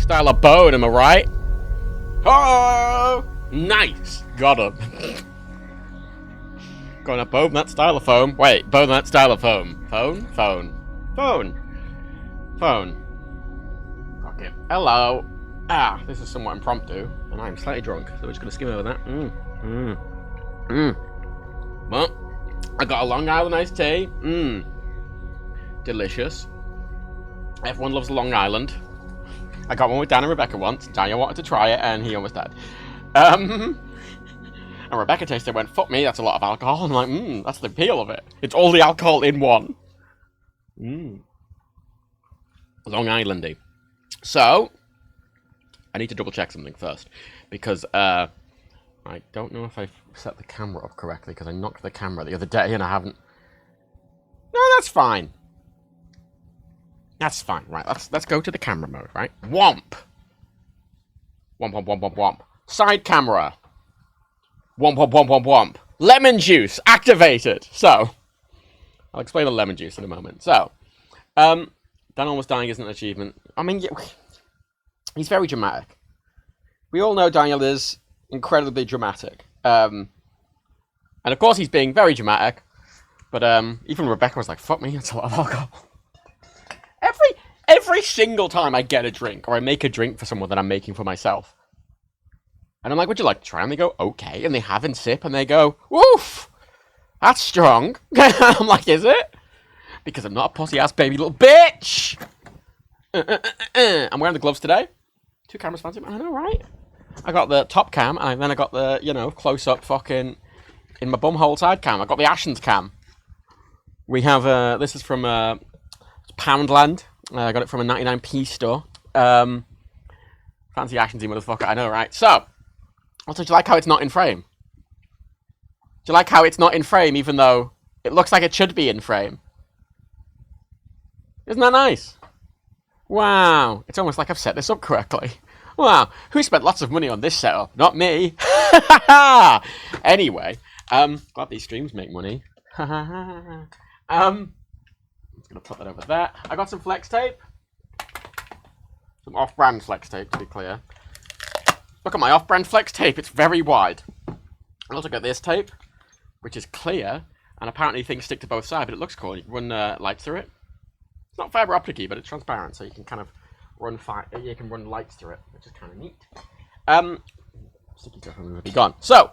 Style of bone, am I right? Oh, nice. Got him. Going to bone that stylophone. Wait, bone that stylophone. Phone. Fuck it. Hello. This is somewhat impromptu, and I'm slightly drunk, so we're just going to skim over that. Well, I got a Long Island iced tea. Delicious. Everyone loves Long Island. I got one with Dan and Rebecca once. Daniel wanted to try it, and he almost died. And Rebecca tasted it and went, fuck me, that's a lot of alcohol. And I'm like, that's the appeal of it. It's all the alcohol in one. Long Islandy. So, I need to double check something first. Because, I don't know if I've set the camera up correctly, because I knocked the camera the other day and I haven't... No, that's fine. That's fine, right, let's go to the camera mode, right? Womp! Womp. Side camera. Womp. Lemon juice activated! So, I'll explain the lemon juice in a moment. So, Dan almost dying isn't an achievement. I mean, he's very dramatic. We all know Daniel is incredibly dramatic. And of course he's being very dramatic. But even Rebecca was like, fuck me, that's a lot of alcohol. Every single time I get a drink, or I make a drink for someone that I'm making for myself, and I'm like, would you like to try? And they go, okay. And they have and sip, and they go, woof, that's strong. I'm like, is it? Because I'm not a pussy-ass baby little bitch. I'm wearing the gloves today. 2 cameras fancy, I know, right? I got the top cam, and then I got the, close-up fucking, in my bumhole side cam. I got the Ashens cam. We have, this is from, Poundland. I got it from a 99p store. Fancy Ashensy motherfucker, I know, right? So, also, do you like how it's not in frame? Do you like how it's not in frame, even though it looks like it should be in frame? Isn't that nice? Wow, it's almost like I've set this up correctly. Wow, who spent lots of money on this setup? Not me. Anyway, glad these streams make money. I'm going to put that over there. I got some flex tape. Some off-brand flex tape, to be clear. Look at my off-brand flex tape. It's very wide. I also got this tape, which is clear, and apparently things stick to both sides, but it looks cool. You can run lights through it. It's not fiber optic-y, but it's transparent, so you can kind of run lights through it, which is kind of neat. Sticky stuff will be gone. So,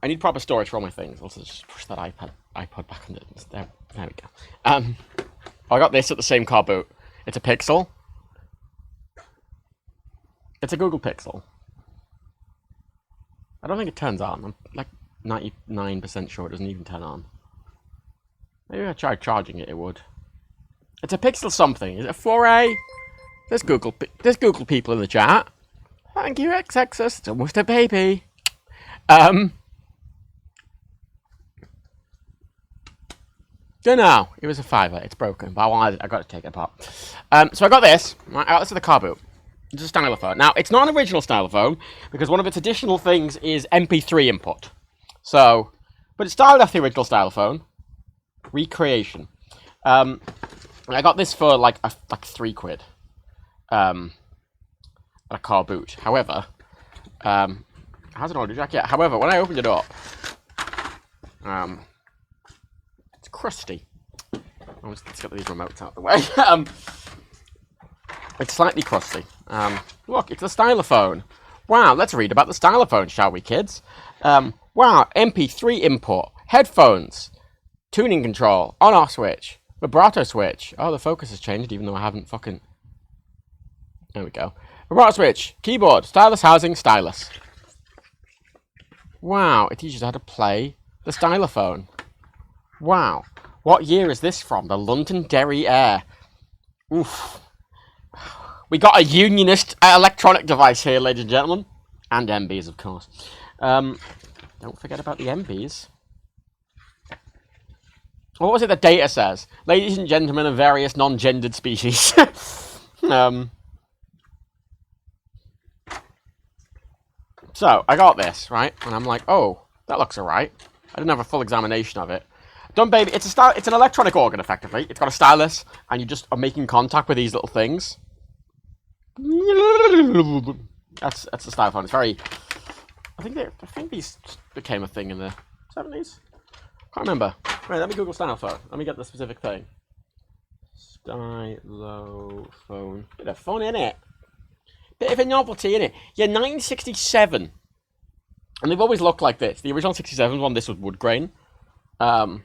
I need proper storage for all my things. Also, just push that iPod back on it. There we go. I got this at the same car boot. It's a Pixel. It's a Google Pixel. I don't think it turns on. I'm like 99% sure it doesn't even turn on. Maybe if I tried charging it, it would. It's a Pixel something. Is it a 4A? There's Google people in the chat. Thank you, X-Axis. It's almost a baby. Don't know. It was a 5A. It's broken, but I got to take it apart. So I got this. Right, I got this at the car boot. It's a stylophone. Now, it's not an original stylophone, because one of its additional things is MP3 input. So, but it's styled after the original stylophone. Recreation. I got this for like £3 at a car boot. However, hasn't ordered jack yet. However, when I opened it up, it's crusty. Let's get these remotes out of the way. It's slightly crusty. Look, it's a stylophone. Wow, let's read about the stylophone, shall we, kids? Wow, MP3 input, headphones, tuning control, on-off switch, vibrato switch. Oh, the focus has changed, even though I haven't fucking... There we go. Vibrato switch, keyboard, stylus housing, stylus. Wow, it teaches you how to play the stylophone. Wow. What year is this from? The Londonderry Air. Oof. We got a unionist electronic device here, ladies and gentlemen. And MBs, of course. Don't forget about the MBs. What was it the data says? Ladies and gentlemen of various non-gendered species. So, I got this, right? And I'm like, oh, that looks alright. I didn't have a full examination of it. Done, baby. It's an electronic organ, effectively. It's got a stylus, and you just are making contact with these little things. That's the stylophone. It's very. I think these became a thing in the 70s. Can't remember. Right, let me Google stylophone. Let me get the specific thing. Stylophone. Bit of fun, innit? Bit of a novelty, innit? Yeah, 1967. And they've always looked like this. The original 67 one, this was wood grain. But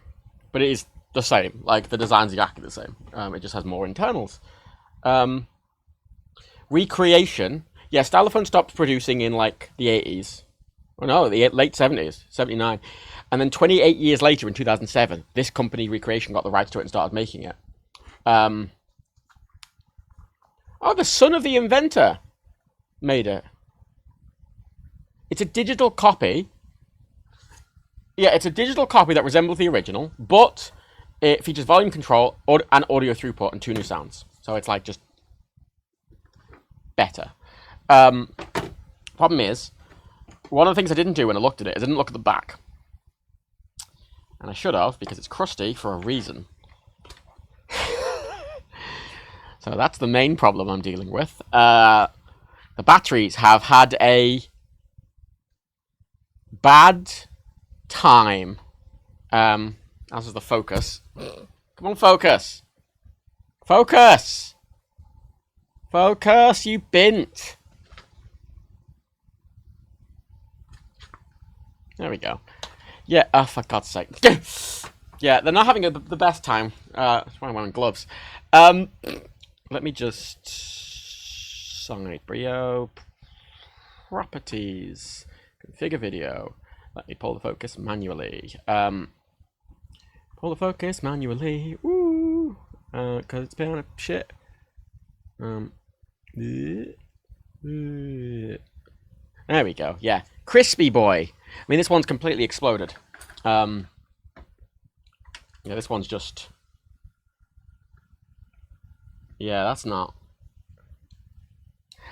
it is the same. Like, the design's exactly the same. It just has more internals. Recreation. Yeah, stylophone stopped producing in, like, the 80s. Oh, no, the late 70s. 79. And then 28 years later, in 2007, this company, Recreation, got the rights to it and started making it. Oh, the son of the inventor made it. It's a digital copy. Yeah, it's a digital copy that resembles the original, but it features volume control and audio throughput and 2 new sounds. So it's like just better. Problem is, one of the things I didn't do when I looked at it is I didn't look at the back. And I should have, because it's crusty for a reason. So that's the main problem I'm dealing with. The batteries have had a bad time. As is the focus. Come on, focus. Focus! Focus, you bint! There we go. Yeah, for God's sake. Yeah, they're not having the best time. That's why I'm wearing gloves. Let me just... Side Brio. Properties. Configure video. Let me pull the focus manually. Pull the focus manually. Woo! Because it's been shit. There we go. Yeah. Crispy boy. I mean, this one's completely exploded. Yeah, this one's just... Yeah, that's not...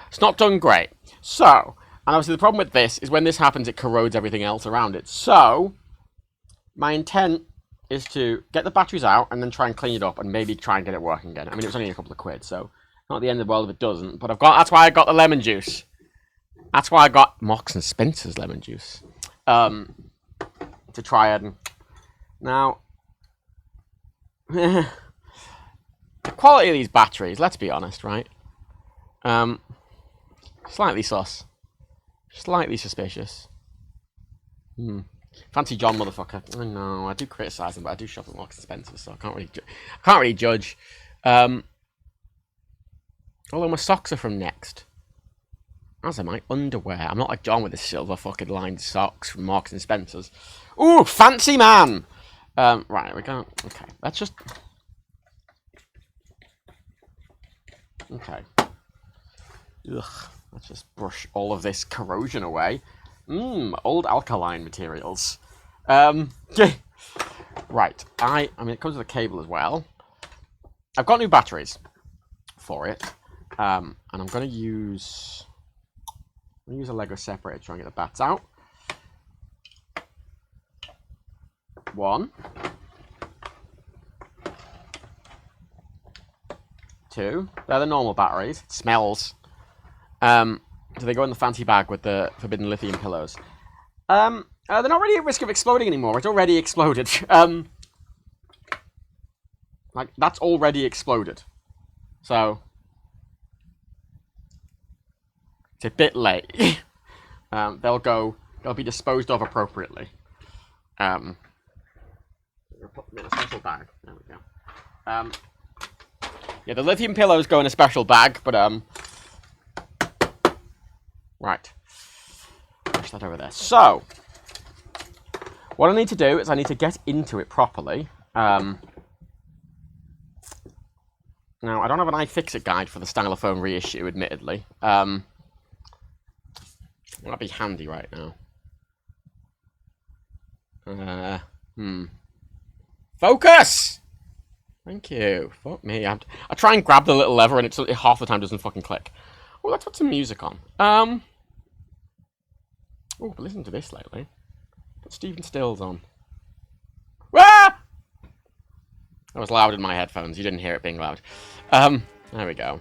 It's not done great. So, and obviously the problem with this is when this happens, it corrodes everything else around it. So, my intent is to get the batteries out and then try and clean it up and maybe try and get it working again. I mean, it was only a couple of quid, so not the end of the world if it doesn't. But that's why I got the lemon juice. That's why I got Marks and Spencer's lemon juice. To try and... Now... the quality of these batteries, let's be honest, right? Slightly sus. Slightly suspicious. Fancy John, motherfucker. I know, I do criticise them, but I do shop at Marks and Spencer, so I can't really judge. Although my socks are from Next. As are my underwear. I'm not like John with the silver fucking lined socks from Marks and Spencer's. Ooh, fancy man! Right, we go. Okay, let's just... Okay. Ugh. Let's just brush all of this corrosion away. Old alkaline materials. Right. I mean, it comes with a cable as well. I've got new batteries for it. And I'm going to use a Lego separator to try and get the bats out. 1. 2. They're the normal batteries. It smells. So they go in the fancy bag with the forbidden lithium pillows. They're not really at risk of exploding anymore. It's already exploded. Like, that's already exploded. So, it's a bit late. They'll be disposed of appropriately. We'll put them in a special bag. There we go. Yeah, the lithium pillows go in a special bag, but, right. Push that over there. So, what I need to do is I need to get into it properly. Now, I don't have an iFixit guide for the Stylophone reissue, admittedly. That'd be handy right now. Focus! Thank you. Fuck me. I try and grab the little lever and it half the time doesn't fucking click. Oh, let's put some music on. Oh, but listen to this lately. Put Stephen Stills on. Ah! It was loud in my headphones. You didn't hear it being loud. There we go.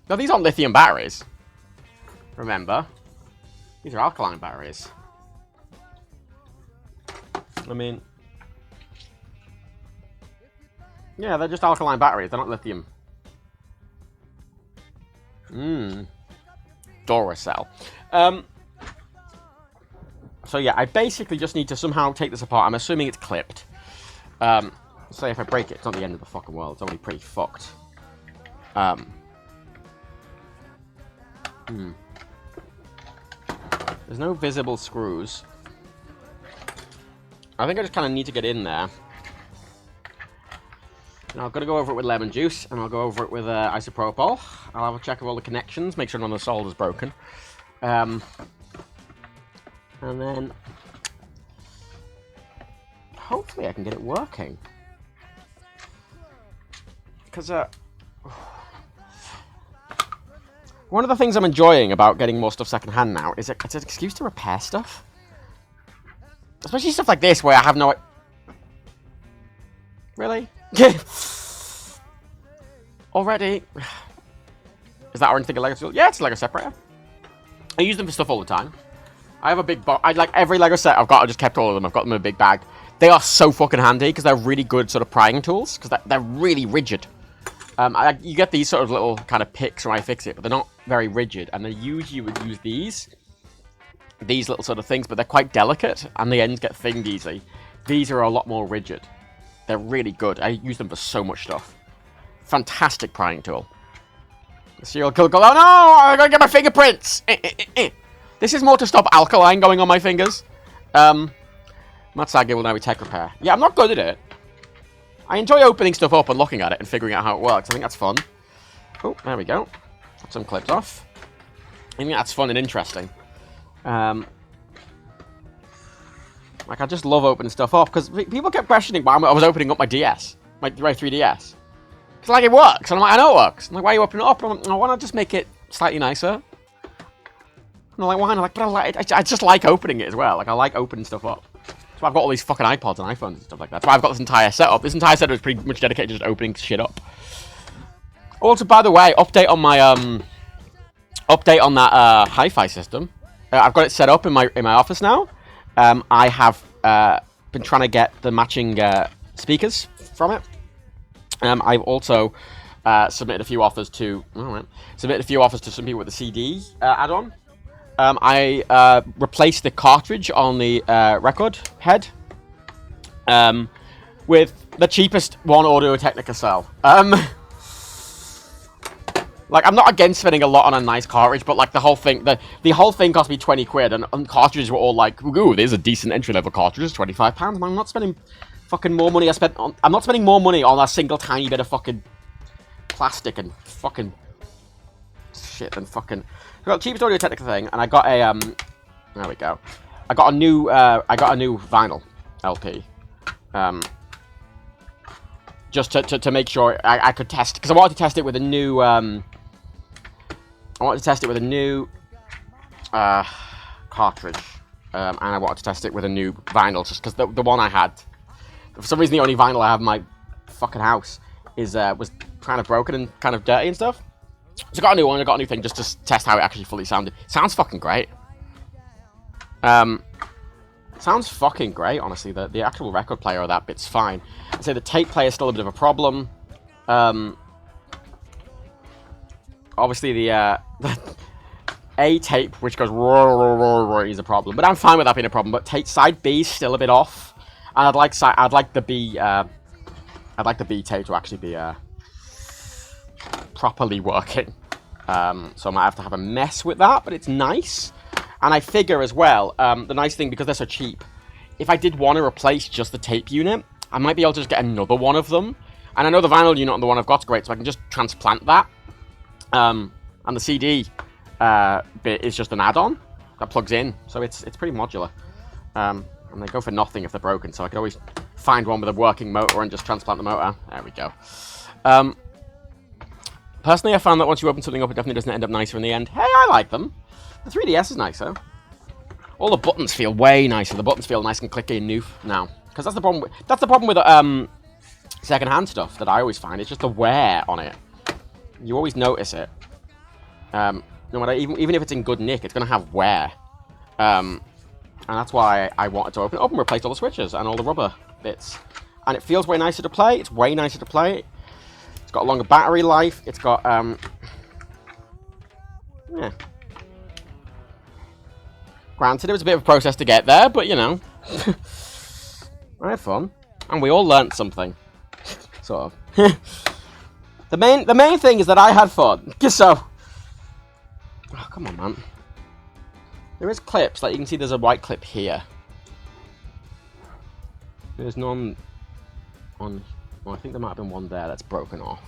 Now, these aren't lithium batteries. Remember. These are alkaline batteries. I mean... yeah, they're just alkaline batteries. They're not lithium. Duracell. So yeah, I basically just need to somehow take this apart. I'm assuming it's clipped. Say if I break it, it's not the end of the fucking world. It's already pretty fucked. There's no visible screws. I think I just kind of need to get in there. And I'm going to go over it with lemon juice, and I'll go over it with isopropyl. I'll have a check of all the connections, make sure none of the solder's broken. And then... hopefully I can get it working. Because, one of the things I'm enjoying about getting more stuff secondhand now is it's an excuse to repair stuff. Especially stuff like this, where I have no... really? Already? Is that orange thing a Lego tool? Yeah, it's a Lego separator. I use them for stuff all the time. I have a big box. I like every Lego set I've got. I just kept all of them. I've got them in a big bag. They are so fucking handy because they're really good sort of prying tools because they're really rigid. You get these sort of little kind of picks when I fix it, but they're not very rigid. And they usually you would use these little sort of things, but they're quite delicate and the ends get thinged easily. These are a lot more rigid. They're really good. I use them for so much stuff. Fantastic prying tool. The serial killer goes, oh no, I gotta get my fingerprints. This is more to stop alkaline going on my fingers. Matsage will now be tech repair. Yeah, I'm not good at it. I enjoy opening stuff up and looking at it and figuring out how it works. I think that's fun. Oh, there we go. Got some clips off. I think that's fun and interesting. Like, I just love opening stuff up, because people kept questioning why I was opening up my DS. My 3DS. Because, like, it works. And I'm like, I know it works. I'm like, why are you opening it up? And I'm like, oh, why not just make it slightly nicer? And I'm like, why not? Like, but I just like opening it as well. Like, I like opening stuff up. So I've got all these fucking iPods and iPhones and stuff like that. That's why I've got this entire setup. This entire setup is pretty much dedicated to just opening shit up. Also, by the way, update on my update on that hi-fi system. I've got it set up in my office now. I have been trying to get the matching speakers from it. I've also submitted a few offers to some people with the CD add-on. I replaced the cartridge on the record head with the cheapest one Audio-Technica sell. Like, I'm not against spending a lot on a nice cartridge, but like the whole thing cost me 20 quid, and cartridges were all like, ooh, there's a decent entry-level cartridge, it's £25. And I'm not spending fucking more money. I'm not spending more money on a single tiny bit of fucking plastic and fucking shit and fucking. I got the cheapest Audio-Technica thing, and I got a there we go. I got a new vinyl LP. Just to make sure I could test, because I wanted to test it with a new cartridge, and I wanted to test it with a new vinyl, just because the one I had, for some reason, the only vinyl I have in my fucking house was kind of broken and kind of dirty and stuff. So I got a new one, I got a new thing just to test how it actually fully sounded. Sounds fucking great. Sounds fucking great, honestly. The actual record player of that bit's fine. I'd say the tape player is still a bit of a problem. Obviously the A tape, which goes is a problem, but I'm fine with that being a problem. But tape side B is still a bit off, and I'd like the B tape to actually be properly working. So I might have to have a mess with that, but it's nice. And I figure as well, the nice thing, because they're so cheap, if I did want to replace just the tape unit, I might be able to just get another one of them. And I know the vinyl unit on the one I've got's great, so I can just transplant that. And the CD bit is just an add-on that plugs in, so it's pretty modular. And they go for nothing if they're broken, so I can always find one with a working motor and just transplant the motor. There we go. Personally, I found that once you open something up, it definitely doesn't end up nicer in the end. Hey, I like them. The 3DS is nicer. All the buttons feel way nicer. The buttons feel nice and clicky and new now. Because that's the problem with second-hand stuff that I always find. It's just the wear on it. You always notice it. No matter, even if it's in good nick, it's going to have wear. And that's why I wanted to open it up and replace all the switches and all the rubber bits. And it feels way nicer to play. It's way nicer to play. It's got a longer battery life. It's got, yeah. Granted, it was a bit of a process to get there, but, you know. I had fun. And we all learnt something. Sort of. The main thing is that I had fun. So... Oh, come on, man. There is clips. Like, you can see there's a white clip here. There's none on... Well, I think there might have been one there that's broken off.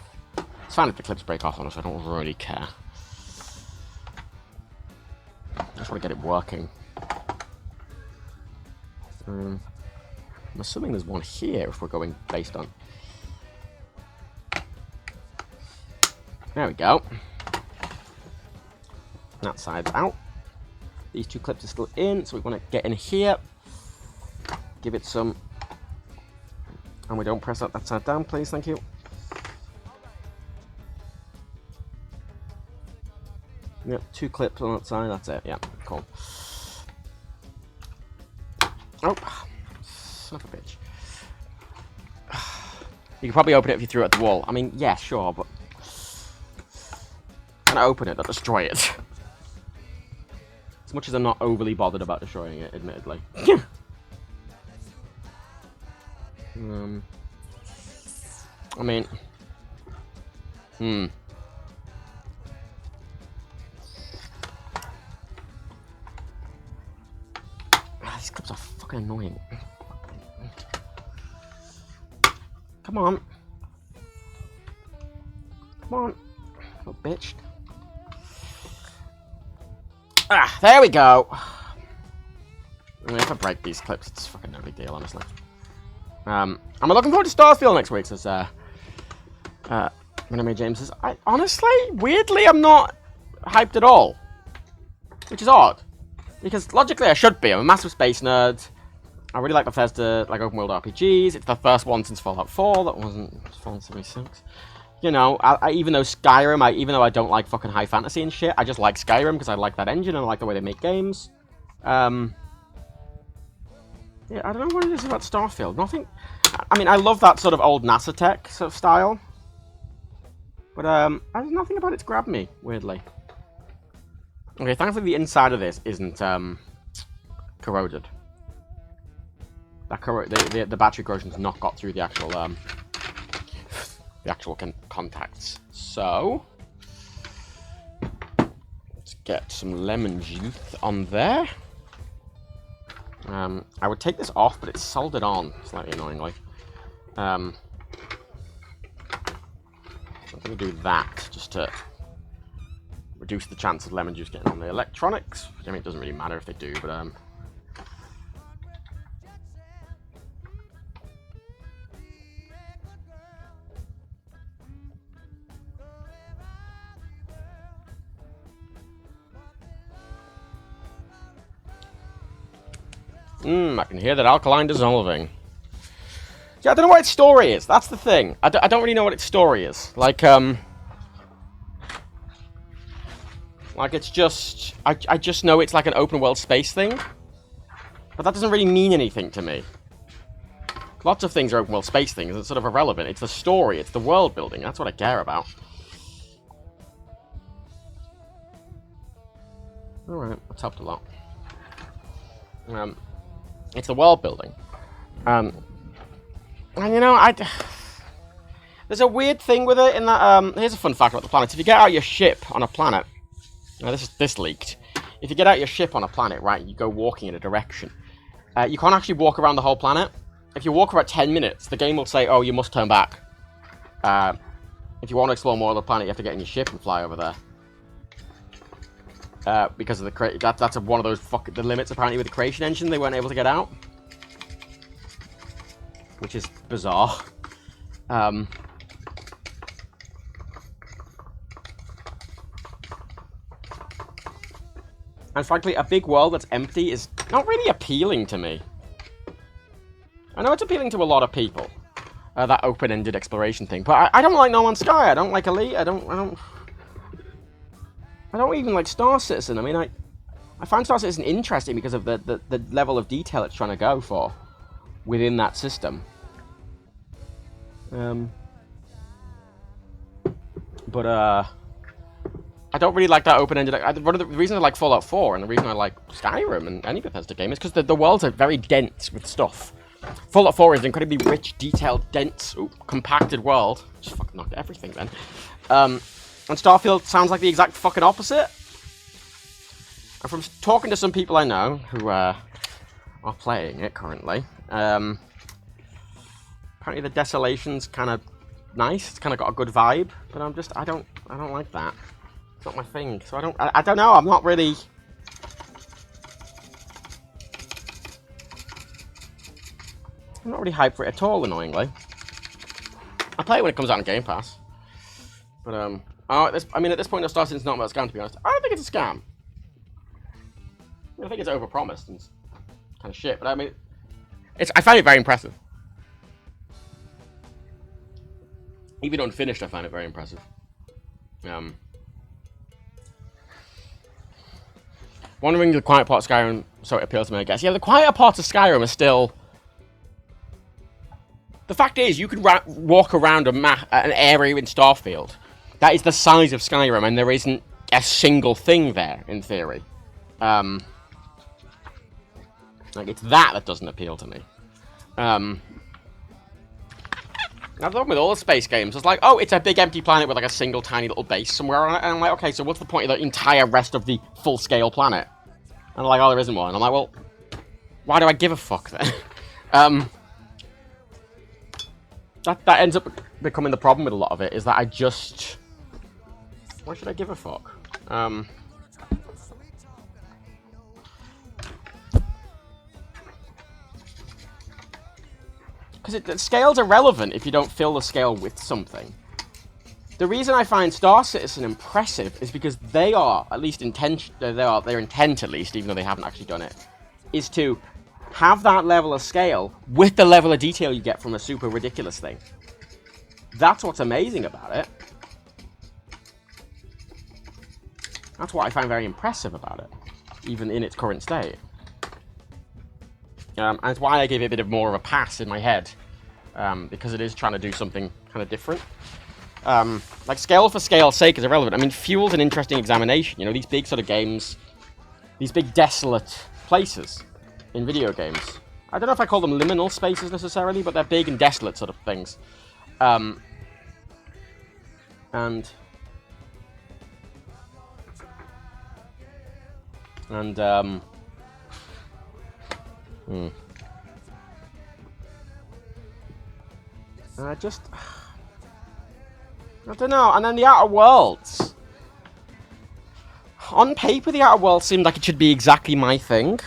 It's fine if the clips break off on us. I don't really care. I just want to get it working. I'm assuming there's one here if we're going based on... There we go. That side's out. These two clips are still in, so we want to get in here. Give it some... And we don't press that side down, please, thank you. Yep, two clips on that side, that's it, yeah, cool. Oh, son of a bitch. You could probably open it if you threw it at the wall. I mean, yeah, sure, but... I'm gonna open it, not destroy it. As much as I'm not overly bothered about destroying it, admittedly. I mean... These clips are fucking annoying. Come on. Come on. Little bitch. Ah, there we go. I mean, if I break these clips, it's fucking no big deal, honestly. I'm looking forward to Starfield next week, says Minami James says. Honestly, weirdly, I'm not hyped at all. Which is odd. Because logically I should be. I'm a massive space nerd. I really like Bethesda, like open world RPGs. It's the first one since Fallout 4. That wasn't Fallout 76. You know, even though Skyrim, even though I don't like fucking high fantasy and shit, I just like Skyrim because I like that engine and I like the way they make games. Yeah, I don't know what it is about Starfield. Nothing. I mean, I love that sort of old NASA tech sort of style. But, there's nothing about it's grabbed me, weirdly. Okay, thankfully the inside of this isn't, corroded. That the battery corrosion's not got through the actual, contacts. So, let's get some lemon juice on there. I would take this off, but it's soldered on, slightly annoyingly. I'm going to do that, just to reduce the chance of lemon juice getting on the electronics. I mean, it doesn't really matter if they do, but, I can hear that alkaline dissolving. Yeah, I don't know what its story is. That's the thing. I don't really know what its story is. Like it's just... I just know it's like an open world space thing. But that doesn't really mean anything to me. Lots of things are open world space things. It's sort of irrelevant. It's the story. It's the world building. That's what I care about. Alright, that's helped a lot. It's the world building. And you know, there's a weird thing with it in that, here's a fun fact about the planets. If you get out your ship on a planet, now this leaked. If you get out your ship on a planet, right, you go walking in a direction. You can't actually walk around the whole planet. If you walk for about 10 minutes, the game will say, oh, you must turn back. If you want to explore more of the planet, you have to get in your ship and fly over there. Because of the that's one of those the limits apparently with the creation engine they weren't able to get out, which is bizarre. And frankly, a big world that's empty is not really appealing to me. I know it's appealing to a lot of people, that open-ended exploration thing, but I don't like No Man's Sky, I don't like Elite, I don't even like Star Citizen. I mean, I find Star Citizen interesting because of the level of detail it's trying to go for within that system. But I don't really like that open-ended. One of the reasons I like Fallout 4 and the reason I like Skyrim and any Bethesda game is because the worlds are very dense with stuff. Fallout 4 is an incredibly rich, detailed, dense, compacted world. Just fucking knocked everything then. And Starfield sounds like the exact fucking opposite. And from talking to some people I know who are playing it currently, apparently the desolation's kind of nice. It's kind of got a good vibe, but I don't like that. It's not my thing. So I don't know. I'm not really hyped for it at all, annoyingly. I'll play it when it comes out on Game Pass. But at this point, Star Citizen's not about a scam, to be honest. I don't think it's a scam. I think it's overpromised and kind of shit, but I mean, I find it very impressive. Even unfinished, I find it very impressive. Wondering the quiet part of Skyrim, so it appeals to me, I guess. Yeah, the quieter parts of Skyrim are still... The fact is, you can walk around an area in Starfield that is the size of Skyrim, and there isn't a single thing there, in theory. Like, it's that doesn't appeal to me. I've done with all the space games. It's like, oh, it's a big empty planet with like a single tiny little base somewhere on it. And I'm like, okay, so what's the point of the entire rest of the full-scale planet? And they're like, oh, there isn't one. And I'm like, well, why do I give a fuck then? That ends up becoming the problem with a lot of it, is that why should I give a fuck? Because scale's irrelevant if you don't fill the scale with something. The reason I find Star Citizen impressive is because they are, at least their intent at least, even though they haven't actually done it, is to have that level of scale with the level of detail you get from a super ridiculous thing. That's what's amazing about it. That's what I find very impressive about it, even in its current state. And it's why I gave it a bit more of a pass in my head, because it is trying to do something kind of different. Like, scale for scale's sake is irrelevant. I mean, Fuel's an interesting examination. You know, these big sort of games, these big desolate places in video games. I don't know if I call them liminal spaces necessarily, but they're big and desolate sort of things. I don't know. And then the Outer Worlds. On paper, the Outer Worlds seemed like it should be exactly my thing.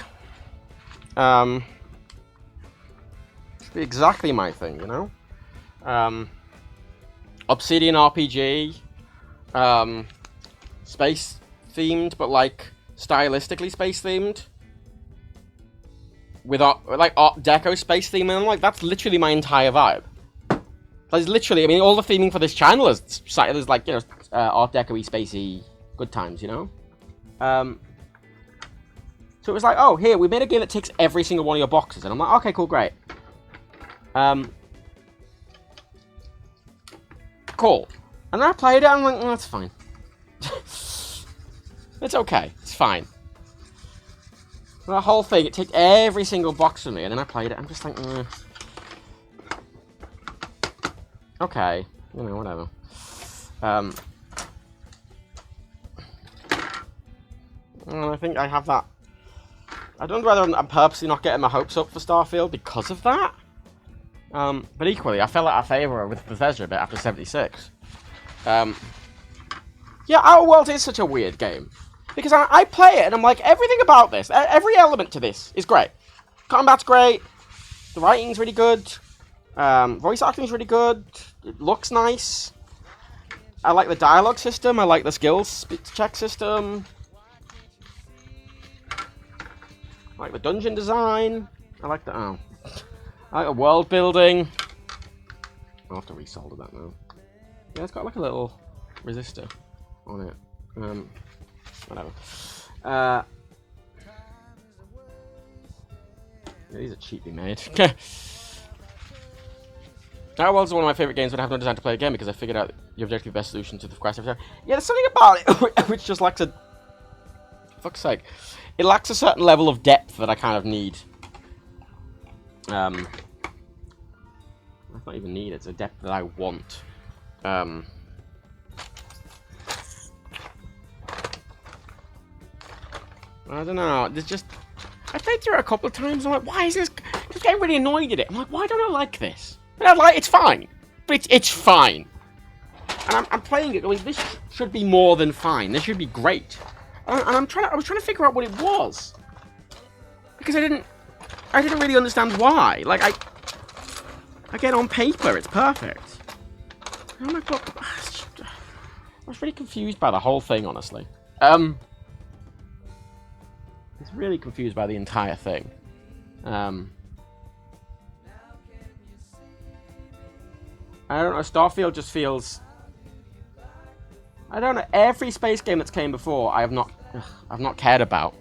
Should be exactly my thing, you know? Obsidian RPG. Space themed, but like stylistically space themed. With Art Deco space theme, and I'm like, that's literally my entire vibe. That's literally, I mean, all the theming for this channel is like, you know, Art Deco-y, spacey, good times, you know? So it was like, oh, here, we made a game that ticks every single one of your boxes, and I'm like, okay, cool, great. Cool. And then I played it, and I'm like, oh, that's fine. It's okay, it's fine. The whole thing, it ticked every single box for me, and then I played it, I'm just like, okay, you know, whatever. I think I have that. I don't know whether I'm purposely not getting my hopes up for Starfield because of that. But equally, I fell out of favour with Bethesda a bit after 76. Yeah, Outer Worlds is such a weird game. Because I play it and I'm like, everything about this, every element to this is great. Combat's great, the writing's really good, voice acting's really good, it looks nice. I like the dialogue system, I like the skills check system. I like the dungeon design. I like the I like the world building. I'll have to resolder that now. Yeah, it's got like a little resistor on it. Whatever. Yeah, these are cheaply made. That was one of my favorite games when I have no desire to play again because I figured out the objective best solution to the quest every time. Yeah, there's something about it which just lacks a... Fuck's sake. It lacks a certain level of depth that I kind of need. It's not even need, it's a depth that I want. I don't know, there's just... I played through it a couple of times, and I'm like, why is this... Just getting really annoyed at it. I'm like, why don't I like this? But I'm like, it's fine. But it's fine. And I'm playing it going, this should be more than fine. This should be great. And I was trying to figure out what it was. Because I didn't really understand why. Like, I get on paper, it's perfect. Oh my god. I was really confused by the whole thing, honestly. I was really confused by the entire thing. I don't know, Starfield just feels... I don't know, every space game that's came before, I've not cared about.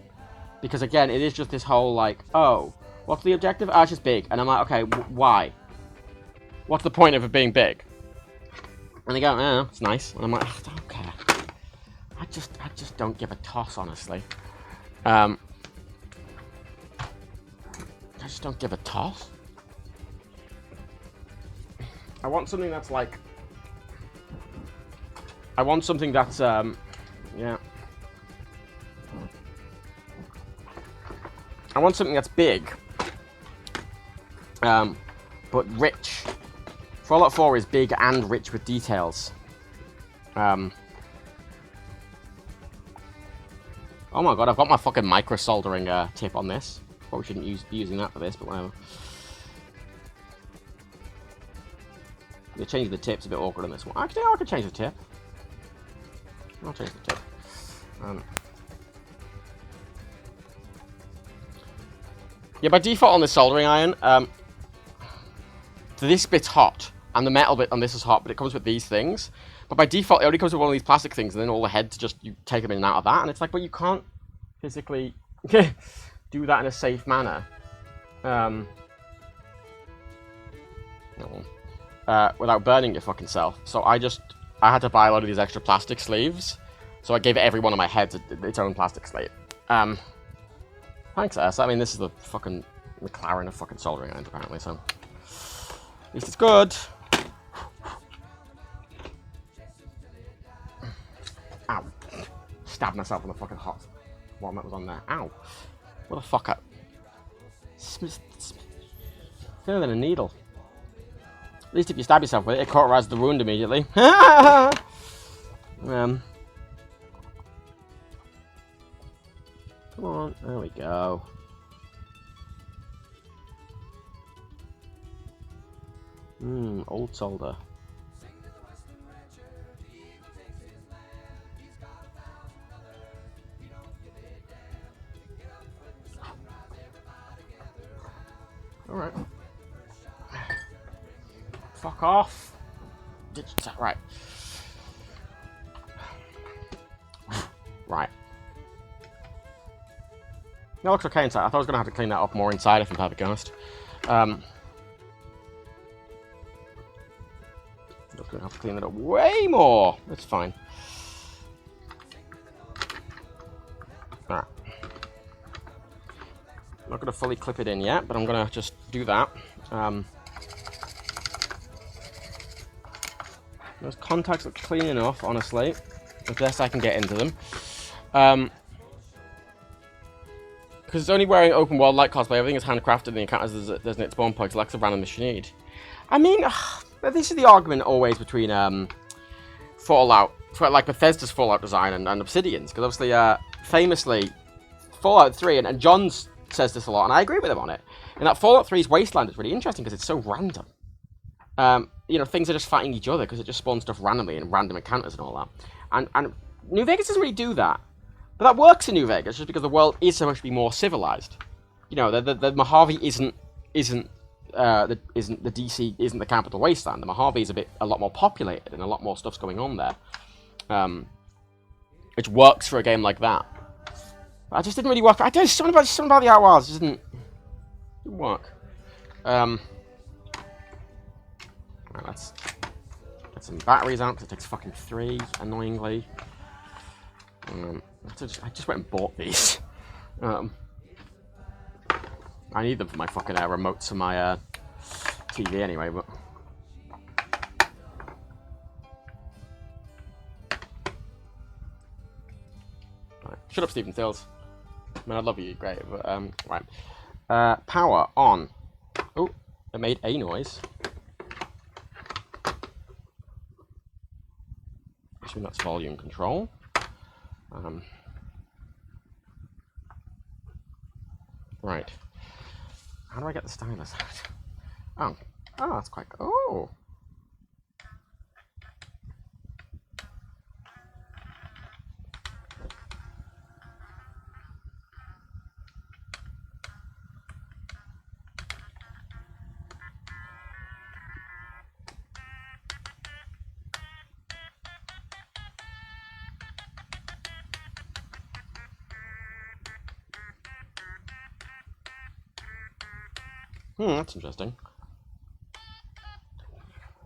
Because again, it is just this whole like, oh, what's the objective? Oh, it's just big. And I'm like, okay, why? What's the point of it being big? And they go, oh, it's nice. And I'm like, I don't care. I just don't give a toss, honestly. I just don't give a toss. I want something that's like... I want something that's, yeah. I want something that's big. But rich. Fallout 4 is big and rich with details. Oh my god, I've got my fucking micro soldering tip on this. Probably shouldn't be using that for this, but whatever. The changing the tip's a bit awkward on this one. Actually, I could change the tip. I'll change the tip. Yeah, by default on this soldering iron, this bit's hot, and the metal bit on this is hot, but it comes with these things. But by default, it only comes with one of these plastic things, and then all the heads just, you take them in and out of that, and it's like, but you can't physically do that in a safe manner. Without burning your fucking self. So I had to buy a lot of these extra plastic sleeves. So I gave every one of my heads its own plastic sleeve. Thanks, S. I mean, this is the fucking McLaren of fucking soldering irons, apparently, so... At least it's good. Ow. Stabbed myself on the fucking hot one that was on there. Ow. What the fuck up? Thinner than a needle. At least if you stab yourself with it, it cauterizes the wound immediately. Come on, there we go. Old solder. Alright. Fuck off. Right. Right. That looks okay inside. I thought I was going to have to clean that up more inside, if I'm perfectly honest. I'm just going to have to clean that up way more. That's fine. Alright. I'm not going to fully clip it in yet, but I'm going to just do that. Those contacts look clean enough, honestly. As best I can get into them. Because it's only wearing open world light cosplay, everything is handcrafted and the encounters designate spawn points, lacks a random machine need. I mean, this is the argument always between Fallout, like Bethesda's Fallout design and Obsidian's. Because obviously, famously, Fallout 3, and John says this a lot, and I agree with him on it, and that Fallout 3's Wasteland is really interesting because it's so random. You know, things are just fighting each other because it just spawns stuff randomly and random encounters and all that. And New Vegas doesn't really do that. But that works in New Vegas just because the world is supposed to be more civilized. You know, the Mojave isn't the DC isn't the capital wasteland. The Mojave is a lot more populated and a lot more stuff's going on there, which works for a game like that. But I just didn't really work. I did something about the Outwilds just didn't work. Right, let's get some batteries out because it takes fucking 3, annoyingly. I just went and bought these. I need them for my fucking remotes for my TV anyway, but... Right. Shut up, Stephen Stills. I mean, I love you, great, but, right. Power on. Oh, it made a noise. Assume that's volume control. Right. How do I get the stylus out? Oh, that's quite good. Oh. That's interesting.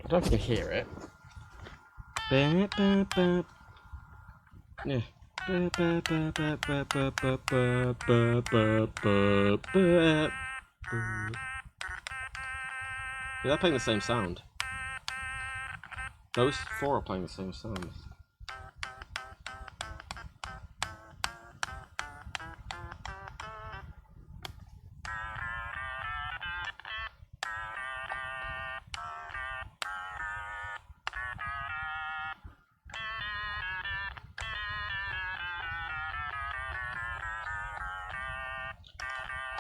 I don't think I can hear it. Yeah. Yeah, they're playing the same sound. Those 4 are playing the same sound.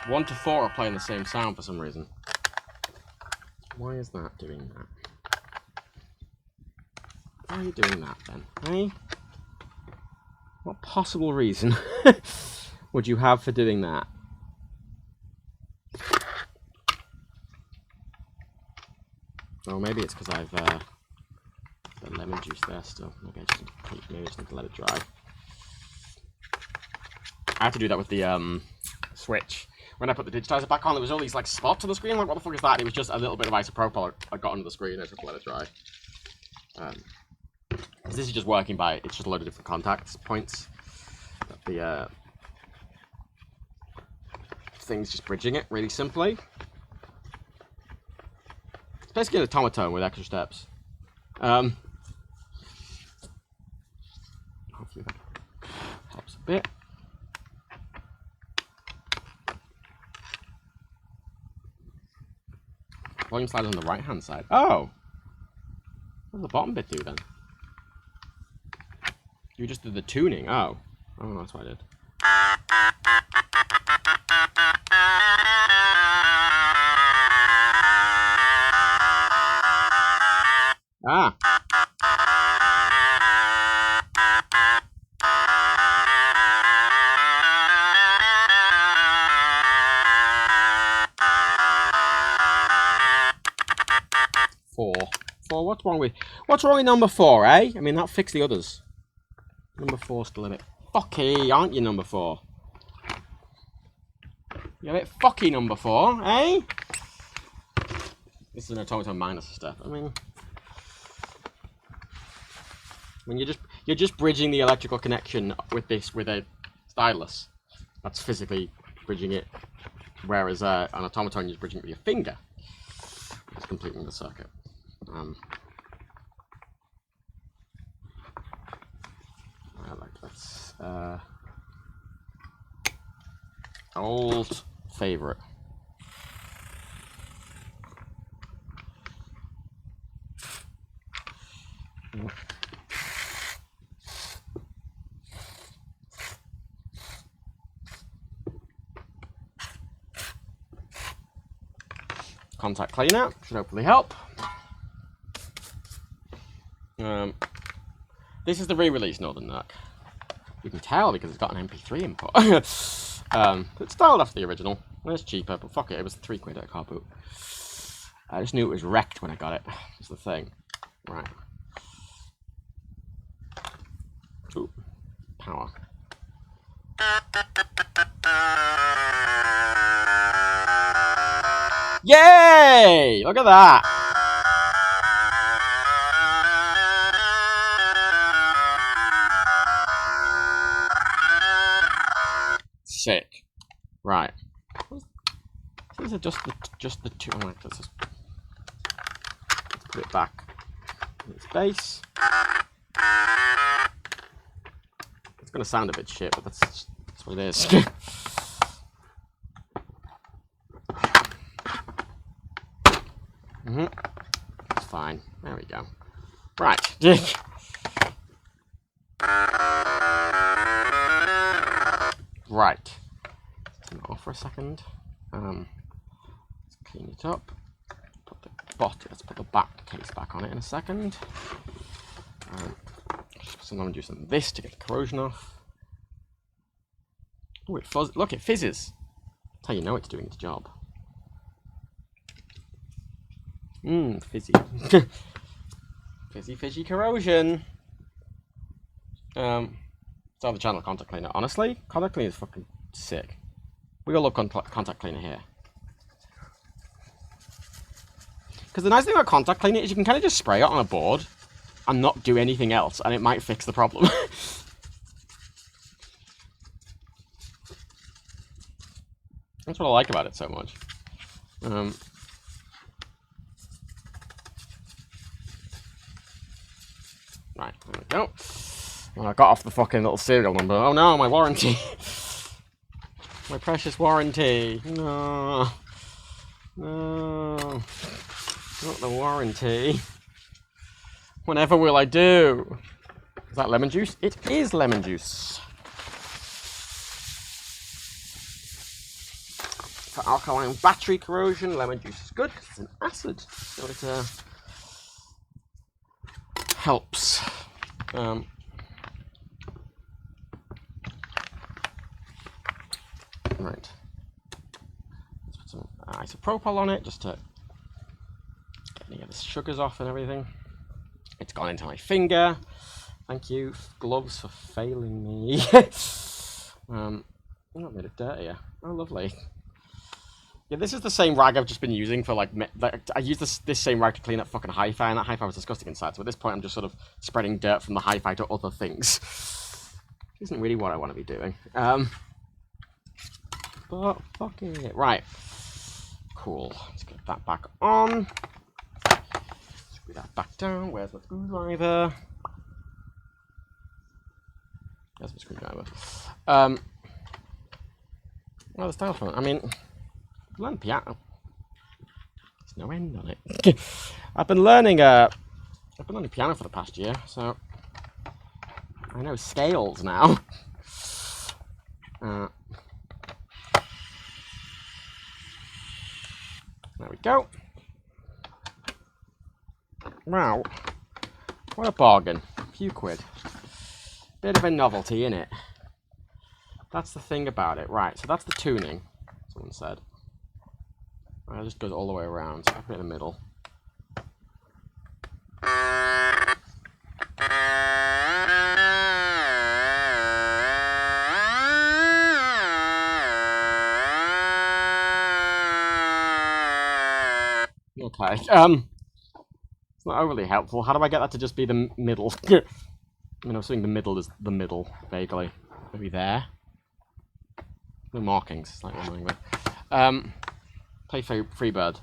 One to 4 are playing the same sound for some reason. Why is that doing that? Why are you doing that then? Hey? What possible reason would you have for doing that? Oh, maybe it's because I've got lemon juice there still. Maybe I just need to let it dry. I had to do that with the Switch. When I put the digitizer back on, there was all these like spots on the screen. Like, what the fuck is that? And it was just a little bit of isopropyl I got under the screen. I just let it dry. This is just working by, it's just a load of different contact points. The thing's just bridging it really simply. It's basically an automaton with extra steps. Hopefully that helps a bit. Volume slider on the right hand side. Oh! What does the bottom bit do then? You just did the tuning. Oh. Oh, that's what I did. Ah! Four. What's wrong with number 4, eh? I mean, that fixed the others. Number 4's still a bit fucky, aren't you, number 4? You're a bit fucky, number 4, eh? This is an automaton minus step. I mean, when you're just bridging the electrical connection with a stylus. That's physically bridging it, whereas an automaton you're bridging it with your finger. It's completing the circuit. Let's old favorite. Contact cleaner should hopefully help. This is the re-release Northern Nook. You can tell because it's got an MP3 input. It's styled after the original. It's cheaper, but fuck it, it was £3 at a car boot. I just knew it was wrecked when I got it. That's the thing. Right. Ooh. Power. Yay! Look at that! Sick. Right. These are just the two. Oh, let's put it back in its base. It's gonna sound a bit shit, but that's what it is. It's fine. There we go. Right. Right. Turn it off for a second. Let's clean it up. Let's put the back case back on it in a second. Just put some lemon juice on this to get the corrosion off. Oh, it fuzz. Look, it fizzes. That's how you know it's doing its job. Fizzy. Fizzy corrosion. Start the channel contact cleaner. Honestly, contact cleaner is fucking sick. We all love contact cleaner here. Because the nice thing about contact cleaner is you can kind of just spray it on a board and not do anything else, and it might fix the problem. That's what I like about it so much. Right, there we go. Well, I got off the fucking little serial number. Oh no, my warranty. My precious warranty. No. No. Not the warranty. Whenever will I do? Is that lemon juice? It is lemon juice. For alkaline battery corrosion, lemon juice is good because it's an acid. So it helps. Right. Let's put some isopropyl on it just to get any of the sugars off and everything. It's gone into my finger. Thank you, gloves, for failing me. Not made it dirtier. Oh, lovely. Yeah, this is the same rag I've just been using for like I used this same rag to clean up fucking hi-fi, and that hi-fi was disgusting inside. So at this point, I'm just sort of spreading dirt from the hi-fi to other things. Isn't really what I want to be doing. But fuck it. Right. Cool. Let's get that back on. Screw that back down. Where's the screwdriver? There's my screwdriver. Well, the stylophone. I mean, I've learned piano. There's no end on it. I've been learning piano for the past year, so I know scales now. There we go. Wow. What a bargain. A few quid. Bit of a novelty, innit? That's the thing about it. Right, so that's the tuning, someone said. Right, it just goes all the way around, so I put it in the middle. Okay, it's not overly helpful. How do I get that to just be the middle? I mean, I was thinking the middle is the middle, vaguely. Maybe there? No markings, slightly annoying, but... play Freebird.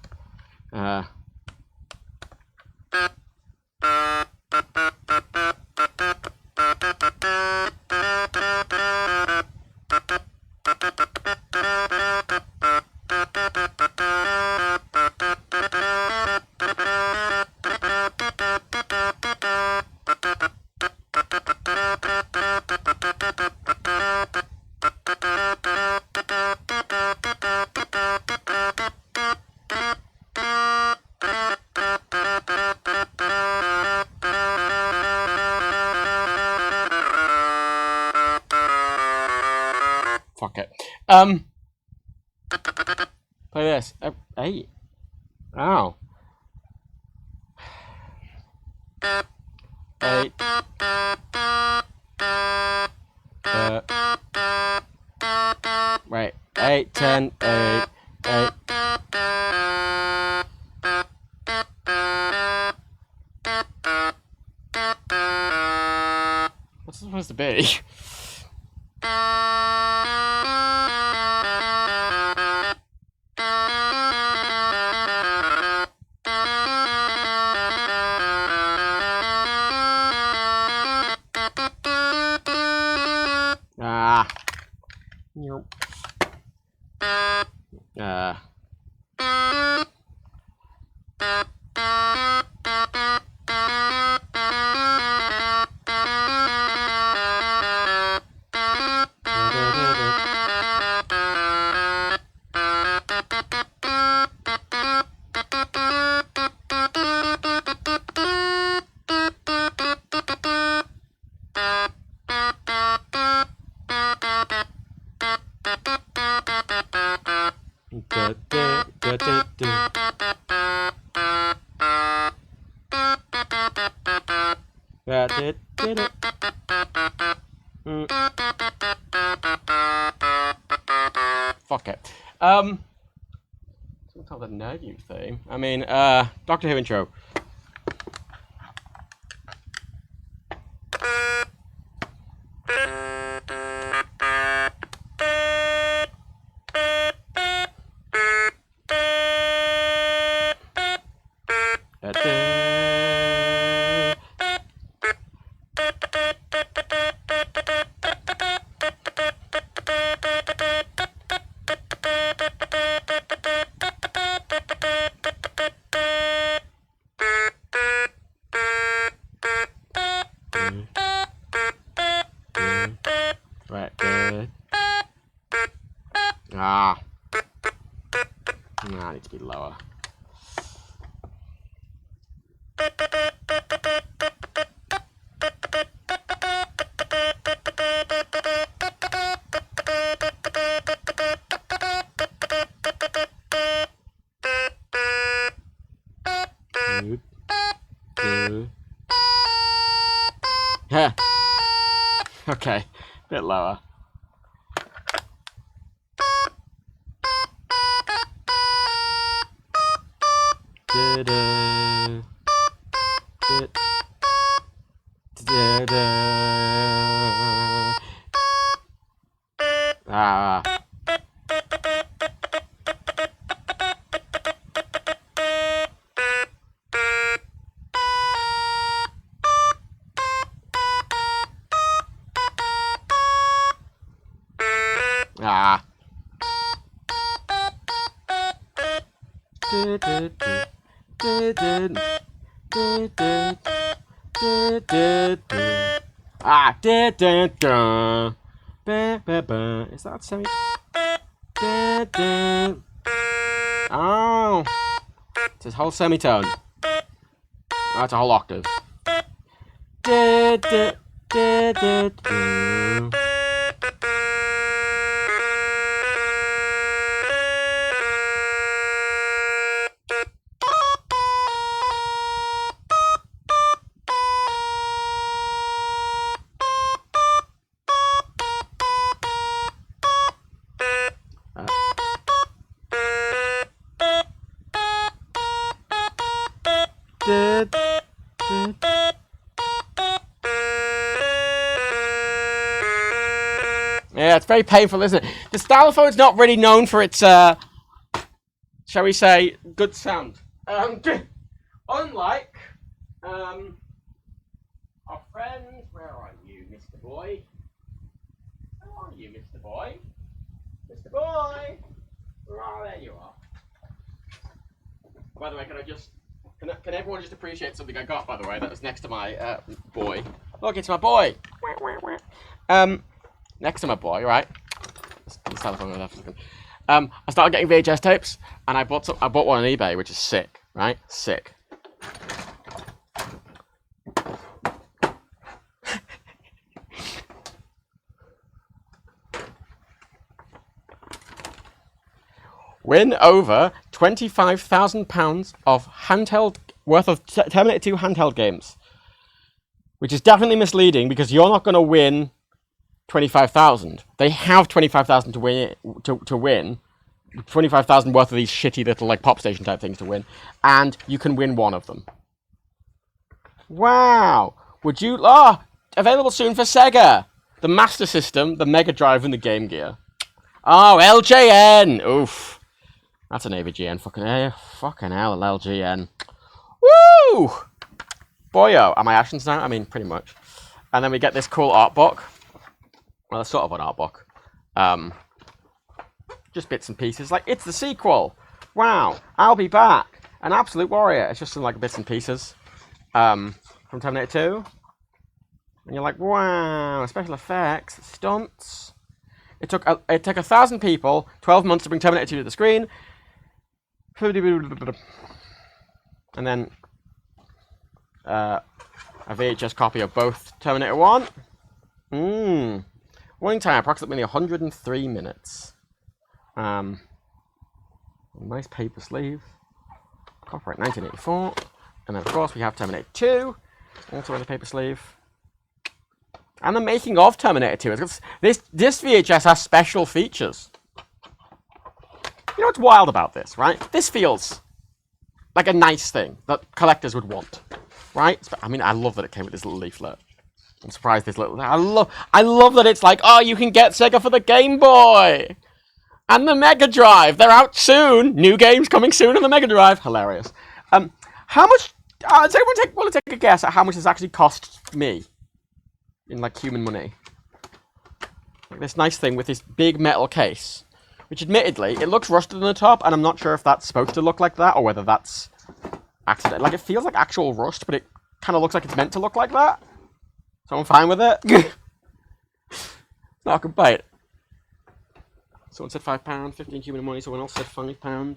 Fuck it. Play this. 8. Oh. 8. Wait, 8, 10, 8, 8. What's it supposed to be? Ah. Nope. Fuck it. Some kind of a nerdy theme. I mean, Doctor Who intro. Right. Ah. Nah, I need to be lower. Okay, a bit lower. Ah. Ah. Ah. Is that semi? Oh. It's his whole semitone. That's a whole octave. Yeah, it's very painful, isn't it? The stylophone's not really known for its, shall we say, good sound. Unlike, our friend, where are you, Mr. Boy? Where are you, Mr. Boy? Mr. Boy! Oh, there you are. By the way, can everyone just appreciate something I got, by the way, that was next to my, boy? Look, it's my boy! Next to my boy, right? I started getting VHS tapes, and I bought one on eBay, which is sick, right? Sick. Win over £25,000 of worth of Terminator 2 handheld games. which is definitely misleading because you're not going to win 25,000. They have 25,000 to win. To win 25,000 worth of these shitty little like pop station type things to win, and you can win one of them. Wow! Would you? Available soon for Sega, the Master System, the Mega Drive, and the Game Gear. Oh, LJN! Oof. That's an AVGN. Fucking hell, LGN. Woo! Boyo. Am I actions now? I mean, pretty much. And then we get this cool art book. Well, it's sort of an art book. Just bits and pieces. Like, it's the sequel. Wow. I'll be back. An absolute warrior. It's just some, like, bits and pieces. From Terminator 2. And you're like, wow. Special effects. Stunts. It took 1,000 people, 12 months to bring Terminator 2 to the screen. And then a VHS copy of both Terminator 1. Running time approximately 103 minutes. Nice paper sleeve. Copyright 1984. And then of course we have Terminator 2. Also in the paper sleeve. And the making of Terminator 2. This VHS has special features. You know what's wild about this, right? This feels like a nice thing that collectors would want, right? I mean, I love that it came with this little leaflet. I'm surprised this little... I love that it's like, oh, you can get Sega for the Game Boy! And the Mega Drive! They're out soon! New games coming soon on the Mega Drive! Hilarious. How much... does anyone want to take a guess at how much this actually cost me? In, like, human money. Like this nice thing with this big metal case. Which, admittedly, it looks rusted on the top, and I'm not sure if that's supposed to look like that, or whether that's accident. Like, it feels like actual rust, but it kind of looks like it's meant to look like that. So I'm fine with it. It's not a complaint. Someone said £5, 15 human money, someone else said £5.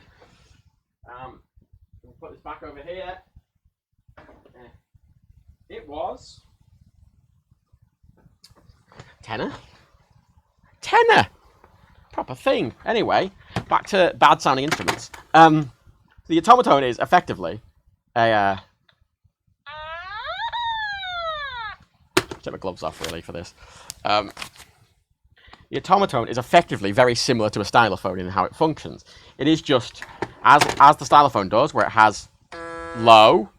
We'll put this back over here. It was... tenner? Proper thing. Anyway, back to bad sounding instruments. The automaton is effectively a take my gloves off really for this. The automaton is effectively very similar to a stylophone in how it functions. It is just as the stylophone does, where it has low,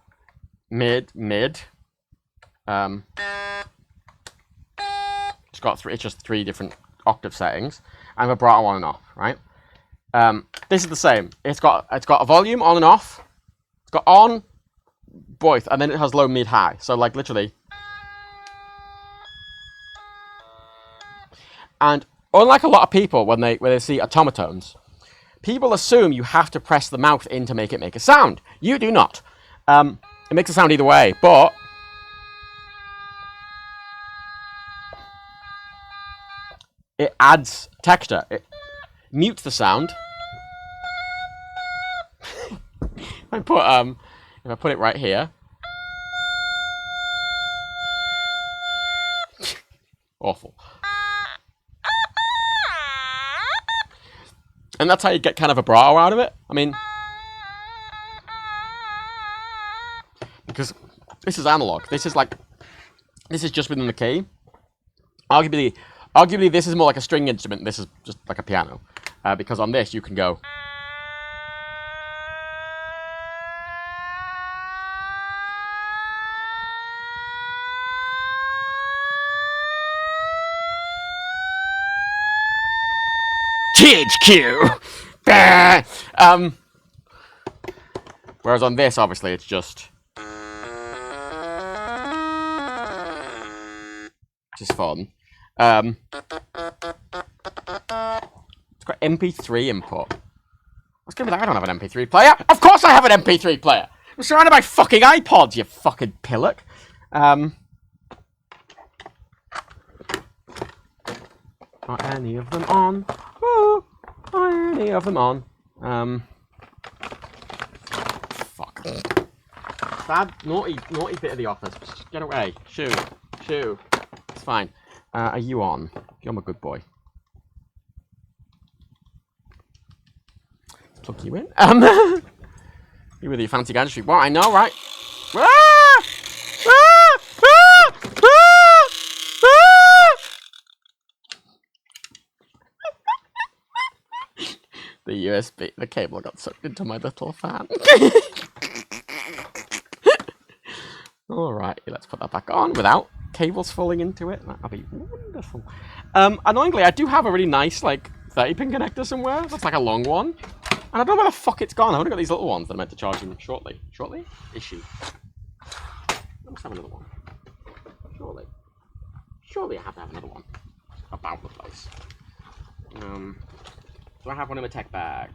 mid. It's just three different octave settings and vibrato on and off, right? This is the same. It's got a volume on and off. It's got on, both, and then it has low, mid, high. So like literally. And unlike a lot of people when they see automatones, people assume you have to press the mouth in to make it make a sound. You do not. It makes a sound either way, but it adds texture. It mutes the sound. If I put it right here. Awful. And that's how you get kind of a vibrato out of it. I mean, because this is analog. This is just within the key. Arguably, this is more like a string instrument. This is just like a piano. Because on this, you can go. THQ! Whereas on this, obviously, it's just fun. It's got MP3 input. What's going on? I don't have an MP3 player. Of course I have an MP3 player. I'm surrounded by fucking iPods, you fucking pillock. Are any of them on? Oh, are any of them on? Fuck. Bad, naughty bit of the office. Just get away. Shoo. It's fine. Are you on? You're my good boy. Let's plug you in. You with your fancy gadgetry. Well, I know, right? the cable got sucked into my little fan. Alright, let's put that back on without cables falling into it. That'll be wonderful. Annoyingly, I do have a really nice, like, 30-pin connector somewhere. That's like a long one. And I don't know where the fuck it's gone. I've only got these little ones that are meant to charge them shortly. Shortly? Issue. I must have another one. Surely. Surely I have to have another one. About the place. Do I have one in my tech bag?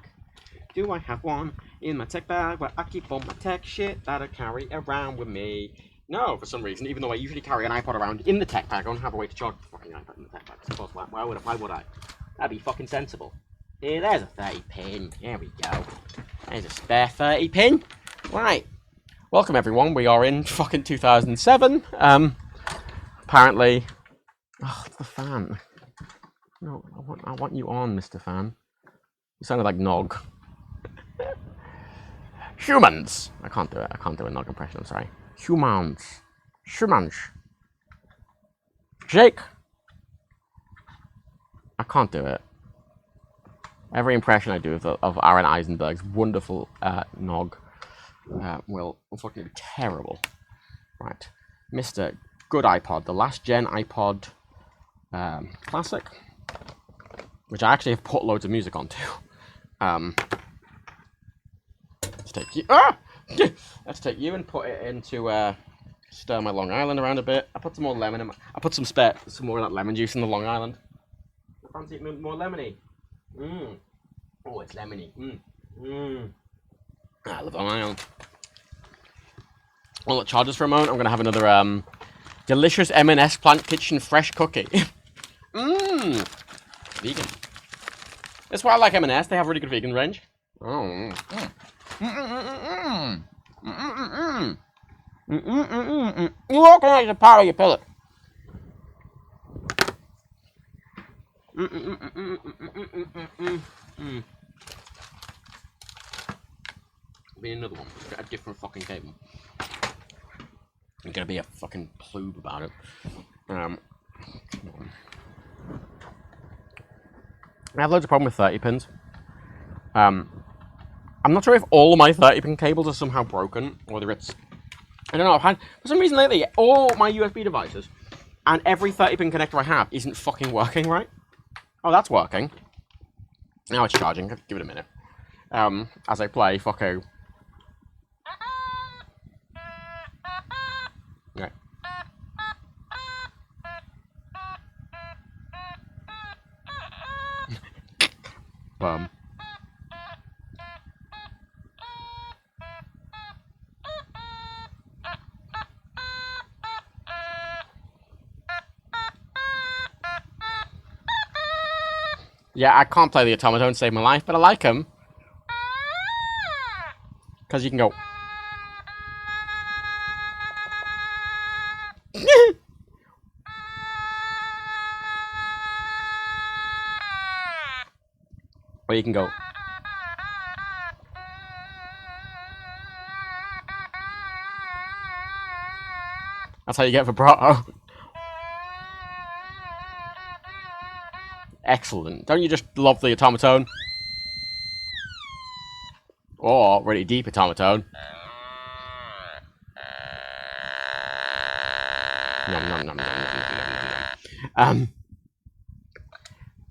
Do I have one in my tech bag where I keep all my tech shit that I carry around with me? No, for some reason, even though I usually carry an iPod around in the tech bag, I don't have a way to charge the fucking iPod in the tech bag. So why would I? That'd be fucking sensible. Here, there's a 30-pin. There we go. There's a spare 30-pin. Right. Welcome, everyone. We are in fucking 2007. Apparently... Oh, it's the fan. No, I want you on, Mr. Fan. You sounded like Nog. Humans! I can't do it. I can't do a Nog impression, I'm sorry. Humans. Jake! I can't do it. Every impression I do of Aaron Eisenberg's wonderful Nog will unfortunately be terrible. Right. Mr. Good iPod, the last gen iPod Classic, which I actually have put loads of music onto. Let's take you. Let's take you and put it into stir my Long Island around a bit. I put some more lemon in I put some more of that lemon juice in the Long Island. I fancy it more lemony. Oh, it's lemony. I love Long Island. I'll let charge us for a moment. I'm gonna have another delicious M&S Plant Kitchen fresh cookie. Vegan. That's why I like M&S. They have a really good vegan range. What can I just part of your pillow? Be another one. Get a different fucking cable. I'm gonna be a fucking ploob about it. I have loads of problems with 30 pins. I'm not sure if all of my 30-pin cables are somehow broken, or whether it's... I don't know, I've had... For some reason lately, all my USB devices and every 30-pin connector I have isn't fucking working right. Oh, that's working. Now it's charging. Give it a minute. As I play, fucko. Right. Bum. Yeah, I can't play the automaton to save my life, but I like him. Because you can go... or you can go... That's how you get vibrato. Excellent. Don't you just love the automaton? Or really deep automaton.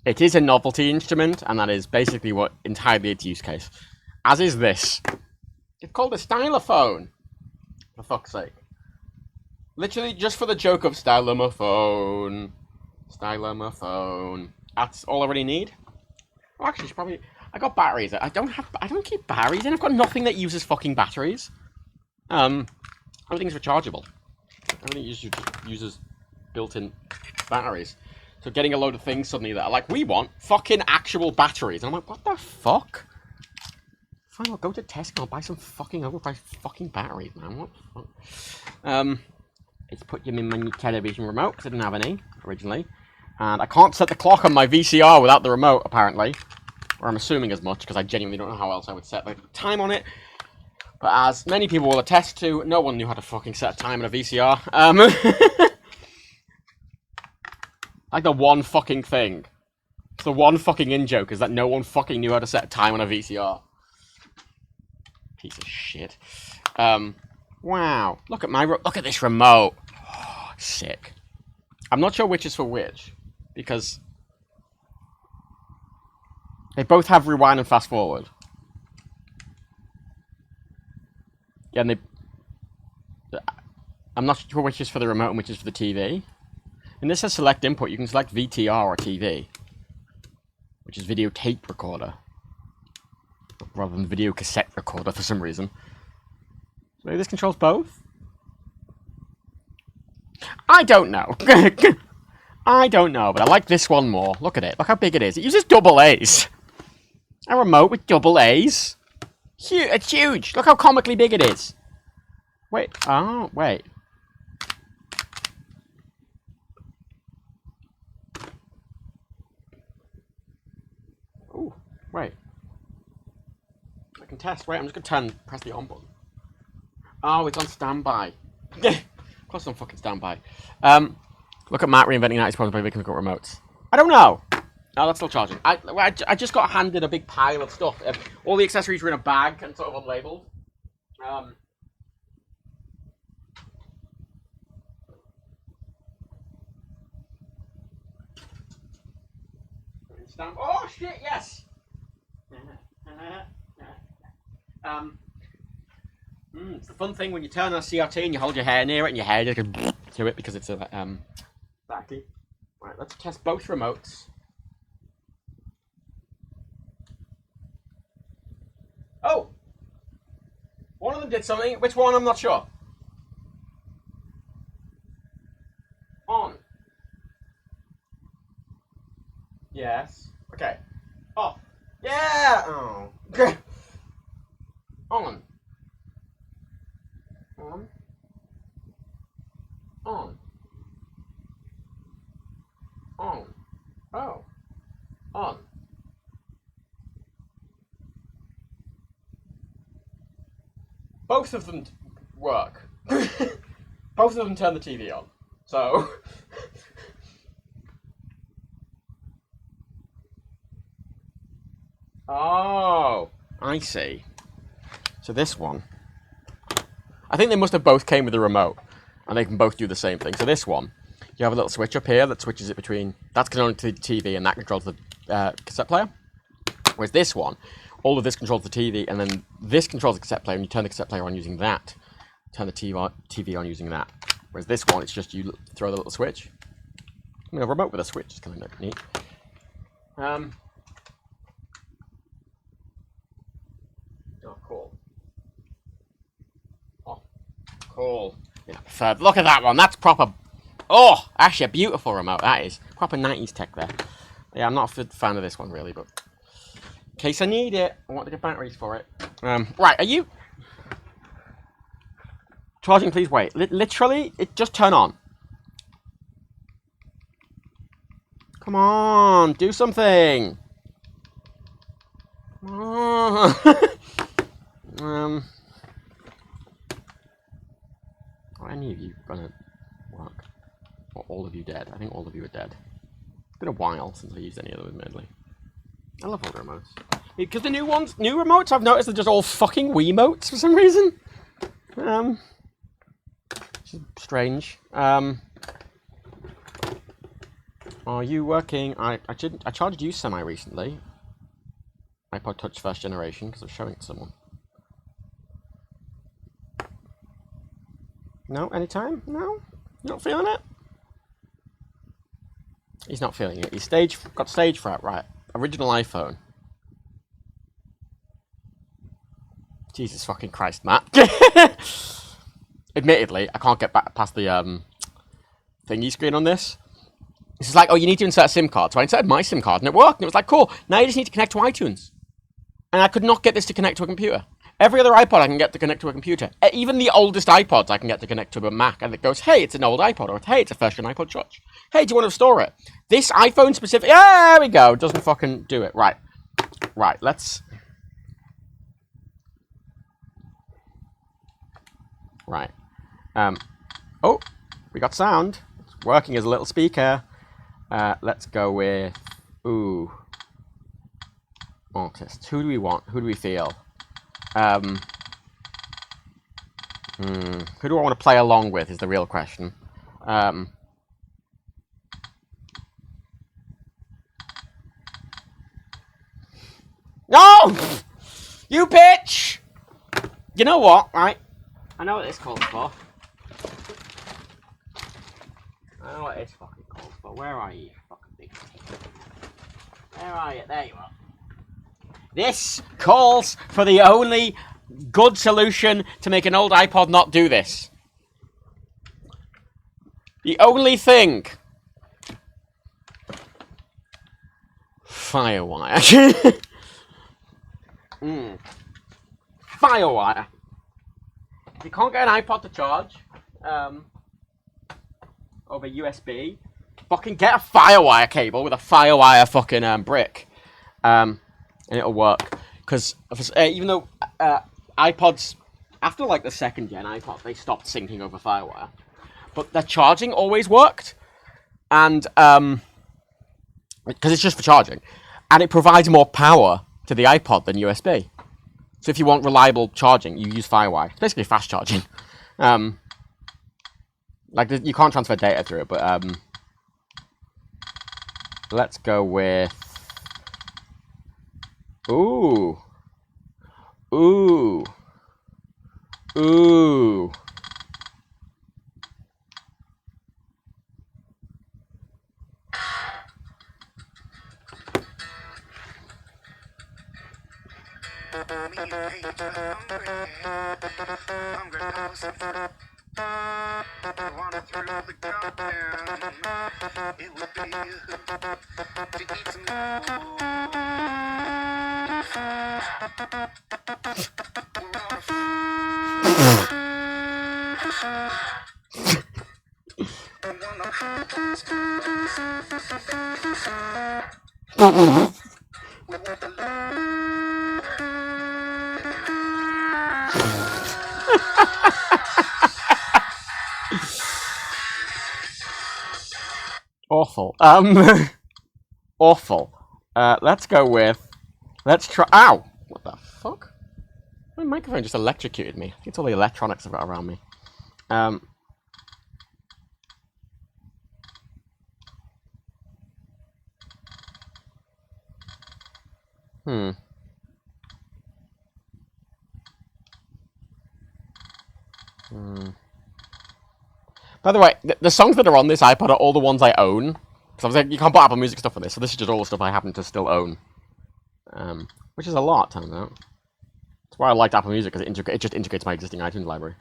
It is a novelty instrument, and that is basically what entirely its use case. As is this. It's called a stylophone. For fuck's sake. Literally just for the joke of stylomaphone. Stylomaphone. That's all I really need. Well, actually, it's probably... I got batteries. I don't keep batteries in. I've got nothing that uses fucking batteries. Everything's rechargeable. Everything uses built-in batteries. So getting a load of things suddenly that are like, we want fucking actual batteries. And I'm like, what the fuck? Fine, I'll go to Tesco and buy some fucking overpriced fucking batteries, man. What the fuck? Let's put them in my new television remote, because I didn't have any originally. And I can't set the clock on my VCR without the remote, apparently. Or I'm assuming as much, because I genuinely don't know how else I would set the time on it. But as many people will attest to, no one knew how to fucking set a time on a VCR. Like the one fucking thing It's the one fucking in-joke, is that no one fucking knew how to set a time on a VCR. Piece of shit. Wow. Look at this remote. Oh, sick. I'm not sure which is for which, because they both have rewind and fast forward. Yeah, and I'm not sure which is for the remote and which is for the TV. And this says select input. You can select VTR or TV, which is video tape recorder, rather than video cassette recorder for some reason. So maybe this controls both? I don't know. I don't know, but I like this one more. Look at it. Look how big it is. It uses double A's. A remote with double A's. It's huge. Look how comically big it is. Wait. Oh, wait. Ooh, wait. I can test. Wait, I'm just going to press the on button. Oh, it's on standby. Of course it's on fucking standby. Look at Matt reinventing 90s problems by making remotes. I don't know. Oh, that's still charging. I just got handed a big pile of stuff. All the accessories were in a bag and sort of unlabeled. Oh shit! Yes. It's the fun thing when you turn on a CRT and you hold your hair near it and your hair just goes to it because it's a backy. Right, let's test both remotes. Oh! One of them did something. Which one? I'm not sure. On. Yes. Okay. Off. Yeah! Oh. On. On. On. On. Oh. On. Both of them work. Both of them turn the TV on. So... Oh, I see. So this one... I think they must have both came with a remote, and they can both do the same thing. So this one, you have a little switch up here that switches it between... That's controlling the TV, and that controls the cassette player. Whereas this one, all of this controls the TV, and then this controls the cassette player, and you turn the cassette player on using that. Turn the TV on using that. Whereas this one, it's just you throw the little switch. I mean, a remote with a switch is kind of neat. Oh, cool. Oh, cool. Yeah, preferred. Look at that one. That's proper... Oh, actually a beautiful remote, that is. Proper 90s tech there. Yeah, I'm not a fan of this one, really, but... In case I need it, I want to get batteries for it. Right, are you... Charging, please wait. Literally, it just turn on. Come on, do something. Come on. Are any of you gonna work? Or all of you dead? I think all of you are dead. It's been a while since I used any of them, admittedly. I love all the remotes. Because the new remotes, I've noticed they're just all fucking Wiimotes for some reason. Which is strange. Are you working? I charged you semi recently. iPod Touch first generation because I was showing it to someone. No, anytime? No, you're not feeling it. He's not feeling it. He's got stage fright, right? Original iPhone. Jesus fucking Christ, Matt. Admittedly, I can't get back past the thingy screen on this. This is like, oh, you need to insert a SIM card. So I inserted my SIM card and it worked. And it was like, cool. Now you just need to connect to iTunes. And I could not get this to connect to a computer. Every other iPod I can get to connect to a computer. Even the oldest iPods I can get to connect to a Mac. And it goes, hey, it's an old iPod. Or, hey, it's a first gen iPod Touch. Hey, do you want to restore it? This iPhone specific... Yeah, there we go. Doesn't fucking do it. Right. Right, let's... Right. Oh, we got sound. It's working as a little speaker. Let's go with Ooh. Artists. Who do we want? Who do we feel? Who do I want to play along with is the real question. No! You bitch! You know what, right? I know what this calls for. I know what this fucking calls for. Where are you, fucking big? Where are you? There you are. This calls for the only good solution to make an old iPod not do this. The only thing. Firewire. Firewire. If you can't get an iPod to charge over USB, fucking get a Firewire cable with a Firewire fucking brick, and it'll work. Because even though iPods, after like the second gen iPod, they stopped syncing over Firewire, but their charging always worked, and because it's just for charging, and it provides more power to the iPod than USB. So if you want reliable charging, you use Firewire. It's basically fast charging. Like you can't transfer data through it, but let's go with ooh. Awful. Awful. Let's go with. Let's try. Ow! What the fuck? My microphone just electrocuted me. It's all the electronics I've got around me. By the way, the songs that are on this iPod are all the ones I own. So I was like, you can't put Apple Music stuff on this, so this is just all the stuff I happen to still own. Which is a lot, turns out. That's why I liked Apple Music, because it just integrates my existing iTunes library.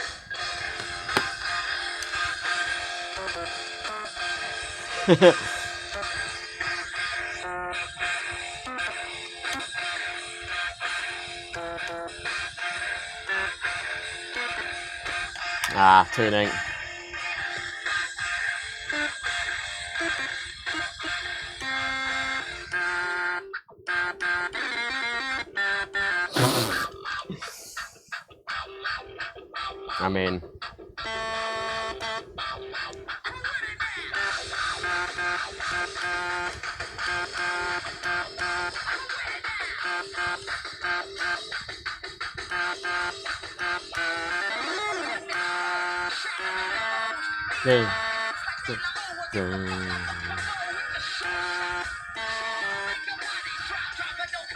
Tuning. I mean...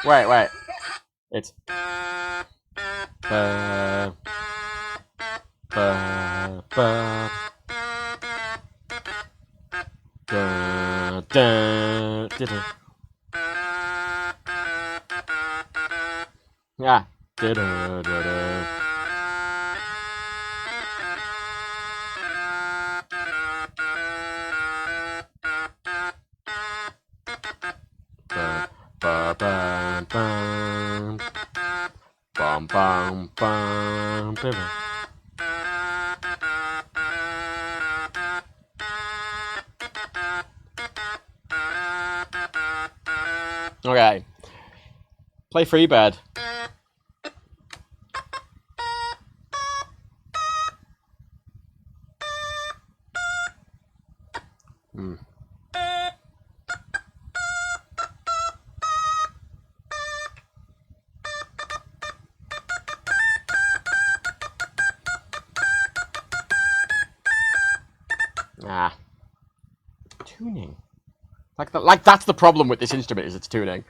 Wait. It's... Yeah. Okay. Play Freebird. tuning. Like that's the problem with this instrument, is its tuning.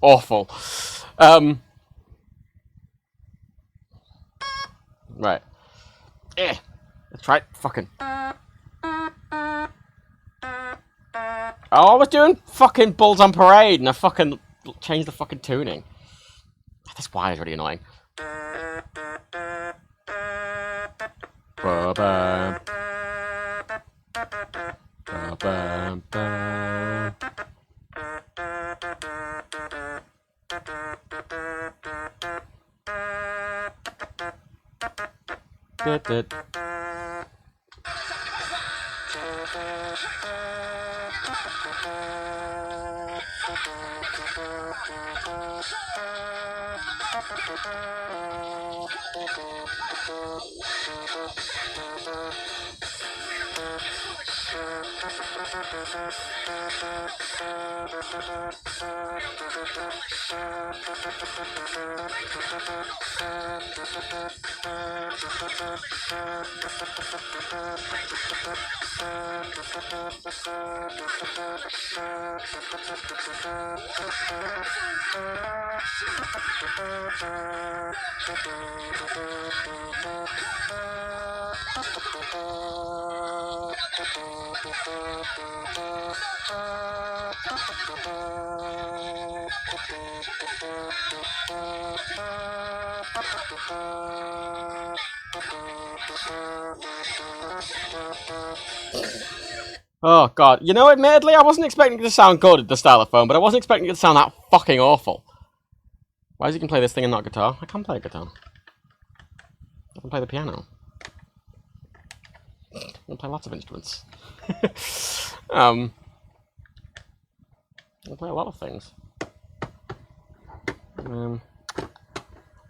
Awful. Right. Let's try it. Fucking. Oh, I was doing fucking Bulls on Parade, and I fucking changed the fucking tuning. This wire is really annoying. Ba-ba. Ba-ba-ba. Oh god, you know, admittedly, I wasn't expecting it to sound good at the stylophone, but I wasn't expecting it to sound that fucking awful. Why is you can play this thing and not guitar? I can play a guitar. I can play the piano. I can play lots of instruments. I can play a lot of things.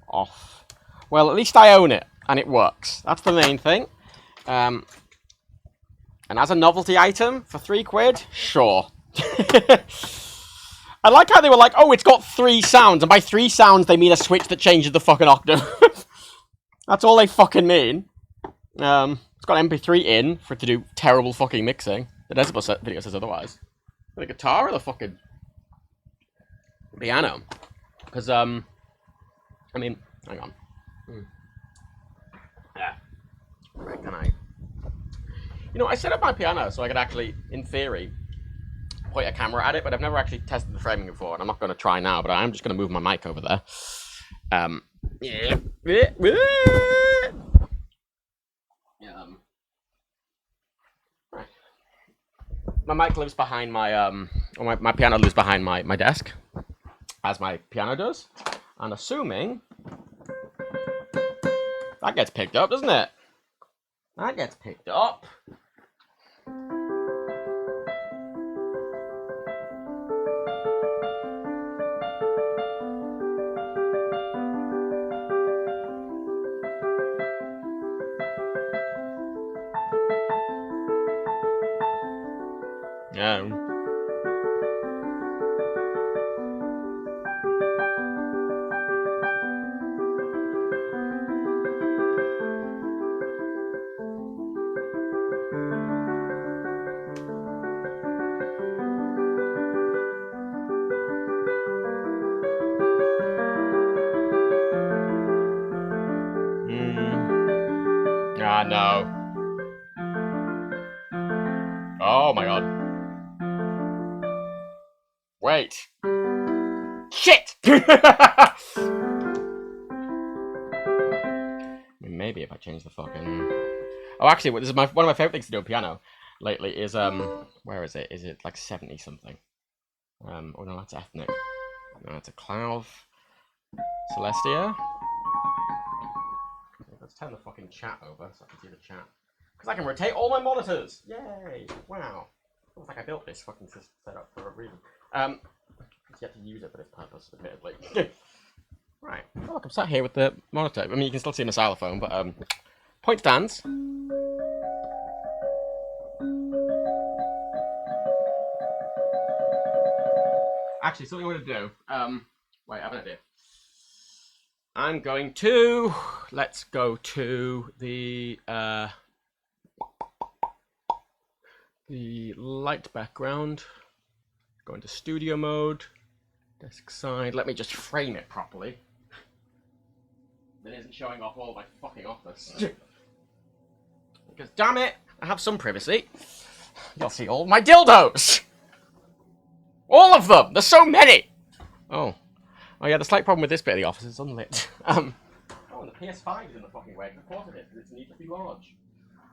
Off. Well, at least I own it, and it works. That's the main thing. And as a novelty item for £3, sure. I like how they were like, oh, it's got 3 sounds, and by 3 sounds they mean a switch that changes the fucking octave. That's all they fucking mean. It's got MP3 in for it to do terrible fucking mixing. The Decibel video says otherwise. The guitar or the fucking piano? Because, I mean, hang on. Yeah. Right, can I? You know, I set up my piano so I could actually, in theory, point a camera at it, but I've never actually tested the framing before, and I'm not going to try now, but I am just going to move my mic over there. Yeah. My mic lives behind my, my piano lives behind my desk, as my piano does, and assuming that gets picked up, doesn't it? That gets picked up. Yeah. Ah, no. Oh my god. Wait. Shit! Maybe if I change the fucking... Oh, actually, this is one of my favorite things to do on piano lately is, where is it? Is it like 70 something? Oh no, that's ethnic. That's a cloud. Celestia. Let's turn the fucking chat over so I can see the chat. Because I can rotate all my monitors! Yay! Wow. Looks like I built this fucking setup for a reason. Yet to use it for this purpose, admittedly. Right. Oh, look, I'm sat here with the monitor. I mean, you can still see my xylophone, but point stands. Actually, something I'm going to do. Wait, I have an idea. I'm going to. Let's go to the light background. Go into studio mode. Desk side. Let me just frame it properly. That isn't showing off all my fucking office. Because damn it, I have some privacy. You'll see all my dildos. All of them. There's so many. Oh yeah. The slight problem with this bit of the office is unlit. Oh, and the PS5 is in the fucking way. Of course it is. It's needlessly large.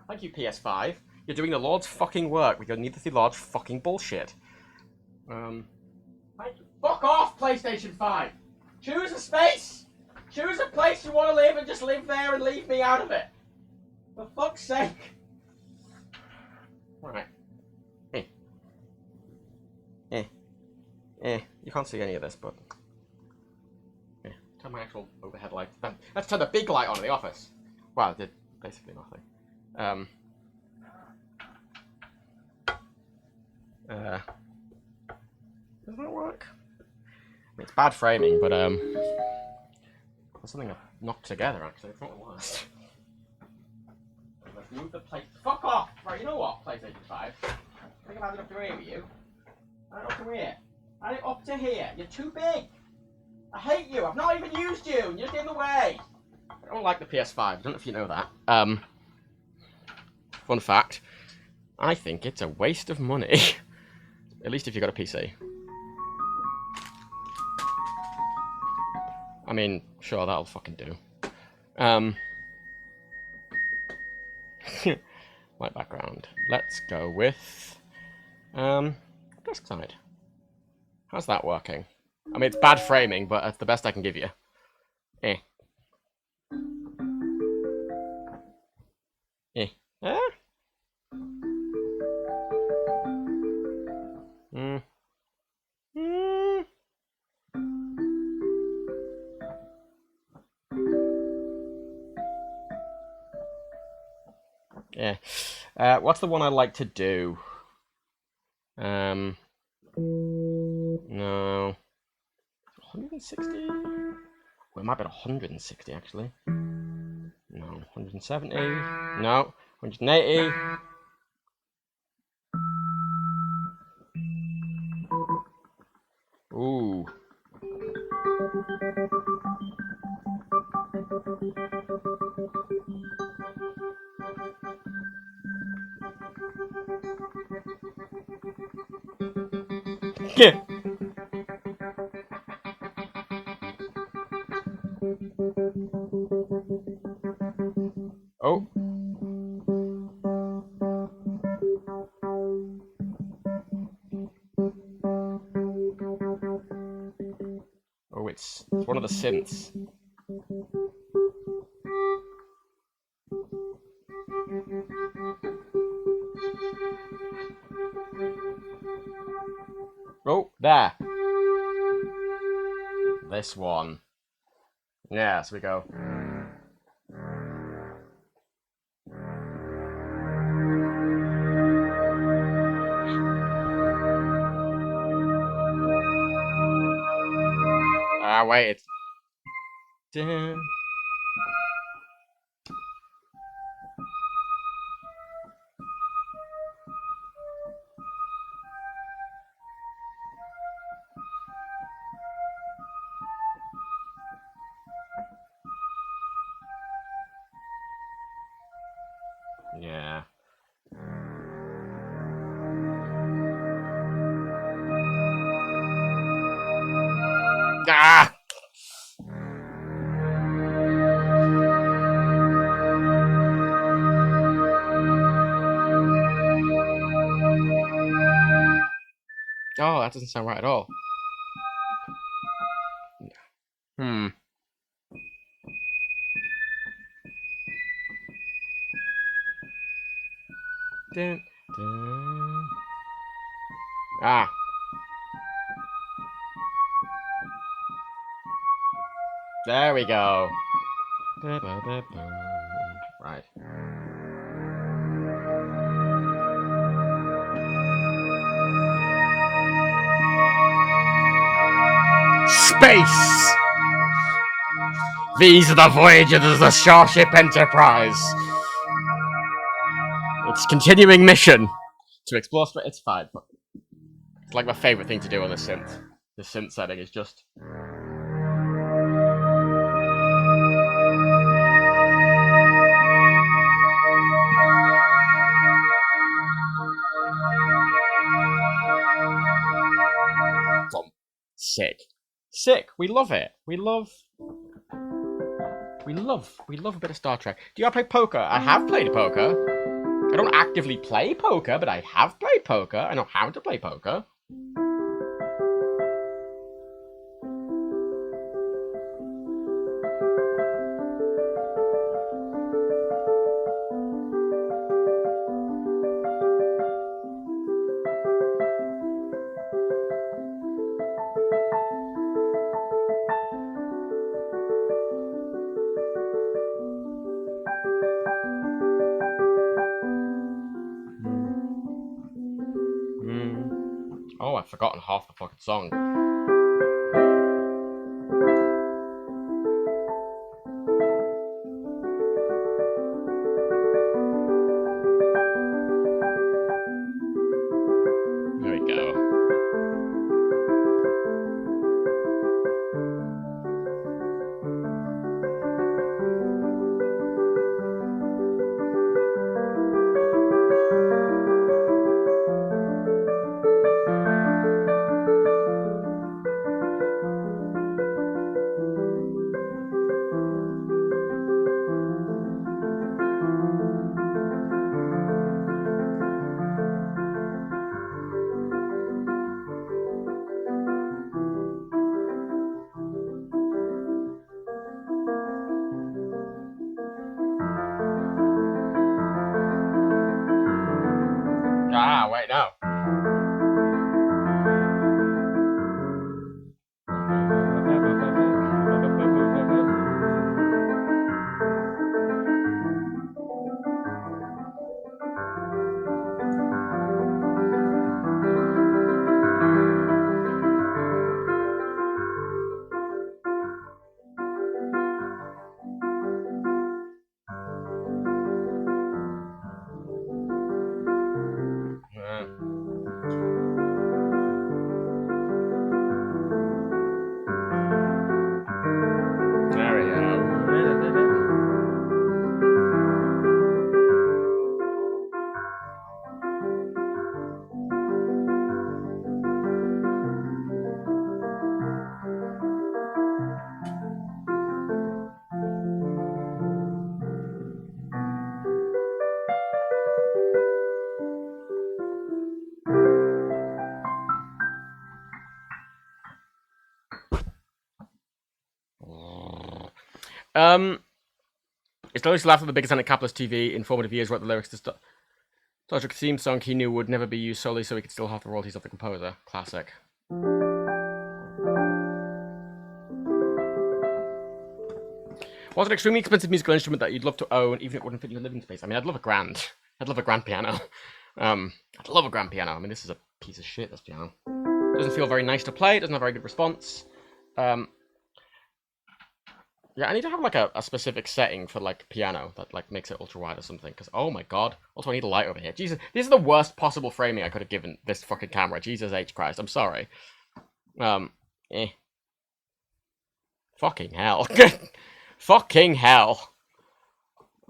Thank you, PS5. You're doing the Lord's fucking work with your needlessly large fucking bullshit. Fuck off, PlayStation 5! Choose a space! Choose a place you want to live and just live there and leave me out of it! For fuck's sake! Right. You can't see any of this, but... Turn my actual overhead light. Let's turn the big light on in the office. Wow, it did basically nothing. Does that work? It's bad framing, but there's something I've knocked together actually. It's not the worst. Let's move the plate. Fuck off! Right, you know what, PlayStation 5? I think I've had enough to here with you. I don't up to here. I think up to here. You're too big. I hate you. I've not even used you. You're just in the way. I don't like the PS5. I don't know if you know that. Fun fact. I think it's a waste of money. At least if you've got a PC. I mean, sure, that'll fucking do. Light background. Let's go with desk side. How's that working? I mean, it's bad framing, but it's the best I can give you. Eh. Yeah. What's the one I like to do? No. 160? Well, it might be 160 actually. No, 170. No, 180. Ooh. Yeah. Oh. Oh, it's one of the synths. Oh, there. This one. Yeah, so we go. Ah, wait, it's... Yeah. Ah! Oh, that doesn't sound right at all. Dun, dun. Ah. There we go. Right. Space! These are the voyages of the Starship Enterprise. Its continuing mission to explore space. It's fine. It's like my favourite thing to do on the synth. The synth setting is just. Sick. Sick. We love it. We love a bit of Star Trek. Do you ever play poker? I have played poker. I don't actively play poker, but I have played poker. I know how to play poker. Oh, I've forgotten half the fucking song. There we go. Ah, wait, no. There we go. It's always laughed at the biggest and capitalist TV informative years wrote the lyrics to Star Trek theme song he knew would never be used solely so he could still have the royalties of the composer. Classic. What's an extremely expensive musical instrument that you'd love to own, even if it wouldn't fit your living space? I mean, I'd love a grand. I'd love a grand piano. I'd love a grand piano. I mean, this is a piece of shit, this piano. Doesn't feel very nice to play. It doesn't have a very good response. Yeah, I need to have like a specific setting for like piano that like makes it ultra wide or something. Because oh my god, also I need a light over here. Jesus, this is the worst possible framing I could have given this fucking camera. Jesus H Christ, I'm sorry. Fucking hell. Fucking hell.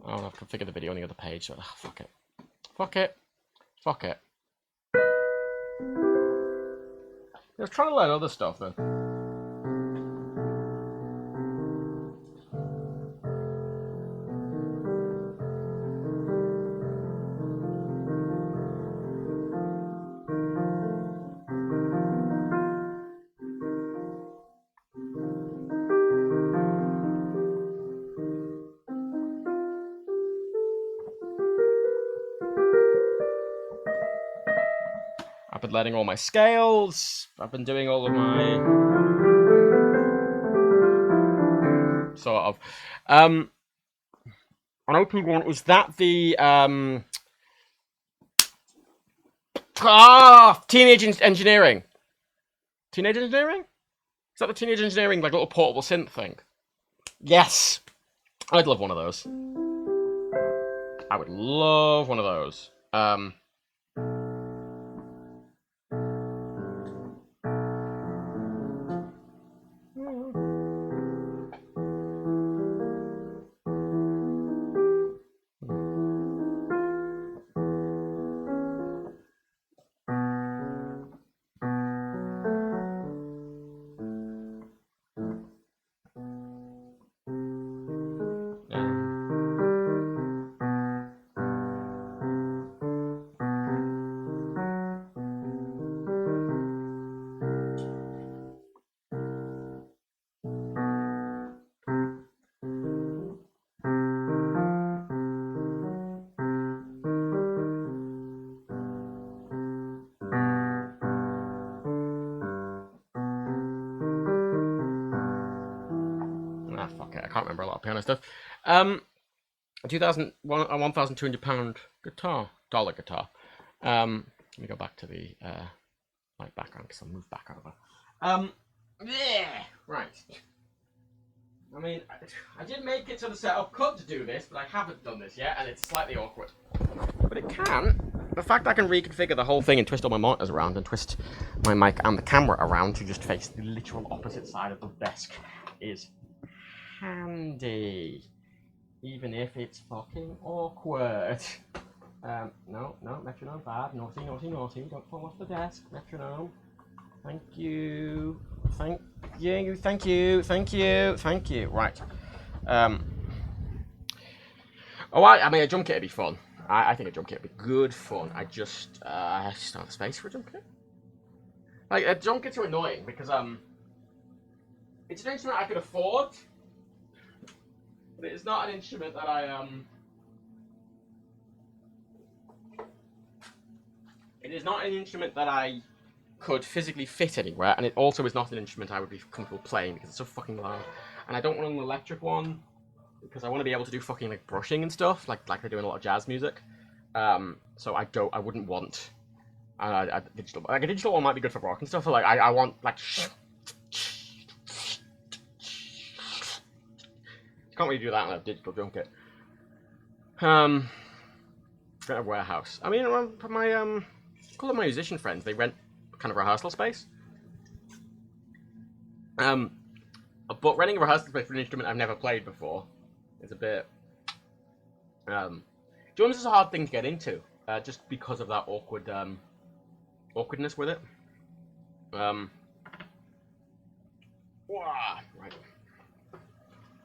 Oh, I've configured the video on the other page. So, fuck it. Fuck it. Fuck it. I was trying to learn other stuff then. I've been learning all my scales. I've been doing all of my sort of. On OP1, was that the Teenage Engineering? Teenage Engineering? Is that the Teenage Engineering like little portable synth thing? Yes, I'd love one of those. I would love one of those. Fuck it, I can't remember a lot of piano stuff. A £1,200 dollar guitar. Let me go back to the light background because I'll move back over. Yeah, right. I mean, I did make it to the setup cut to do this, but I haven't done this yet, and it's slightly awkward. But it can. The fact I can reconfigure the whole thing and twist all my monitors around and twist my mic and the camera around to just face the literal opposite side of the desk is handy. Even if it's fucking awkward. No, metronome bad. Naughty, naughty, naughty. Don't fall off the desk. Metronome. Thank you. Thank you. Thank you. Thank you. Thank you. Right. Oh, I mean, a drum kit would be fun. I think a drum kit would be good fun. I just don't have space for a drum kit. Like, drum kits are annoying because it's an instrument I could afford, but it's not an instrument that It is not an instrument that I could physically fit anywhere, and it also is not an instrument I would be comfortable playing because it's so fucking loud. And I don't want an electric one because I want to be able to do fucking like brushing and stuff, like they do in a lot of jazz music. So I wouldn't want a digital. Like a digital one might be good for rock and stuff. But like I want like. You can't really do that on a digital drum kit. Rent a warehouse. I mean, my a couple of my musician friends, they rent kind of rehearsal space. But renting a rehearsal space for an instrument I've never played before is a bit. Drums is a hard thing to get into, just because of that awkwardness with it. Right.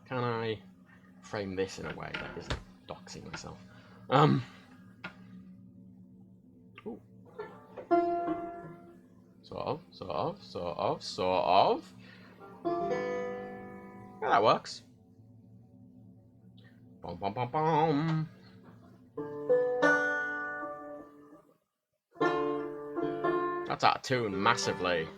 Can I frame this in a way that isn't doxing myself? Ooh. Sort of. Yeah, that works. Bom, bom, bom, bom. That's out of tune massively.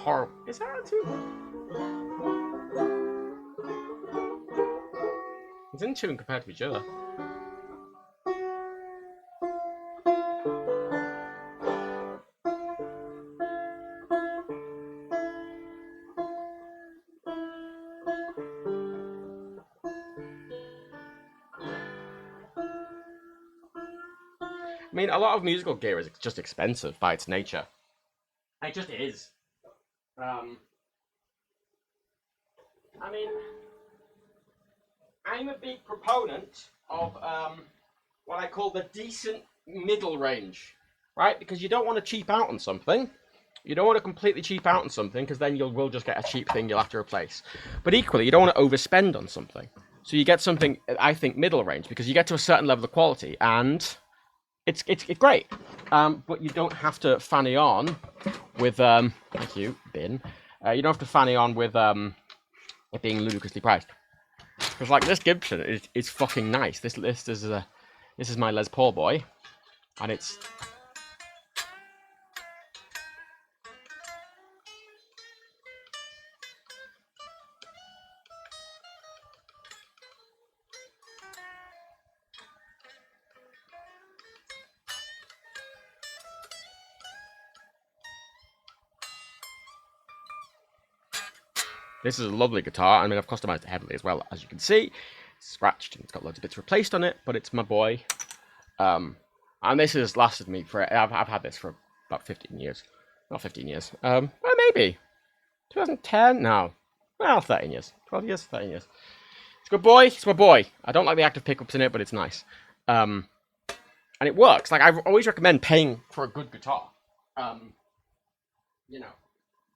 Horrible. Is that out of tune? It's in tune compared to each other. I mean, a lot of musical gear is just expensive by its nature. It just is. I mean, I'm a big proponent of what I call the decent middle range right? Because you don't want to cheap out on something. You don't want to completely cheap out on something because then you will just get a cheap thing you'll have to replace. But equally, you don't want to overspend on something. So you get something, I think, middle range because you get to a certain level of quality and it's great. But you don't have to fanny on with thank you, bin. You don't have to fanny on with it being ludicrously priced. Because like this Gibson is fucking nice. This is my Les Paul boy, and it's. This is a lovely guitar. I mean, I've customized it heavily as well, as you can see. It's scratched and it's got loads of bits replaced on it, but it's my boy. And this has lasted me for. I've had this for about 15 years. Not 15 years. Well, maybe 2010. No, well, 13 years. 12 years. 13 years. It's a good boy. It's my boy. I don't like the active pickups in it, but it's nice. And it works. Like I always recommend paying for a good guitar. You know,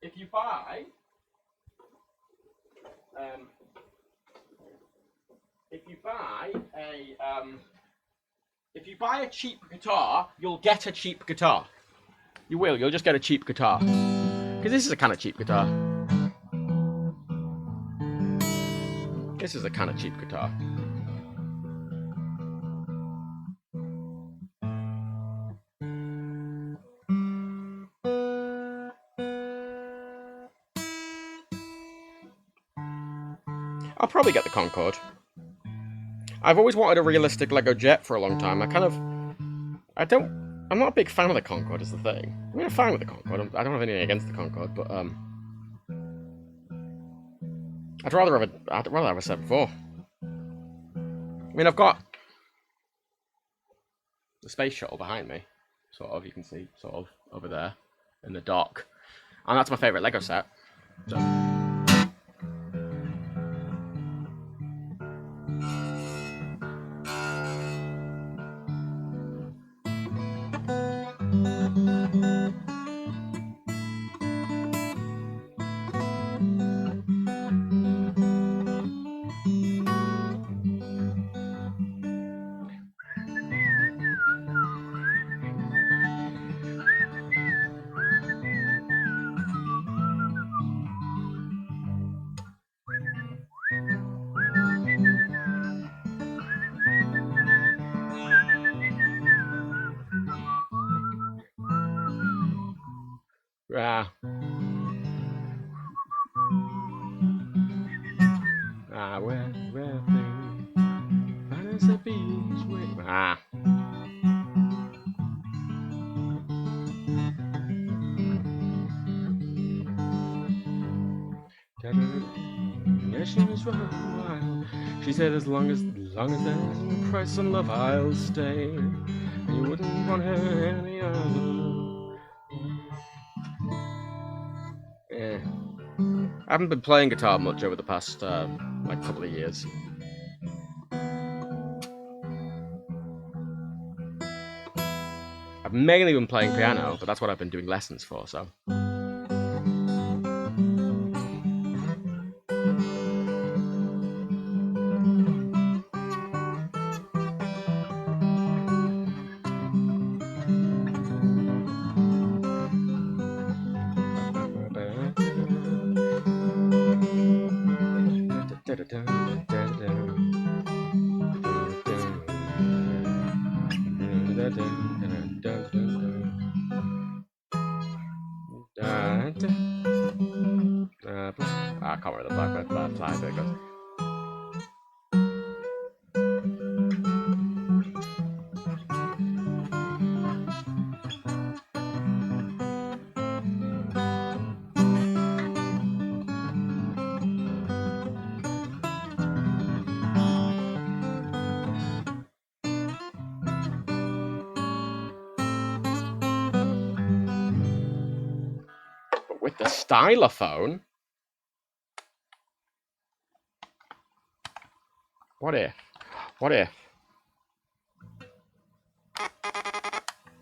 if you buy. If you buy a cheap guitar, you'll get a cheap guitar. You will. You'll just get a cheap guitar. Because this is a kind of cheap guitar. This is a kind of cheap guitar. I'll probably get the Concorde. I've always wanted a realistic Lego jet for a long time. I'm not a big fan of the Concorde, is the thing. I mean, I'm fine with the Concorde. I don't have anything against the Concorde, but I'd rather have a 7.4. I mean, I've got the space shuttle behind me, sort of. You can see, sort of, over there in the dock, and that's my favorite Lego set. So. Where thing, fantasy beach, She said, as long as there's a price on love, I'll stay. And you wouldn't want her any other. Yeah. I haven't been playing guitar much over the past couple of years. I've mainly been playing piano, but that's what I've been doing lessons for, so. I can't remember the Blackbird Fly, there it goes. But with the stylophone, what if?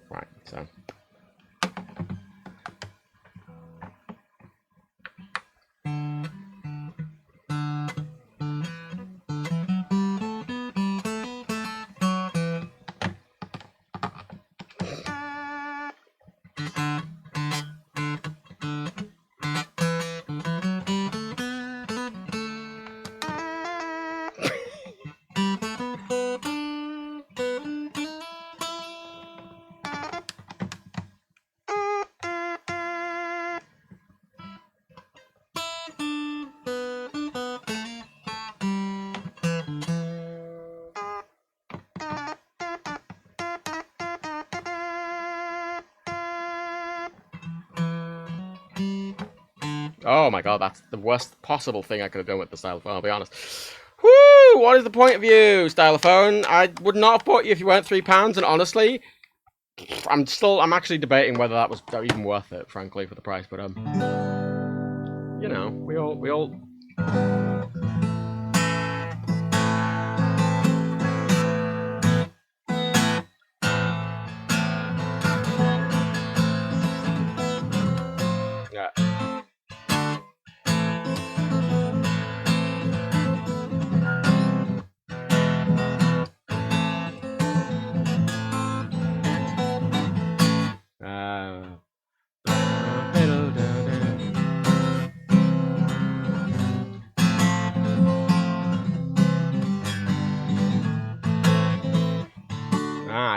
Right, so Oh my god, that's the worst possible thing I could have done with the stylophone, I'll be honest. Woo! What is the point of you, stylophone? I would not have bought you if you weren't £3, and honestly, I'm actually debating whether that was even worth it, frankly, for the price, but you know, we all yeah.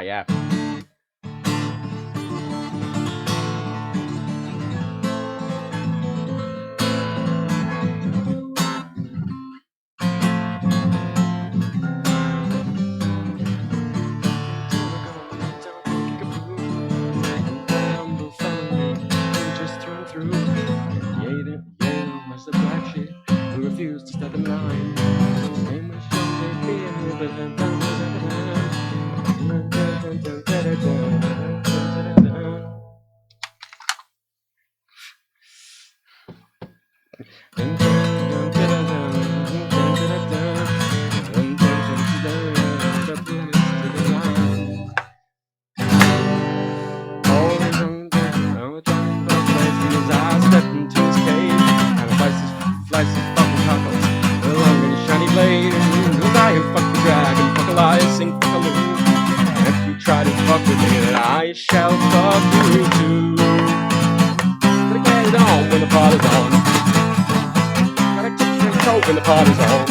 Yeah. Who refused to step in line. His name was I shall fuck you too. Gotta get it on when the party's on. Gotta get it on when the party's on.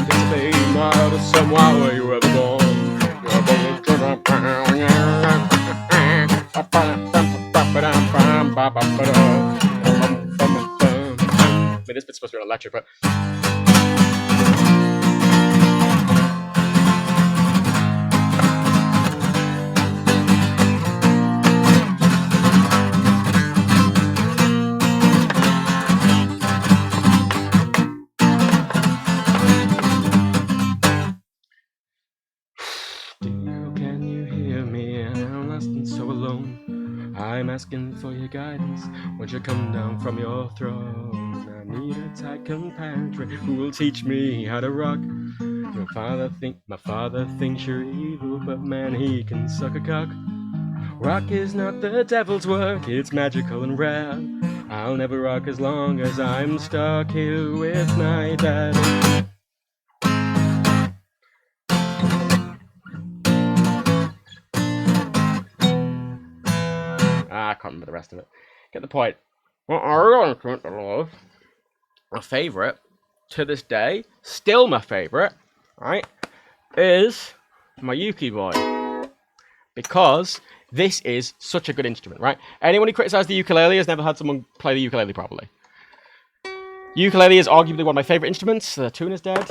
This may matter somewhere where you were born. I mean, this bit's supposed to be electric, but can you hear me? I'm lost and so alone. I'm asking for your guidance. Won't you come down from your throne? I need a tight companion who will teach me how to rock. My father thinks you're evil, but man, he can suck a cock. Rock is not the devil's work, it's magical and rare. I'll never rock as long as I'm stuck here with my dad. I can't remember the rest of it. Get the point. My favourite, to this day, still my favourite, right, is my Yuki Boy. Because this is such a good instrument, right? Anyone who criticised the ukulele has never had someone play the ukulele properly. Ukulele is arguably one of my favourite instruments. The tune is dead.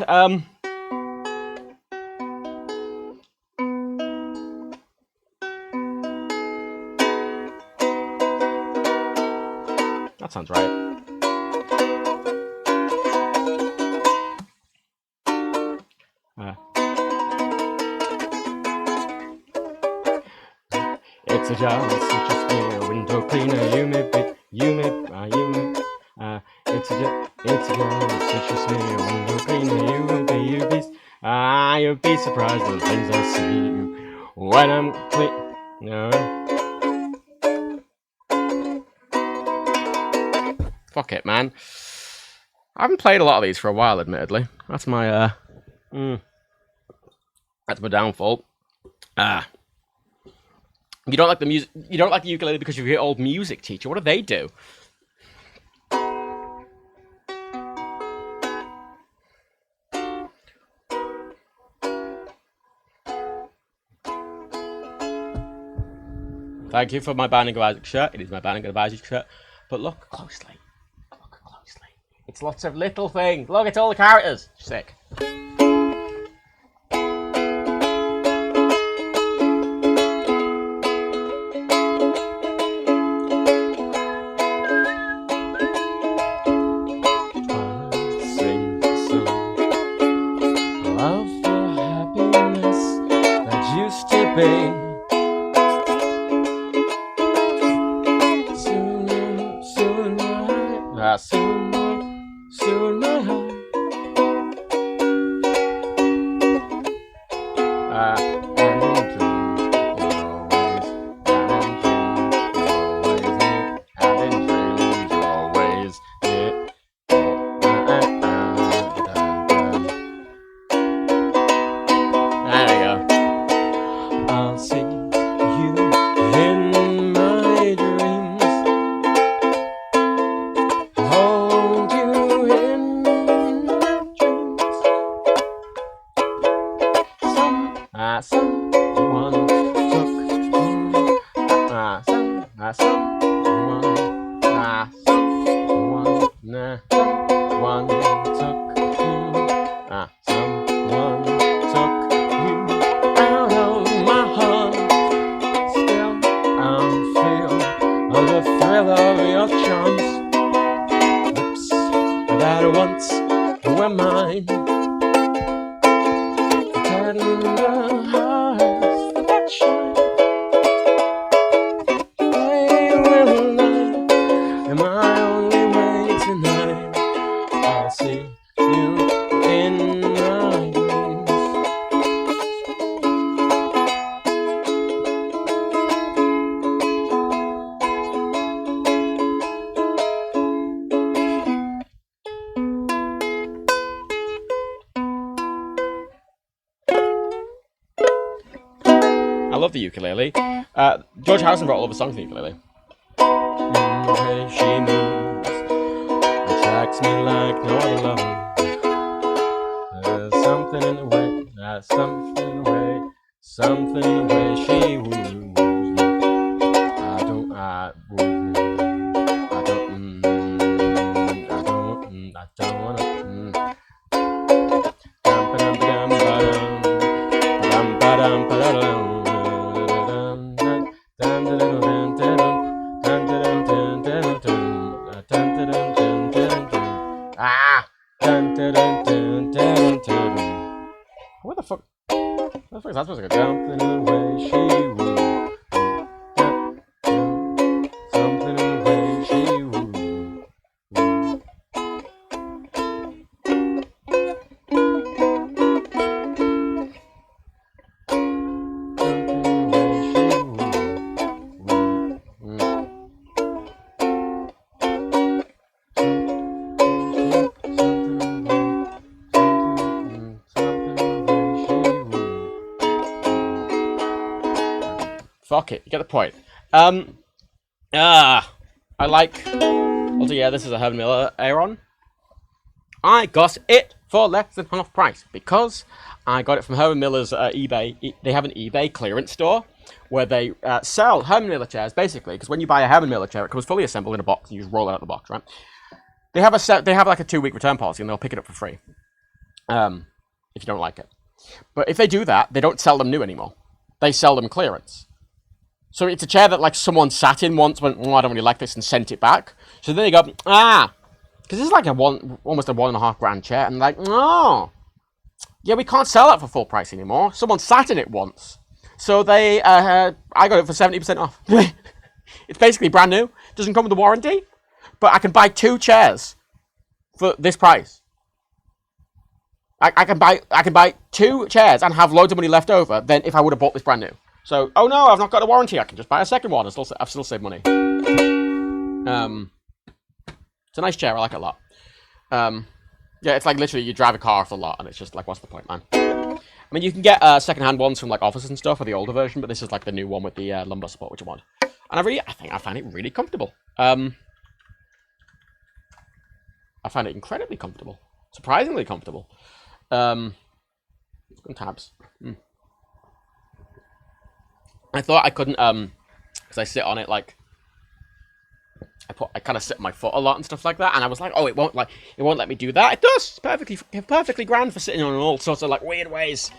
That sounds right. It's a job, it's just me, a window cleaner. It's a job, it's just me, a window cleaner. You'll be surprised at the things I see when I'm clean. No. Fuck it, man. I haven't played a lot of these for a while, admittedly. That's my that's my downfall. You don't like the music. You don't like the ukulele because you're your old music teacher. What do they do? Thank you for my Binding of Isaac shirt. It is my Binding of Isaac shirt. But look closely. Look closely. It's lots of little things. Look, it's all the characters. Sick. I love the ukulele. George Harrison wrote all of the songs on the ukulele. She moves, attracts me like no other lover. There's something in the way, something in the way, something in the way she woos me. I don't wanna. What the fuck? What the fuck is that supposed to go? Something in the way she woos. Something in the way she woos. Fuck it, you get the point. I like. Also, yeah, this is a Herman Miller Aeron. I got it for less than half price because I got it from Herman Miller's eBay. They have an eBay clearance store where they sell Herman Miller chairs, basically. Because when you buy a Herman Miller chair, it comes fully assembled in a box, and you just roll it out of the box, right? They have like a 2-week return policy, and they'll pick it up for free if you don't like it. But if they do that, they don't sell them new anymore. They sell them clearance. So it's a chair that like someone sat in once, went, I don't really like this, and sent it back. So then they go, because this is like almost a $1.5 chair, and like, yeah, we can't sell that for full price anymore. Someone sat in it once, so I got it for 70% off. It's basically brand new. Doesn't come with a warranty, but I can buy 2 chairs for this price. I can buy 2 chairs and have loads of money left over than if I would have bought this brand new. So, oh no, I've not got a warranty. I can just buy a second one. I've still saved money. It's a nice chair. I like it a lot. Yeah, it's like literally you drive a car off the lot, and it's just like, what's the point, man? I mean, you can get second-hand ones from like offices and stuff, or the older version, but this is like the new one with the lumbar support, which I want. And I find it really comfortable. I find it incredibly comfortable, surprisingly comfortable. Tabs. I thought I couldn't, because I sit on it like I kind of sit my foot a lot and stuff like that, and I was like, oh, it won't let me do that. It does. It's perfectly grand for sitting on all sorts of like weird ways.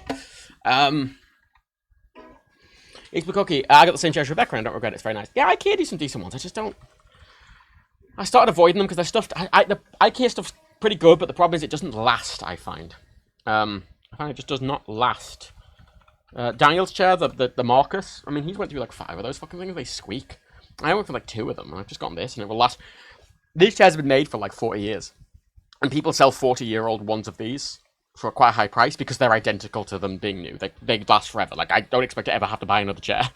It's cookie. I got the same chair as Rebecca, and I don't regret it. It's very nice. Yeah, IKEA do some decent ones. I just don't. I started avoiding them because they're stuffed. The IKEA stuff's pretty good, but the problem is it doesn't last. I find. I find it just does not last. Daniel's chair, the Marcus. I mean, he's went through like 5 of those fucking things. They squeak. I went for like 2 of them, and I've just gotten this, and it will last. These chairs have been made for like 40 years, and people sell 40-year-old ones of these for a quite high price because they're identical to them being new. They last forever. Like, I don't expect to ever have to buy another chair.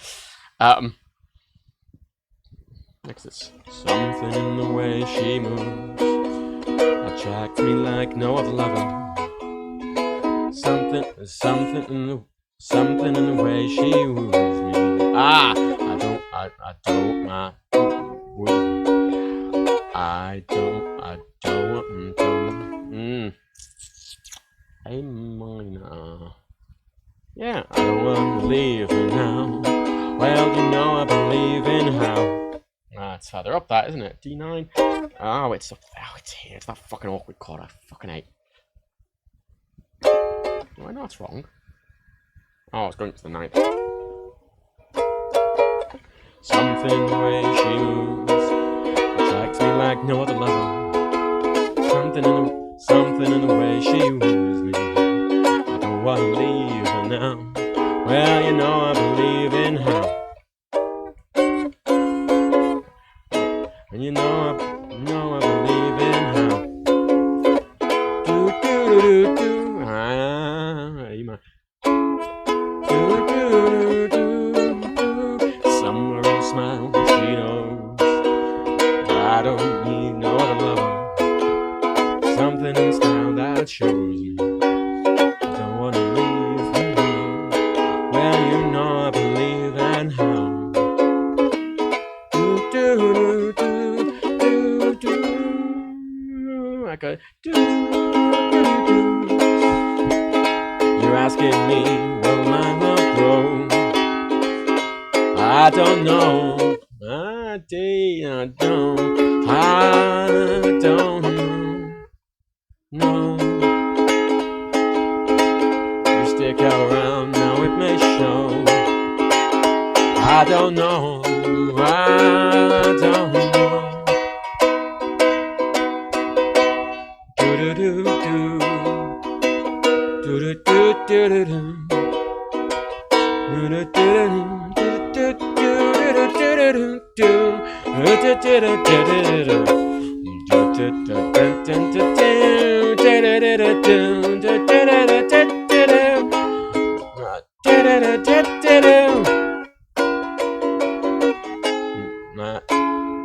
Next is something in the way she moves attracts me like no other lover. Something in the way she woos me. I don't. A minor. Yeah, I don't want to leave her now. Well, you know I believe in how. It's further up that, isn't it? D9. Oh, it's here. It's that fucking awkward chord I fucking hate. Oh, I know it's wrong. Oh, it's going to the 9th. Something the way she moves attracts me like no other lover. Something in the way she woos me. I don't want to leave her now. Well, you know I believe in her. And you know I believe in her. Do do do do. You might. Do do do do. Somewhere in a smile she knows I don't need no other lover. Something in style that shows me I don't want to leave her now. Well, you know I believe in how. Do do do do do. I go do do do. You're asking me, will my love grow? I don't know. I don't know. No, you stick around, now it may show. I don't know, I don't know. Do do do do do do do do do.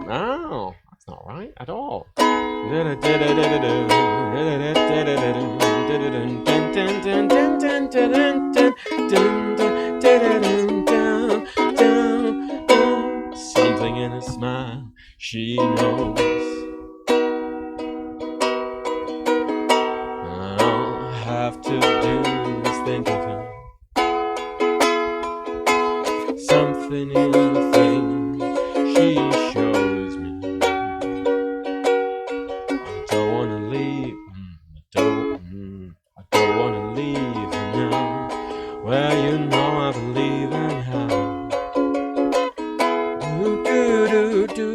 No, that's not right at all. Something in a smile she knows. All I have to do is think of her. Something in the thing she shows me. I don't wanna leave. I don't wanna leave her now. Well, you know I believe in how. Do do do do do.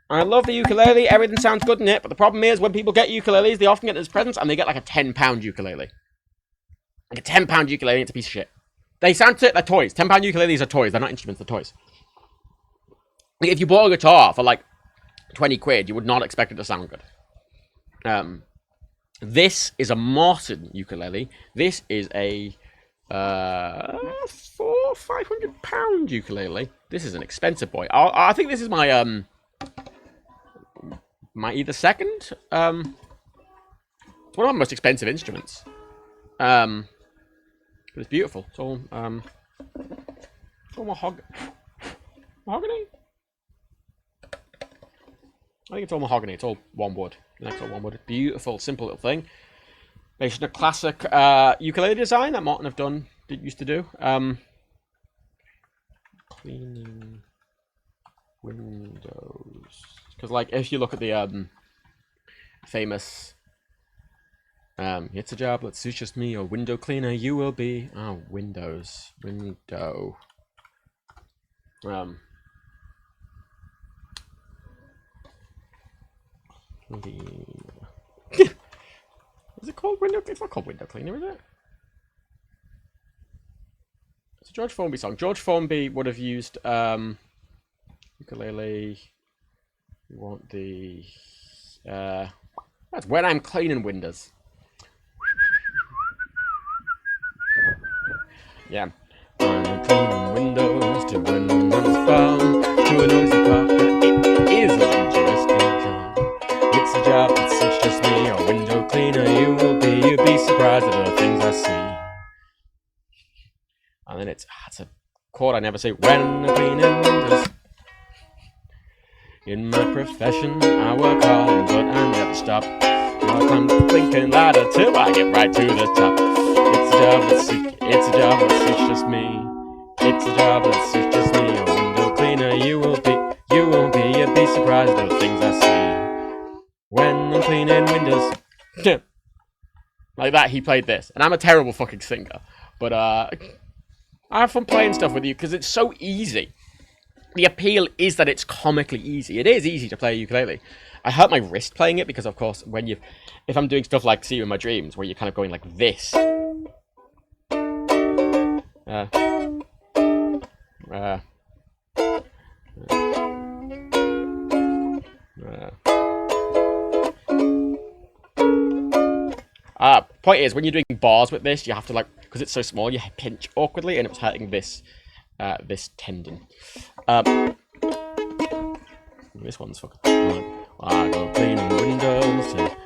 I love the ukulele. Everything sounds good in it, but the problem is when people get ukuleles, they often get it as presents, and they get like a £10 ukulele. Like a £10 ukulele, it's a piece of shit. They sound they're toys. £10 ukuleles are toys. They're not instruments. They're toys. Like, if you bought a guitar for like 20 quid, you would not expect it to sound good. This is a Martin ukulele. This is a £500 ukulele. This is an expensive boy. I think this is my my either second. It's one of my most expensive instruments. But it's beautiful. It's all mahogany. I think it's all mahogany. It's all one wood. The next one would. Beautiful, simple little thing. Based on a classic ukulele design that Martin used to do. Cleaning windows. Because, like, if you look at the famous it's a job that suits just me, or window cleaner you will be. Oh, windows. Window. Is it called window? It's not called window cleaner, is it? It's a George Formby song. George Formby would have used ukulele. We want the that's when I'm cleaning windows. Yeah. When I'm cleaning windows to when I'm bound to a noisy park. It is an interesting job. It's a job that suits just me. A window cleaner you will be. You'd be surprised at the things I see. And then it's a chord I never say. When I'm cleaning windows. In my profession, I work hard, but I never stop. I'll climb the thinking ladder till I get right to the top. It's a job that suits just me. It's a job that suits just me. A window cleaner you will be. You won't be. You'd be surprised at the things I see. When I'm cleaning windows. Like that, he played this. And I'm a terrible fucking singer. But I have fun playing stuff with you because it's so easy. The appeal is that it's comically easy. It is easy to play a ukulele. I hurt my wrist playing it because, of course, if I'm doing stuff like See You in My Dreams, where you're kind of going like this. Point is, when you're doing bars with this, you have to, like, because it's so small, you pinch awkwardly, and it was hurting this tendon. This one's fucking. I go cleaning windows to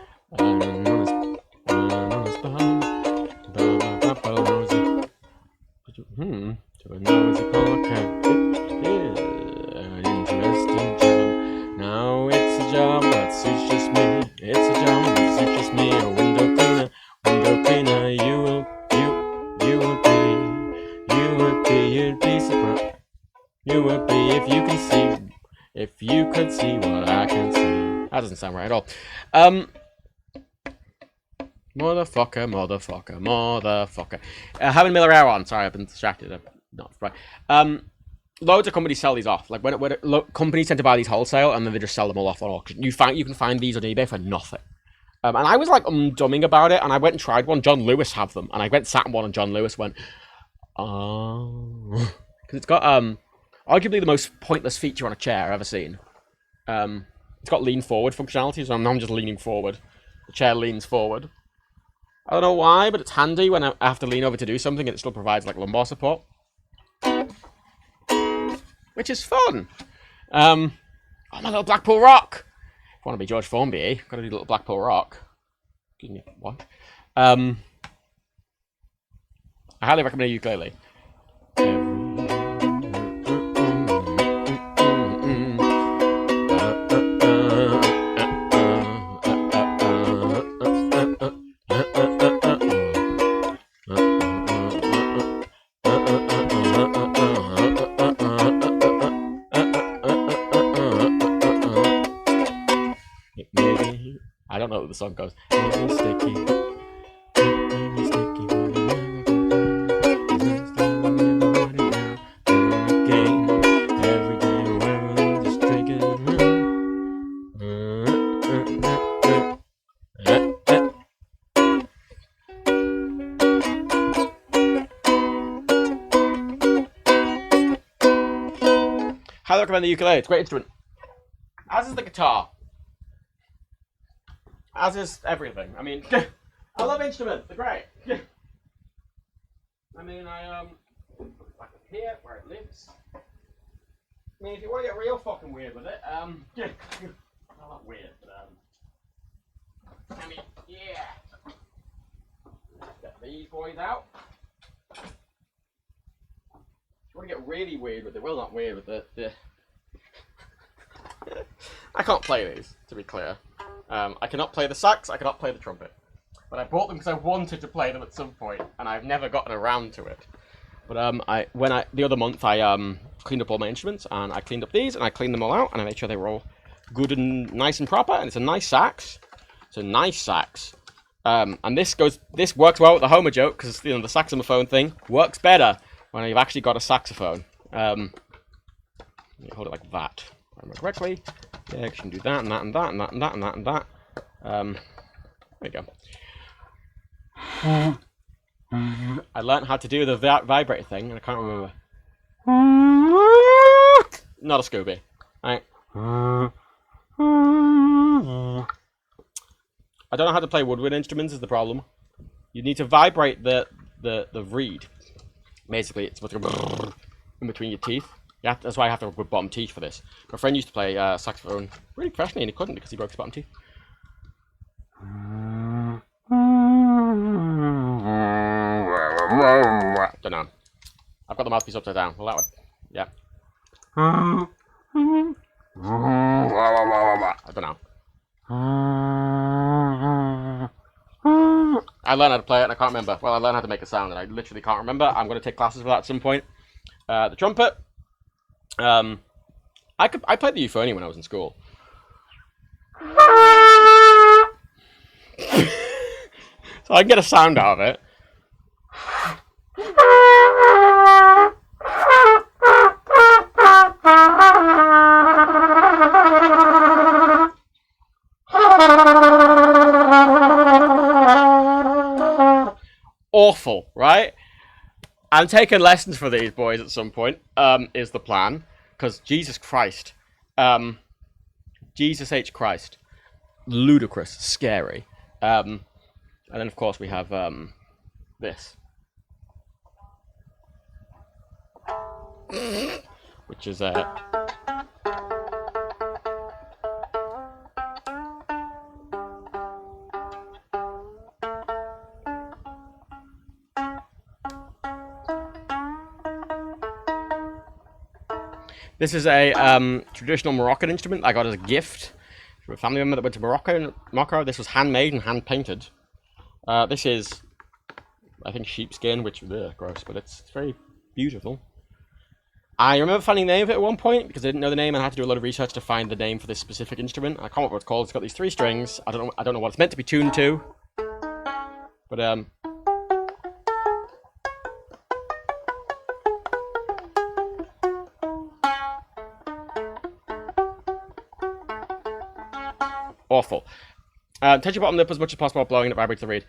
a noisy park. It is an interesting job. Now it's a job that suits just me. It's a job that suits just me. A window cleaner, you will be, you'd be surprised. You would be if you could see what I can see. That doesn't sound right at all. Motherfucker. Having Miller Hour on. Sorry, I've been distracted. I'm not right. Loads of companies sell these off. Like when companies tend to buy these wholesale and then they just sell them all off on auction. You can find these on eBay for nothing. And I was like dumbing about it, and I went and tried one. John Lewis have them, and I went sat in one, and John Lewis went, because it's got arguably the most pointless feature on a chair I've ever seen. It's got lean forward functionality, so I'm just leaning forward. The chair leans forward. I don't know why, but it's handy when I have to lean over to do something, and it still provides like lumbar support, which is fun. Oh, my little Blackpool Rock. If you want to be George Formby, gotta do a little Blackpool Rock. What? I highly recommend a ukulele. I don't know what the song goes. Highly recommend the ukulele. It's a great instrument. As is the guitar. As is everything. I mean, I love instruments. They're great. I mean, back up here where it lives. I mean, if you want to get real fucking weird with it, not that weird, but I mean, yeah. Let's get these boys out. If you want to get really weird with it, well, not weird with it. I can't play these, to be clear. I cannot play the sax, I cannot play the trumpet. But I bought them because I wanted to play them at some point, and I've never gotten around to it. But the other month I cleaned up all my instruments, and I cleaned up these, and I cleaned them all out, and I made sure they were all good and nice and proper, and it's a nice sax. It's a nice sax. And this works well with the Homer joke, because the saxophone thing works better when you've actually got a saxophone. You hold it like that, if I remember correctly. Yeah, you can do that, and that, and that, and that, and that, and that, and that. There you go. I learned how to do the vibrator thing, and I can't remember. Not a Scooby. Right. I don't know how to play woodwind instruments is the problem. You need to vibrate the reed. Basically, it's supposed to go in between your teeth. Yeah, that's why I have to work with bottom teeth for this. My friend used to play saxophone really professionally, and he couldn't because he broke his bottom teeth. Don't know. I've got the mouthpiece upside down. Well, that one. Yeah. I don't know. I learned how to play it and I can't remember. Well, I learned how to make a sound and I literally can't remember. I'm going to take classes for that at some point. The trumpet. I played the euphonium when I was in school. So I can get a sound out of it. Awful, right? I'm taking lessons for these boys at some point, is the plan. Because Jesus Christ. Jesus H. Christ. Ludicrous. Scary. And then, of course, we have this. Which is this is a traditional Moroccan instrument I got as a gift from a family member that went to Morocco. This was handmade and hand-painted. This is, I think, sheepskin, which is gross, but it's very beautiful. I remember finding the name of it at one point because I didn't know the name and I had to do a lot of research to find the name for this specific instrument. I can't remember what it's called. It's got these 3 strings. I don't know what it's meant to be tuned to, but awful. Touch your bottom lip as much as possible, blowing it vibrates the reed.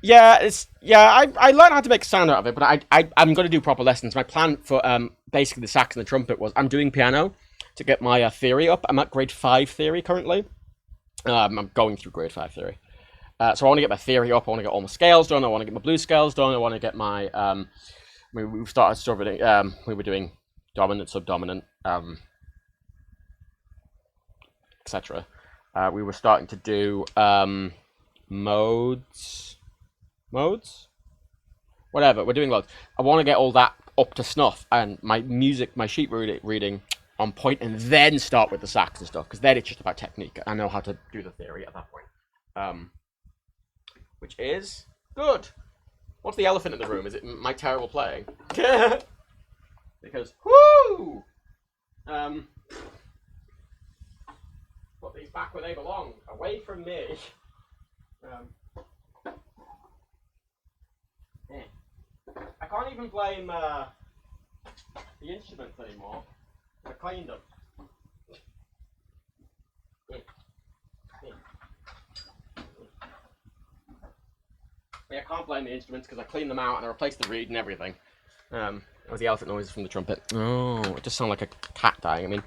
Yeah, I learned how to make a sound out of it, but I'm going to do proper lessons. My plan for basically the sax and the trumpet was I'm doing piano to get my theory up. I'm at grade 5 theory currently. I'm going through grade 5 theory. So I want to get my theory up. I want to get all my scales done. I want to get my blues scales done. I want to get my we started studying. We were doing dominant, subdominant, etc. We were starting to do modes, whatever. We're doing loads. I want to get all that up to snuff and my music, my sheet reading on point, and then start with the sax and stuff, because then it's just about technique. I know how to do the theory at that point, which is good. What's the elephant in the room? Is it my terrible playing? Because whoo, put these back where they belong, away from me. I can't even blame the instruments anymore. I cleaned them. I can't blame the instruments because I cleaned them out and I replaced the reed and everything. That was the elephant noises from the trumpet. Oh, it just sounded like a cat dying. I mean.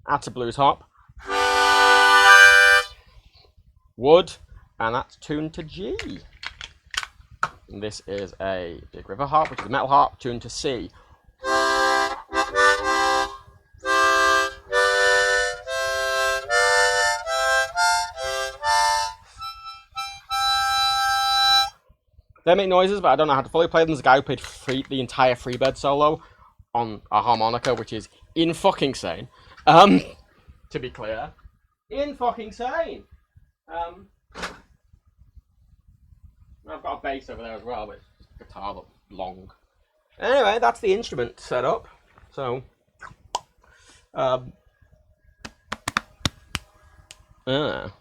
That's a blues harp. Wood, and that's tuned to G. And this is a big river harp, which is a metal harp tuned to C. They make noises, but I don't know how to fully play them. There's a guy who played the entire Freebird solo on a harmonica, which is in-fucking-sane. To be clear. In-fucking-sane! I've got a bass over there as well, but it's just a guitar that's long. Anyway, that's the instrument setup. So, it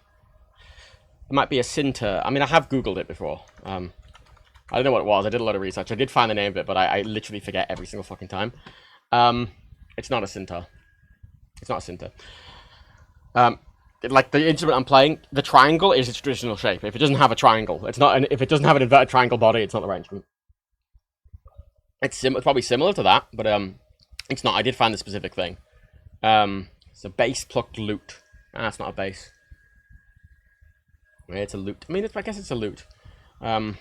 might be a synth. I mean, I have Googled it before. I don't know what it was. I did a lot of research. I did find the name of it, but I literally forget every single fucking time. It's not a synth. It's not a synth. Like the instrument I'm playing, the triangle is its traditional shape. If it doesn't have a triangle, it's not. If it doesn't have an inverted triangle body, it's not the right instrument. It's probably similar to that, but it's not. I did find the specific thing. It's a bass plucked lute. Ah, it's not a bass. It's a lute. I mean, I guess it's a lute. I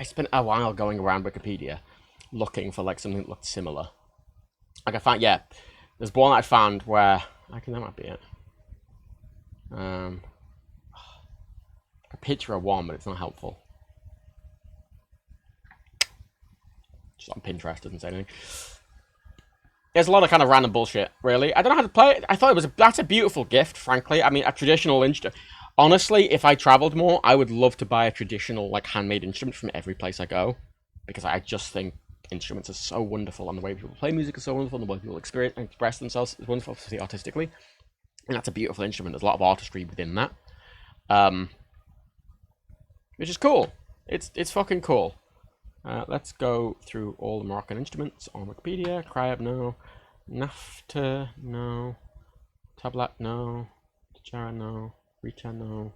spent a while going around Wikipedia looking for like something that looked similar. Like I found, yeah, there's one I found where that might be it. A picture of one, but it's not helpful. Just on Pinterest, doesn't say anything. There's a lot of kind of random bullshit, really. I don't know how to play it. I thought that's a beautiful gift, frankly. I mean, a traditional instrument. Honestly, if I traveled more, I would love to buy a traditional, like, handmade instrument from every place I go. Because I just think instruments are so wonderful, and the way people play music is so wonderful, and the way people experience and express themselves is wonderful to see artistically. And that's a beautiful instrument. There's a lot of artistry within that. Which is cool. It's fucking cool. Let's go through all the Moroccan instruments on Wikipedia. Cryab, no. Nafta, no. Tablat, no. Tijara, no. Rita, no.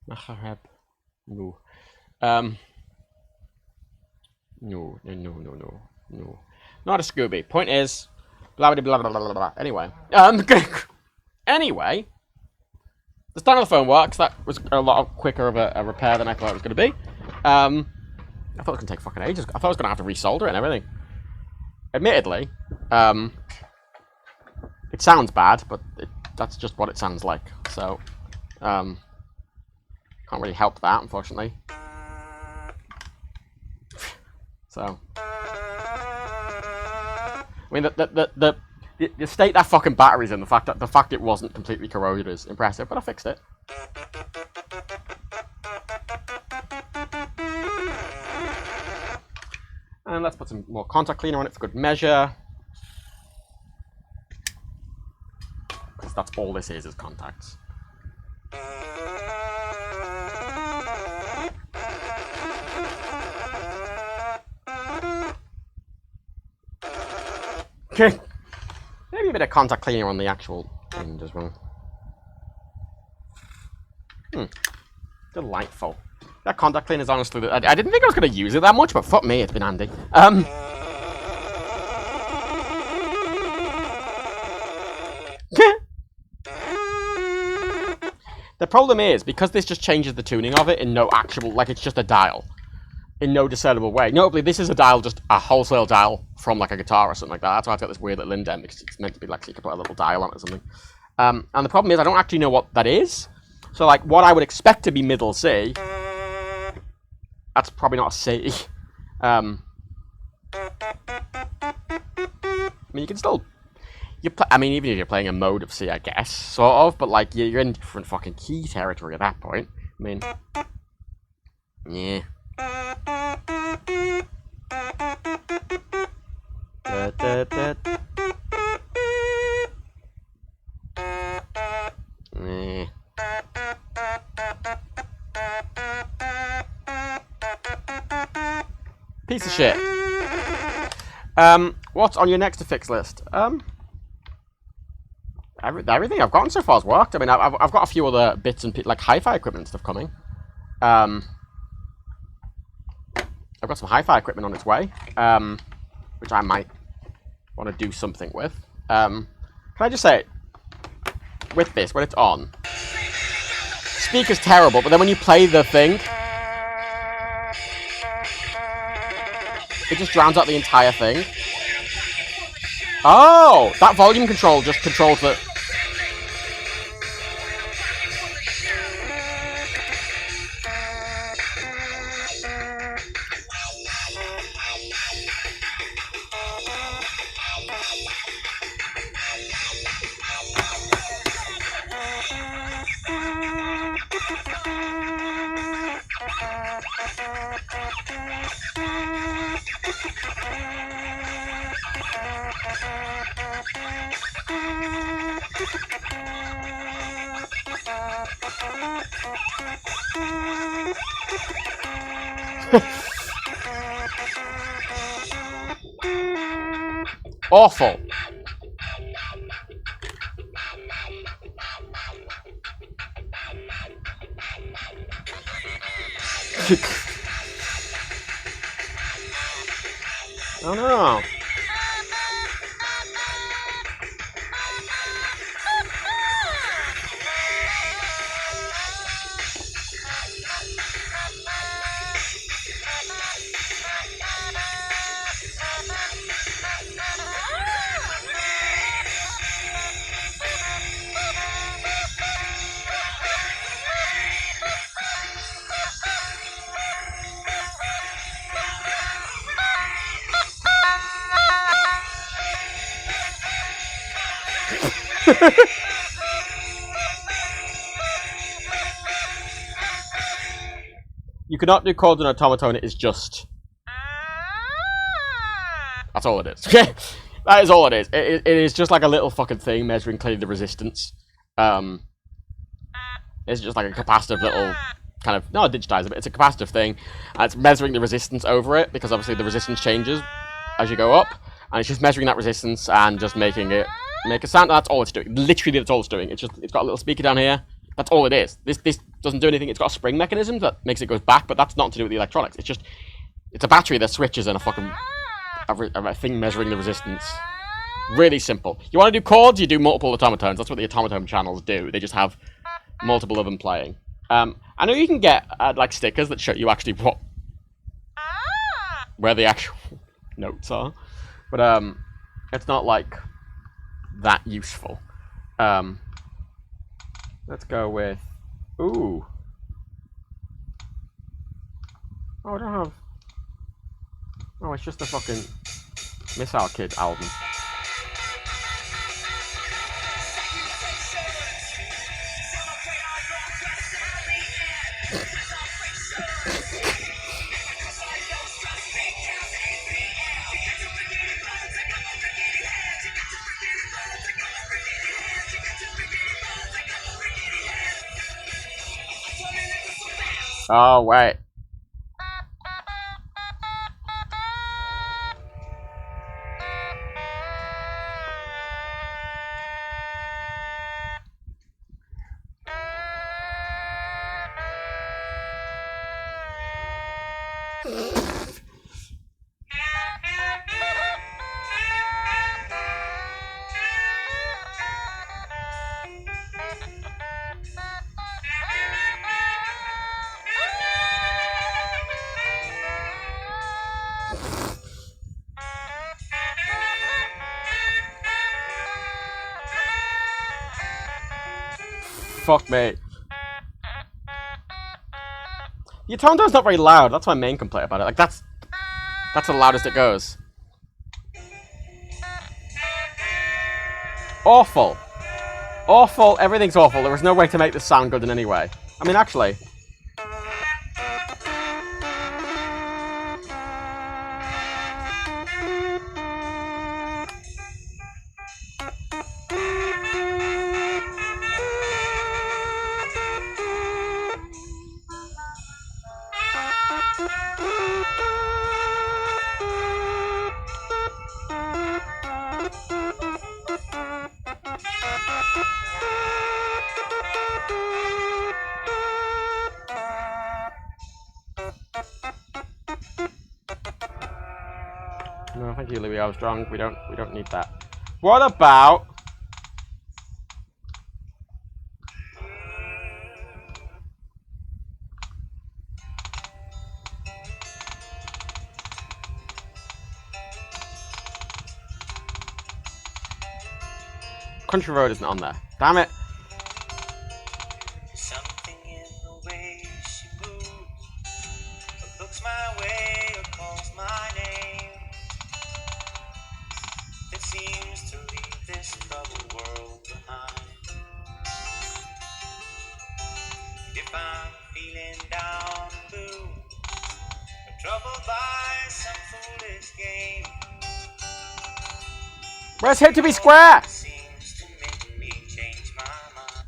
Mahareb, no. No. Not a Scooby. Point is, blah blah blah blah blah blah. Anyway, anyway, the Stlylomaphoneeeeeeee works. That was a lot quicker of a repair than I thought it was going to be. I thought it was going to take fucking ages. I thought I was going to have to resolder it and everything. Admittedly, it sounds bad, but that's just what it sounds like. So, can't really help that, unfortunately. So, I mean, the state that fucking battery's in, the fact it wasn't completely corroded is impressive, but I fixed it. And let's put some more contact cleaner on it for good measure. Because that's all this is contacts. Okay. Maybe a bit of contact cleaner on the actual end as well. Delightful. That contact cleaner is honestly... I didn't think I was going to use it that much, but fuck me, it's been handy. The problem is, because this just changes the tuning of it in no actual... Like, it's just a dial. In no discernible way. Notably, this is a dial, just a wholesale dial from, like, a guitar or something like that. That's why I've got this weird little indent, because it's meant to be, like, so you can put a little dial on it or something. And the problem is, I don't actually know what that is. So, like, what I would expect to be middle C... That's probably not a C. I mean, you can still... I mean, even if you're playing a mode of C, I guess, sort of, but, like, you're in different fucking key territory at that point. I mean... Yeah. Piece of shit. What's on your next to fix list? Everything I've gotten so far has worked. I mean, I've got a few other bits and like hi-fi equipment and stuff coming. I've got some hi-fi equipment on its way, which I might want to do something with. Can I just say, with this, when it's on, speaker's terrible, but then when you play the thing, it just drowns out the entire thing. Oh, that volume control just controls the... Awful. Oh no. You cannot do chords in an automaton, it is just... That's all it is, okay? That is all it is. It is just like a little fucking thing measuring clearly the resistance. It's just like a capacitive little kind of... No, digitizer, but it's a capacitive thing. And it's measuring the resistance over it, because obviously the resistance changes as you go up. And it's just measuring that resistance and just making it make a sound. That's all it's doing. Literally, that's all it's doing. It's got a little speaker down here. That's all it is. This doesn't do anything. It's got a spring mechanism that makes it go back, but that's not to do with the electronics. It's a battery that switches and a fucking a thing measuring the resistance. Really simple. You want to do chords? You do multiple automatons. That's what the automaton channels do. They just have multiple of them playing. I know you can get like stickers that show you actually where the actual notes are, but it's not like that useful. Let's go with... Ooh. Oh, I don't have... Oh, it's just a fucking Missile Kid album. Oh, wait. Fuck me. The automaton's not very loud. That's my main complaint about it. Like, that's the loudest it goes. Awful. Awful. Everything's awful. There was no way to make this sound good in any way. I mean, actually... No, thank you, Louis Armstrong. We don't need that. What about... Country Road isn't on there. Damn it. Something in the way she moves, looks my way or calls my name, that seems to leave this troubled world behind. If I'm feeling down and blue, or troubled by some foolish game, Where's Hit to Be Square? seems to make me change my mind.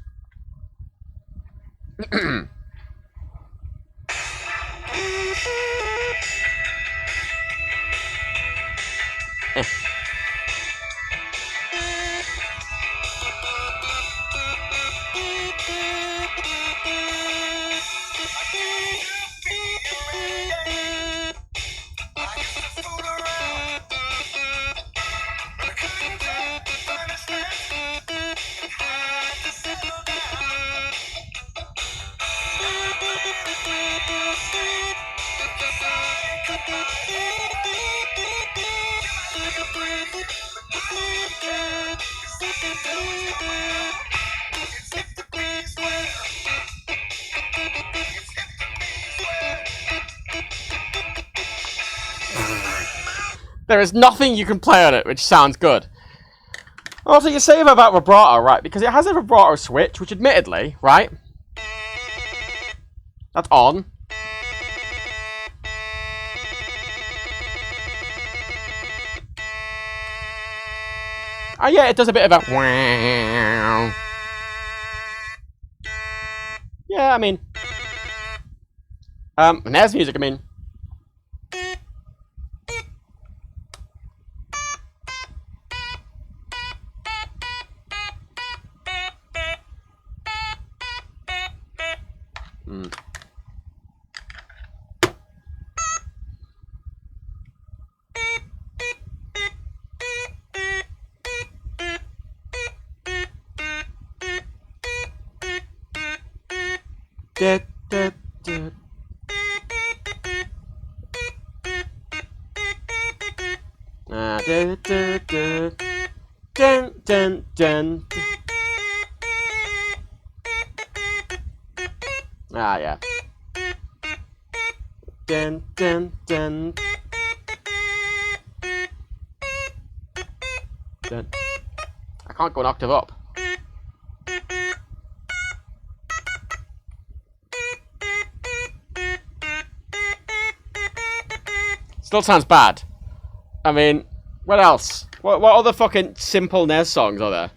There is nothing you can play on it which sounds good. Also, you say about vibrato, right? Because it has a vibrato switch, which admittedly, right? That's on. Oh yeah, it does a bit of a wow. Yeah, I mean, and there's music. I mean, dun, dun, dun. Ah, yeah. Dun, dun, dun. Dun. I can't go an octave up. Still sounds bad. I mean, what else? What other fucking simple NES songs are there?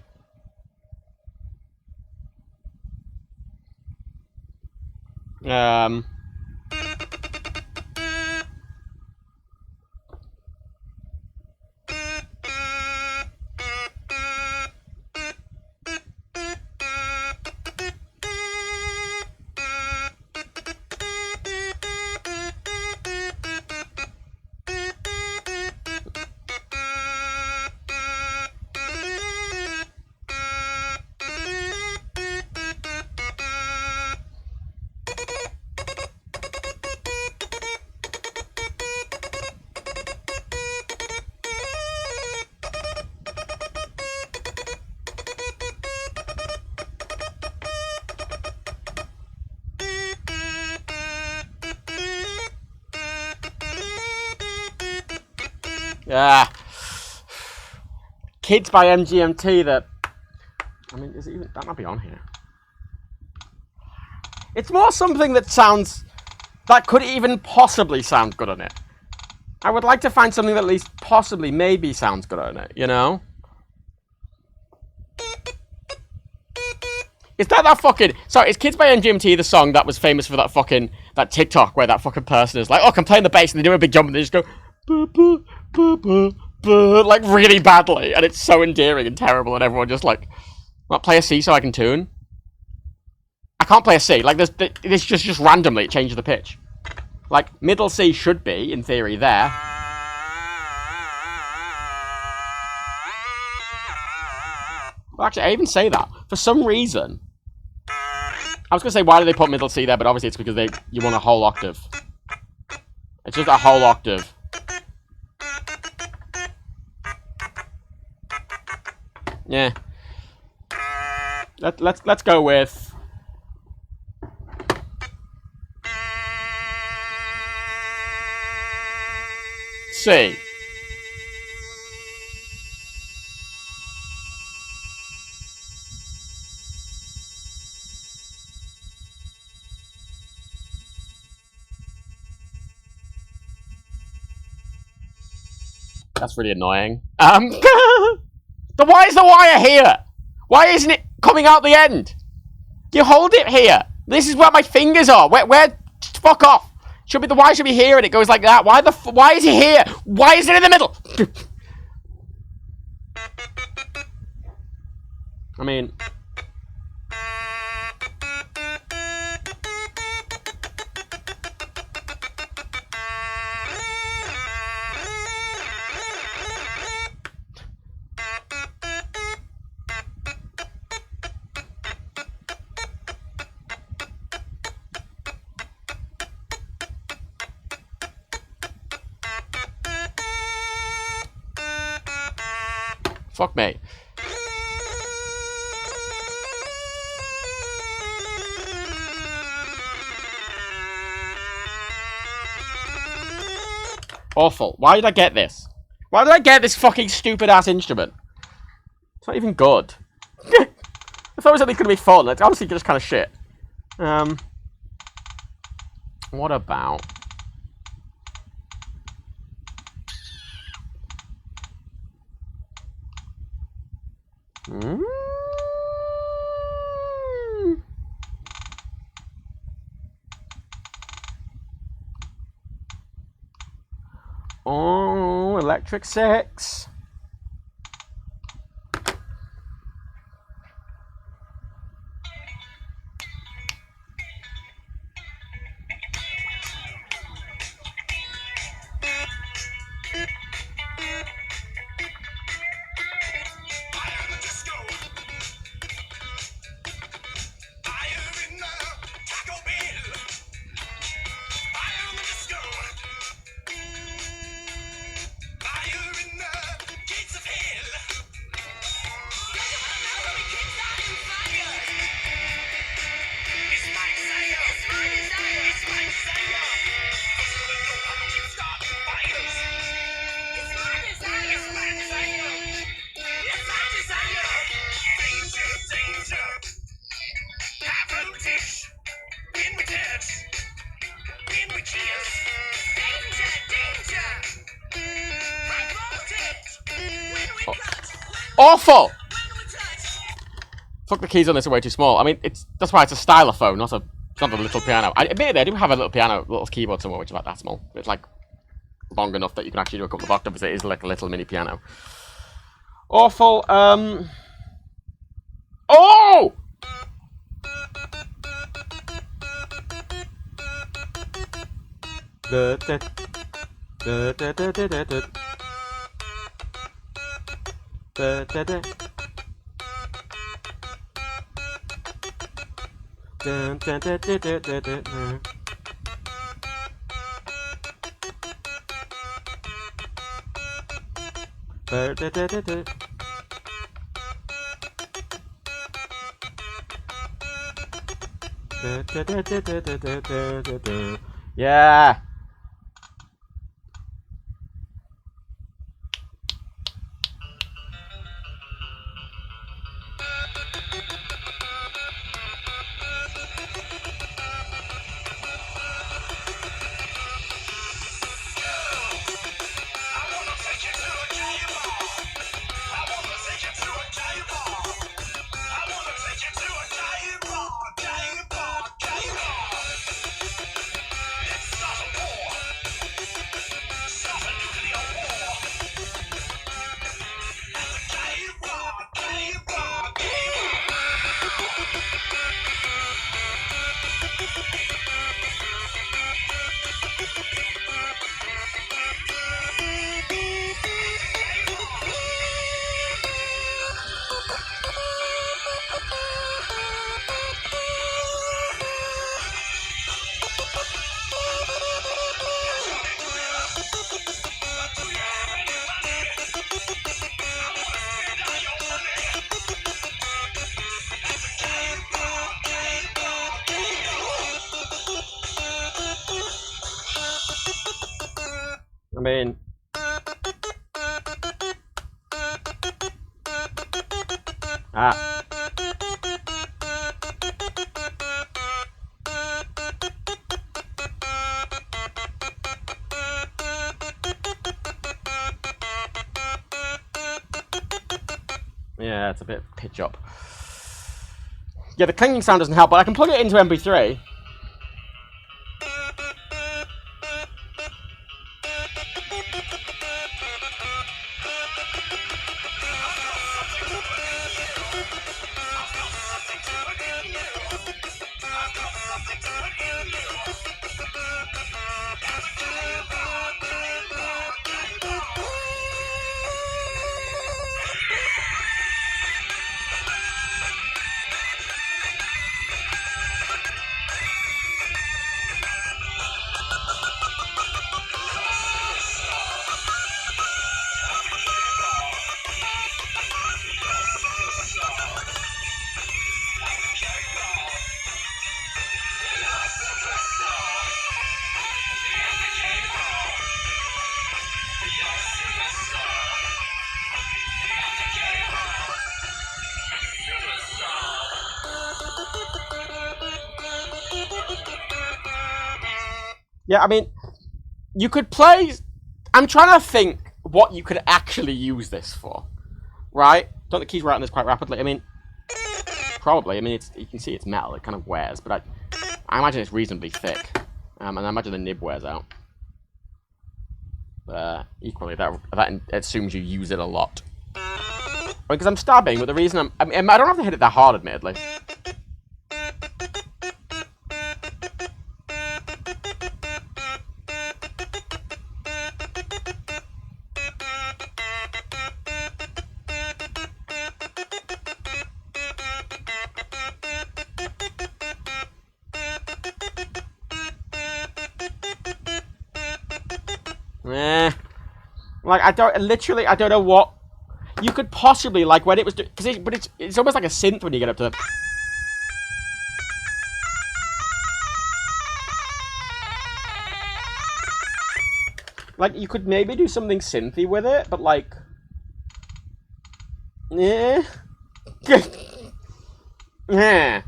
Yeah. Kids by MGMT that... I mean, is it even... That might be on here. It's more something that sounds... That could even possibly sound good on it. I would like to find something that at least possibly maybe sounds good on it, you know? Is that fucking... Sorry, is Kids by MGMT the song that was famous for that fucking... That TikTok where that fucking person is like, oh, I can play in the bass, and they do a big jump and they just go... Buh, buh, buh, buh, buh, like really badly, and it's so endearing and terrible, and everyone just like, not play a C so I can tune. I can't play a C. Like this just randomly it changes the pitch. Like middle C should be in theory there. Well, actually, I even say that for some reason. I was gonna say why do they put middle C there, but obviously it's because you want a whole octave. It's just a whole octave. Yeah. Let's go with C. That's really annoying. Then why is the wire here? Why isn't it coming out the end? You hold it here. This is where my fingers are. Where? Fuck off. The wire should be here, and it goes like that. Why is it here? Why is it in the middle? I mean, fuck me. Awful. Why did I get this? Why did I get this fucking stupid ass instrument? It's not even good. I thought it was at least gonna be fun. It's honestly just kind of shit. What about? Oh, Electric Six. Awful! Fuck, the keys on this are way too small. I mean, that's why it's a stylophone, not a little piano. Admittedly, I do have a little piano, little keyboard somewhere, which is about that small. It's like long enough that you can actually do a couple of octaves. It is like a little mini piano. Awful. Oh! Yeah. mean, yeah, it's a bit pitch up. Yeah, the clinging sound doesn't help, but I can plug it into MP3. Yeah, I mean, you could play... I'm trying to think what you could actually use this for, right? Don't the keys write on this quite rapidly? I mean, probably. I mean, you can see it's metal. It kind of wears, but I imagine it's reasonably thick. And I imagine the nib wears out. But equally, that assumes you use it a lot. Because I'm stabbing, but the reason I don't have to hit it that hard, admittedly. Like, I don't know what you could possibly, like, when it was, but it's almost like a synth when you get up to the... Like, you could maybe do something synthy with it, but, like... Yeah. Yeah.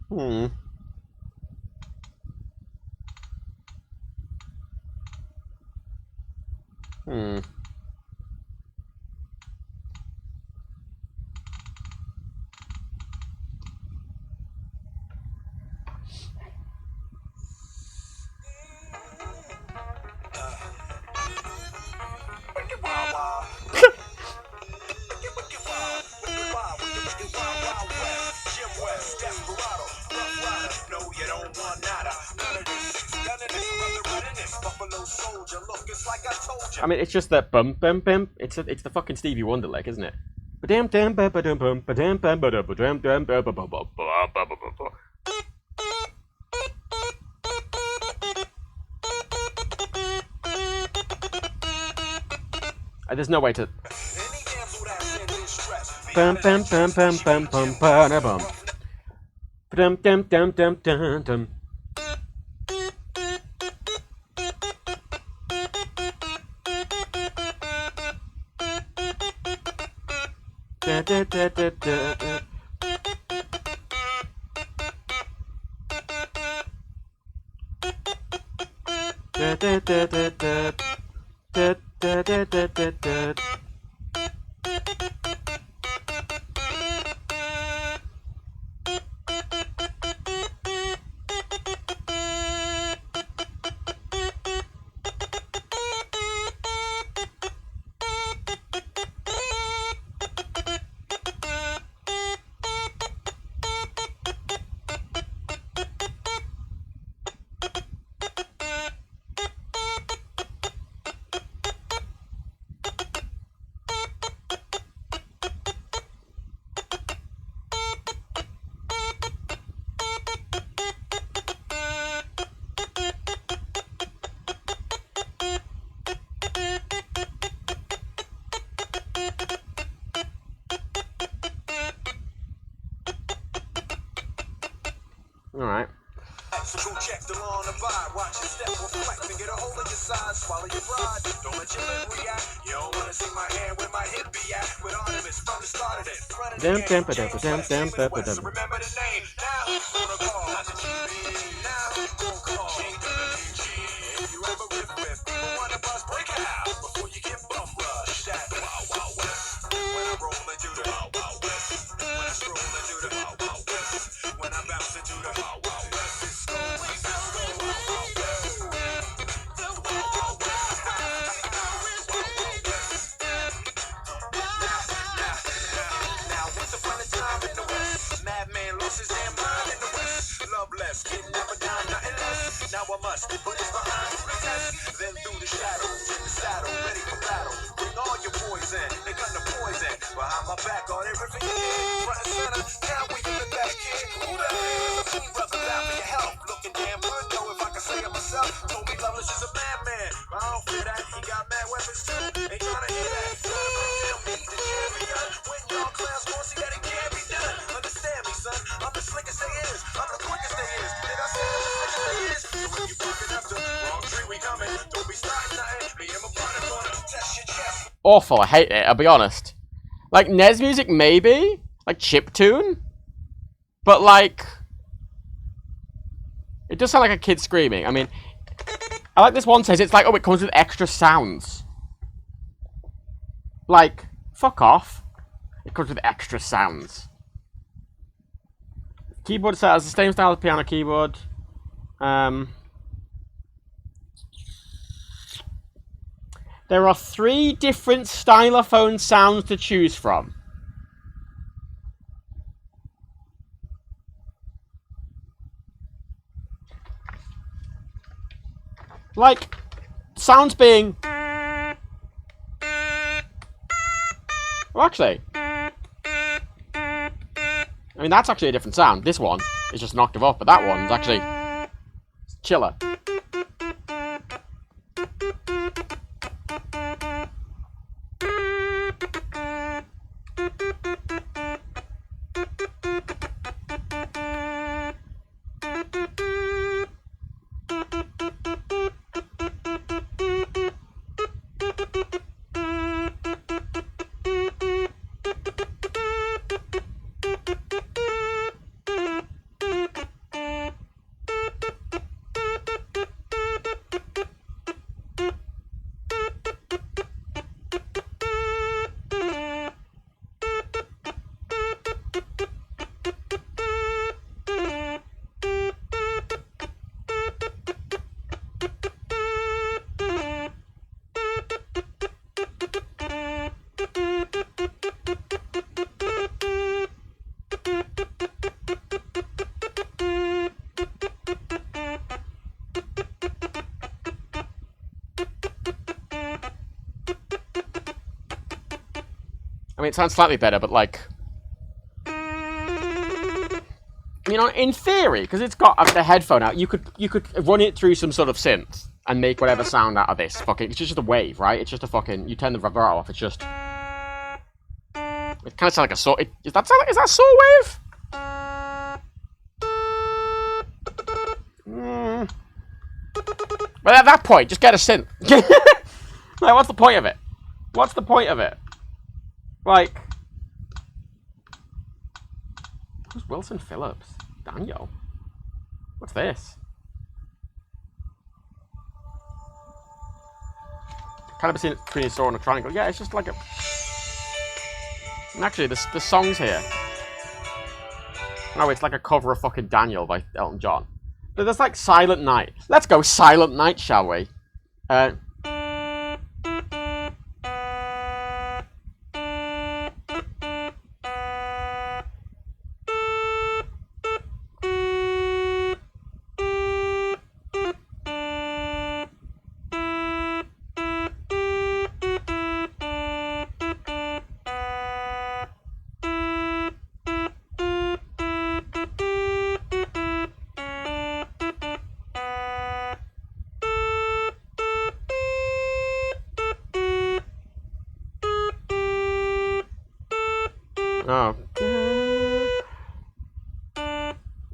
Hmm. I mean, it's just that bum bum bum. It's the fucking Stevie Wonder lick, isn't it? There's no way to. Bum bum bum bum bum bum bum bum dum dum dum dum dum. Da, da, da, da, da, da. Da, da, da, da, da. Da, da, da, da, da, da. Alright. So go check the law and abide. Watch your step, reflect, and get a hold of your side. Swallow your pride. Don't let your lip react. You don't wanna see my hand where my hip be at. With Artemis from the start of it. Running the game. James West, so remember the name. Now who's gonna call? Not the GB. Now who's gonna call? King of the DG. If you ever with people wanna bust, break it out before you get bum rushed. That Wild Wild West. When I roll into the Wild Wild West. When I stroll into the Wild Wild West. When I bounce into the Wild Wild West. Madman lost his damn mind in the West. Loveless, kidnapper, dime, nothing less. Now I must put his behind through the test. Then through the shadows, in the saddle, ready for battle. Bring all your poison, they got the poison. Behind my back on everything you did. Front and center, now we in the back kid. Who the hell? Brother, down for your help. Looking damn good, though, if I can say it myself. Told me Loveless is a madman. I don't fear that, he got mad weapons too. Ain't trying to hear that. Tell me the champion. When y'all clowns gon' see that it can't be done. Understand me, son. I'm the slickest they is. I'm the quickest they is. Did I say I'm the slickest they is? So if you barking up to wrong tree, we coming. Don't be starting nothing. Me and my partner gonna test your chest. Awful, I hate it, I'll be honest. Like, NES music, maybe? Like, chiptune? But, like... It does sound like a kid screaming. I mean... I like this one says it's like, oh, it comes with extra sounds. Like, fuck off. It comes with extra sounds. Keyboard set has the same style as piano keyboard. There are 3 different stylophone sounds to choose from. Like, sounds being... Well, actually... I mean, that's actually a different sound. This one is just an octave up, but that one's actually... chiller. I mean, it sounds slightly better, but like... You know, in theory, because it's got the headphone out, you could run it through some sort of synth and make whatever sound out of this. Fucking, it's just a wave, right? It's just a fucking... You turn the vibrato off, it's just... It kind of sounds like a saw... Is that a saw wave? But at that point, just get a synth. Like, what's the point of it? What's the point of it? Like... Who's Wilson Phillips? Daniel? What's this? Kind of between a saw and a triangle. Yeah, it's just like a... And actually, the song's here. No, it's like a cover of fucking Daniel by Elton John. But there's like Silent Night. Let's go Silent Night, shall we? Oh.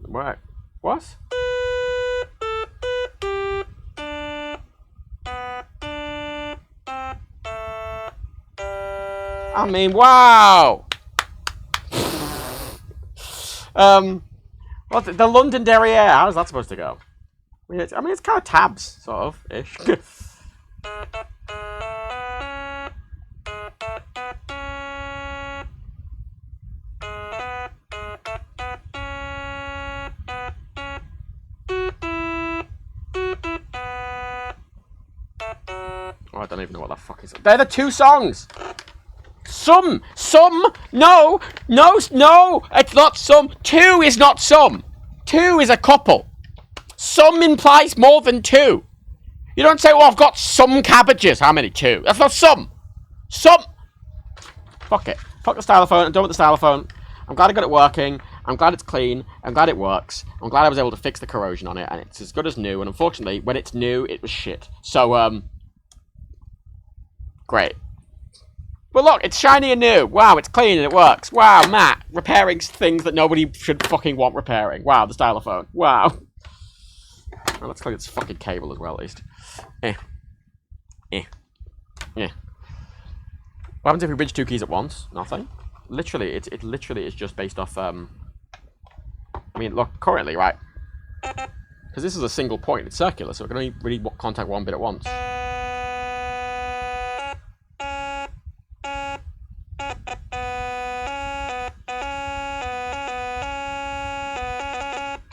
What? What? I mean, wow. Well, the Londonderry Air, how's that supposed to go? I mean, it's kind of tabs, sort of, ish. Oh, I don't even know what that fuck is. They're the two songs! Some, no, it's not some. Two is not some. Two is a couple. Some implies more than two. You don't say, oh, I've got some cabbages. How many? Two. That's not some. Some. Fuck it. Fuck the stylophone. I'm done with the stylophone. I'm glad I got it working. I'm glad it's clean. I'm glad it works. I'm glad I was able to fix the corrosion on it, and it's as good as new. And unfortunately, when it's new, it was shit. So, great. But look, it's shiny and new. Wow, it's clean and it works. Wow, Matt, repairing things that nobody should fucking want repairing. Wow, the stylophone. Wow. Well, let's clean its fucking cable as well, at least. What happens if we bridge two keys at once? Nothing. Literally, it literally is just based off, I mean, look, currently, right? Because this is a single point, it's circular, so it can only really contact one bit at once.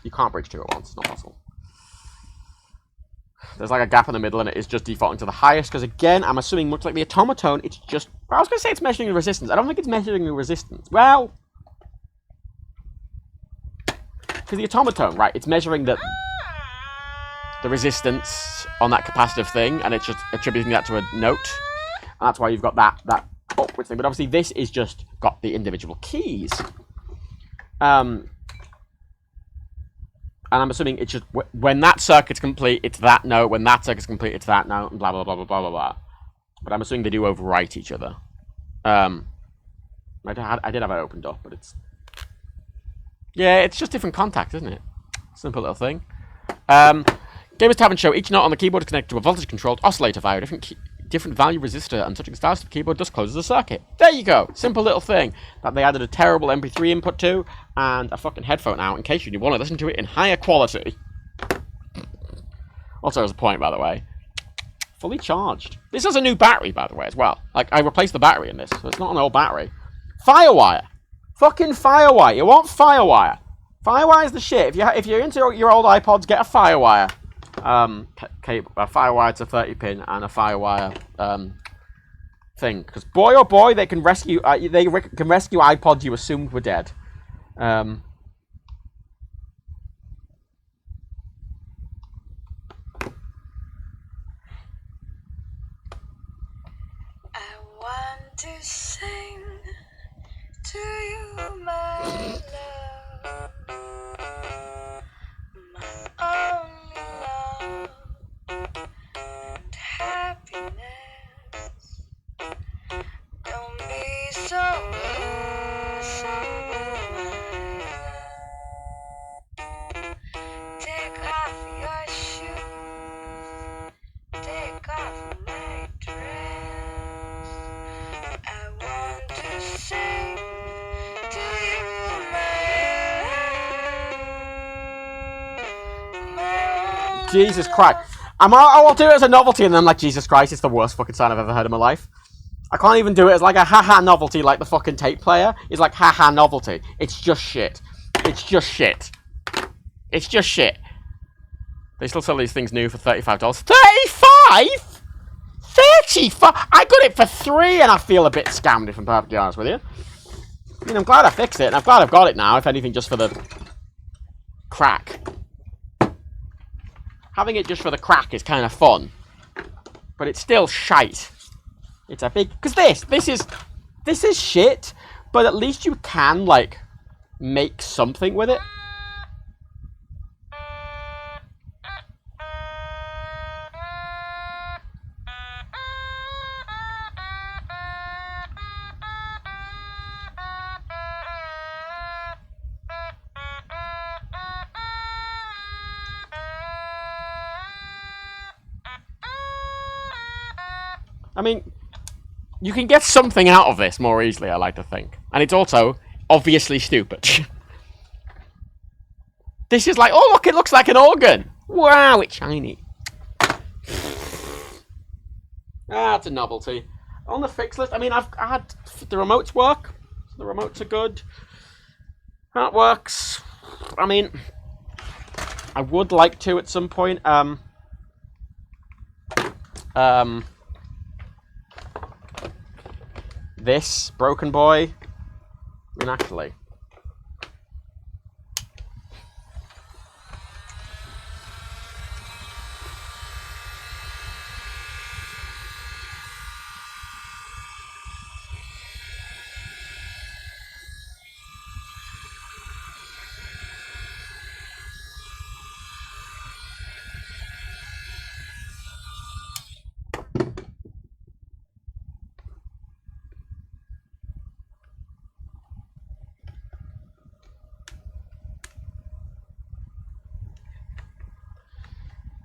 You can't bridge two at once, it's not possible. There's like a gap in the middle and it is just defaulting to the highest, because again, I'm assuming much like the automaton, it's just... I was going to say it's measuring the resistance. I don't think it's measuring the resistance. Well... Because the automaton, right, it's measuring the resistance on that capacitive thing, and it's just attributing that to a note. And that's why you've got that upwards thing. But obviously this is just got the individual keys. And I'm assuming it's just, when that circuit's complete, it's that note. When that circuit's complete, it's that note, and blah, blah, blah, blah, blah, blah, blah. But I'm assuming they do overwrite each other. I did have it opened up, but it's... Yeah, it's just different contacts, isn't it? Simple little thing. Gamers tab and show each note on the keyboard is connected to a voltage-controlled oscillator via a different value resistor, and touching the stylus of the keyboard just closes the circuit. There you go. Simple little thing that they added a terrible MP3 input to and a fucking headphone out in case you want to listen to it in higher quality. Also, as a point, by the way, fully charged. This has a new battery, by the way, as well. Like, I replaced the battery in this, so it's not an old battery. Firewire. Fucking Firewire. You want Firewire. Firewire's the shit. If you're into your old iPods, get a Firewire. Cable, a Firewire to 30-pin and a Firewire thing, because boy oh boy, they can rescue can rescue iPods you assumed were dead. I want to sing to you, my love, my only love and happiness. Don't be so take off your shoes, take off my dress. I want to sing to you, my Jesus Christ. I'll do it as a novelty, and then I'm like, Jesus Christ, it's the worst fucking sound I've ever heard in my life. I can't even do it as like a haha novelty like the fucking tape player. It's like haha novelty. It's just shit. It's just shit. It's just shit. They still sell these things new for $35. 35? 35? I got it for $3 and I feel a bit scammed, if I'm perfectly honest with you. I mean, I'm glad I fixed it, and I'm glad I've got it now, if anything, just for the crack. Having it just for the crack is kind of fun. But it's still shite. It's a big... Because this is shit, but at least you can, like, make something with it. I mean, You can get something out of this more easily, I like to think. And it's also obviously stupid. This is like, oh look, it looks like an organ. Wow, it's shiny. That's a novelty. On the fix list, I mean, I've had the remotes work. The remotes are good. That works. I mean, I would like to at some point. This broken boy. I mean, actually.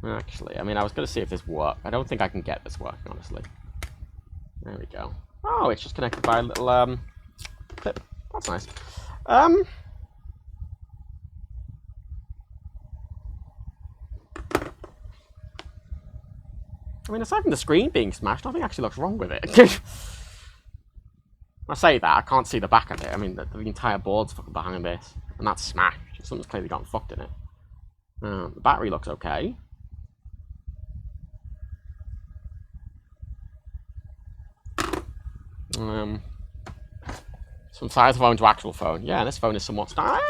Actually, I mean, I was going to see if this worked. I don't think I can get this working, honestly. There we go. Oh, it's just connected by a little, clip. That's nice. I mean, aside from the screen being smashed, nothing actually looks wrong with it. I say that, I can't see the back of it. I mean, the entire board's fucking behind this. And that's smashed. Something's clearly gotten fucked in it. The battery looks okay. From size phone to actual phone. Yeah, this phone is somewhat... no,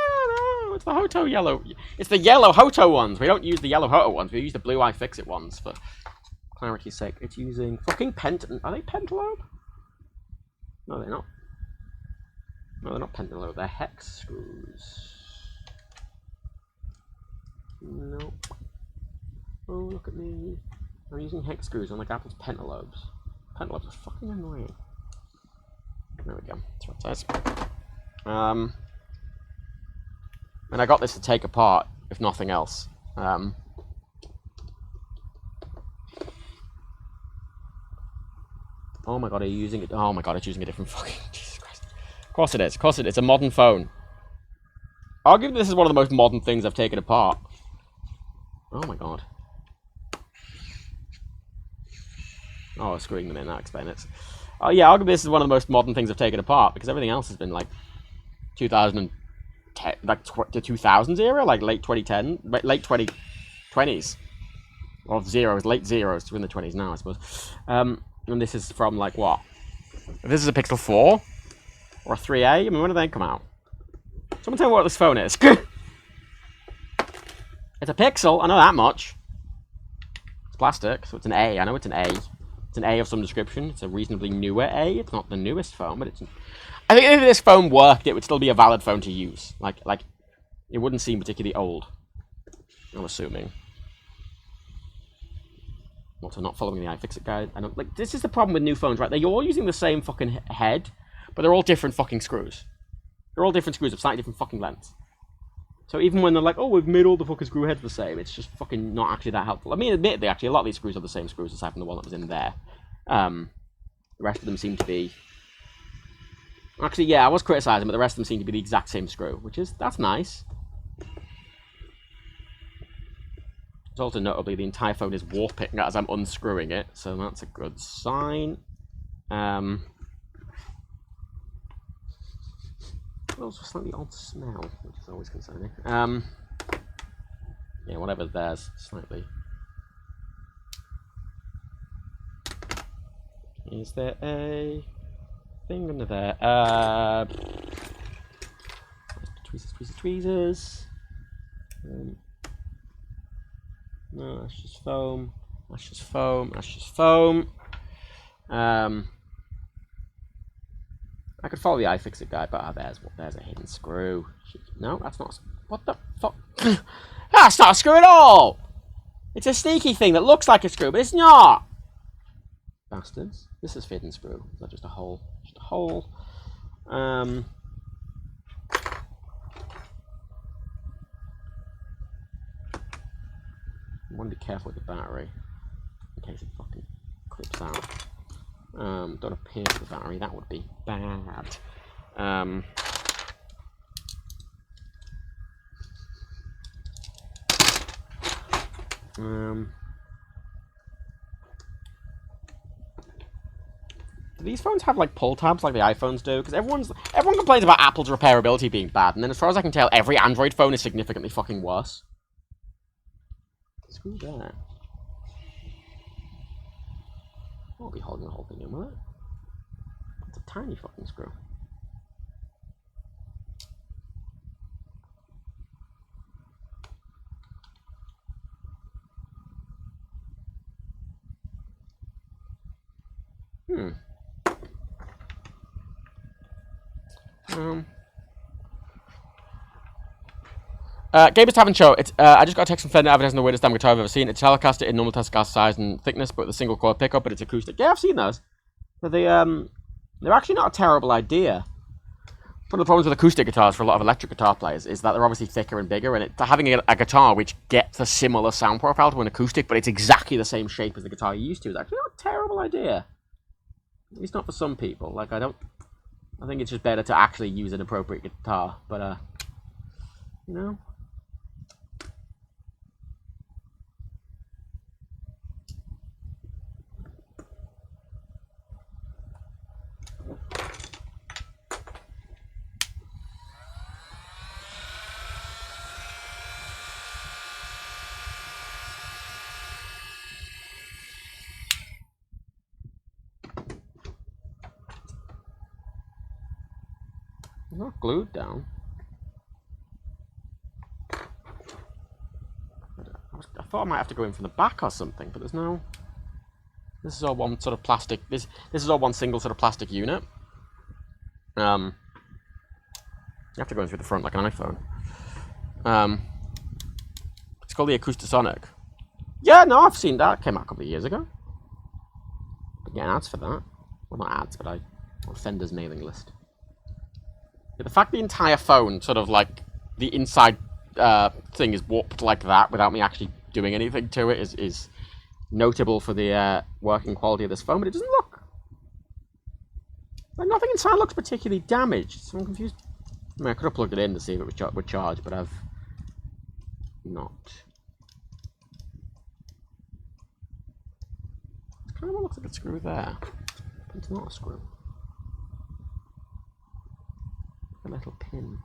it's the Hoto yellow. It's the yellow Hoto ones. We don't use the yellow Hoto ones. We use the blue iFixit ones for clarity's sake. It's using fucking Are they Pentalobe? No, they're not. No, they're not Pentalobe. They're hex screws. Nope. Oh, look at me. I'm using hex screws on like Apple's Pentalobes. Pentalobes are fucking annoying. There we go. That's right size. And I got this to take apart, if nothing else. Oh my god, are you using it? Oh my god, it's using a different fucking... Jesus Christ. Of course it is. Of course it is. It's a modern phone. Arguably, this is one of the most modern things I've taken apart. Oh my god. Oh, screwing them in, that explains it. Oh yeah, arguably this is one of the most modern things I've taken apart, because everything else has been like 2010, like the 2000s era, like late 2010, late 2020s. Or zeros, late zeros, we're in the 20s now, I suppose. And this is from like what? If this is a Pixel 4? Or a 3A? I mean, when did they come out? Someone tell me what this phone is. It's a Pixel, I know that much. It's plastic, so it's an A, I know it's an A. It's an A of some description. It's a reasonably newer A. It's not the newest phone, but it's... I think if this phone worked, it would still be a valid phone to use. Like, it wouldn't seem particularly old. I'm assuming. Also, not following the iFixit guide. I don't... Like, this is the problem with new phones, right? They're all using the same fucking head, but they're all different fucking screws. They're all different screws of slightly different fucking lengths. So even when they're like, oh, we've made all the fucking screw heads the same, it's just fucking not actually that helpful. I mean, admittedly, actually, a lot of these screws are the same screws aside from the one that was in there. The rest of them seem to be... Actually, yeah, I was criticising, but the rest of them seem to be the exact same screw, that's nice. It's also notably the entire phone is warping as I'm unscrewing it, so that's a good sign. Also a slightly odd smell, which is always concerning. Yeah, whatever there's slightly. Is there a thing under there? Tweezers. No, that's just foam. That's just foam. That's just foam. I could follow the iFixit guide, but there's a hidden screw. No, that's not. What the fuck? That's not a screw at all. It's a sneaky thing that looks like a screw, but it's not. Bastards. This is hidden screw. Is that just a hole? Just a hole. I want to be careful with the battery in case it fucking clips out. Don't appear to the battery. That would be bad. Do these phones have like pull tabs like the iPhones do? Because everyone complains about Apple's repairability being bad, and then as far as I can tell, every Android phone is significantly fucking worse. Screw that. I won't be holding the whole thing in, will it? It's a tiny fucking screw. Gamers haven't show. It's I just got a text from Fender advertising the weirdest damn guitar I've ever seen. It's Telecaster in normal Telecaster size and thickness, but with a single cord pickup, but it's acoustic. Yeah, I've seen those. But they're actually not a terrible idea. One of the problems with acoustic guitars for a lot of electric guitar players is that they're obviously thicker and bigger, and having a guitar which gets a similar sound profile to an acoustic, but it's exactly the same shape as the guitar you used to, is actually not a terrible idea. At least not for some people. Like, I think it's just better to actually use an appropriate guitar, but, you know. It's not glued down. I thought I might have to go in from the back or something, but there's no. This is all one sort of plastic. This is all one single sort of plastic unit. You have to go in through the front like an iPhone. It's called the Acoustasonic. Yeah, no, I've seen that. It came out a couple of years ago. But getting ads for that. Well, not ads, but on Fender's mailing list. Yeah, the fact the entire phone, sort of like the inside thing is warped like that without me actually doing anything to it is notable for the working quality of this phone, but it doesn't look like nothing inside looks particularly damaged. So I'm confused. I mean, I could have plugged it in to see if it would charge, but I've not. It kind of looks like a screw there. But it's not a screw. A metal pin.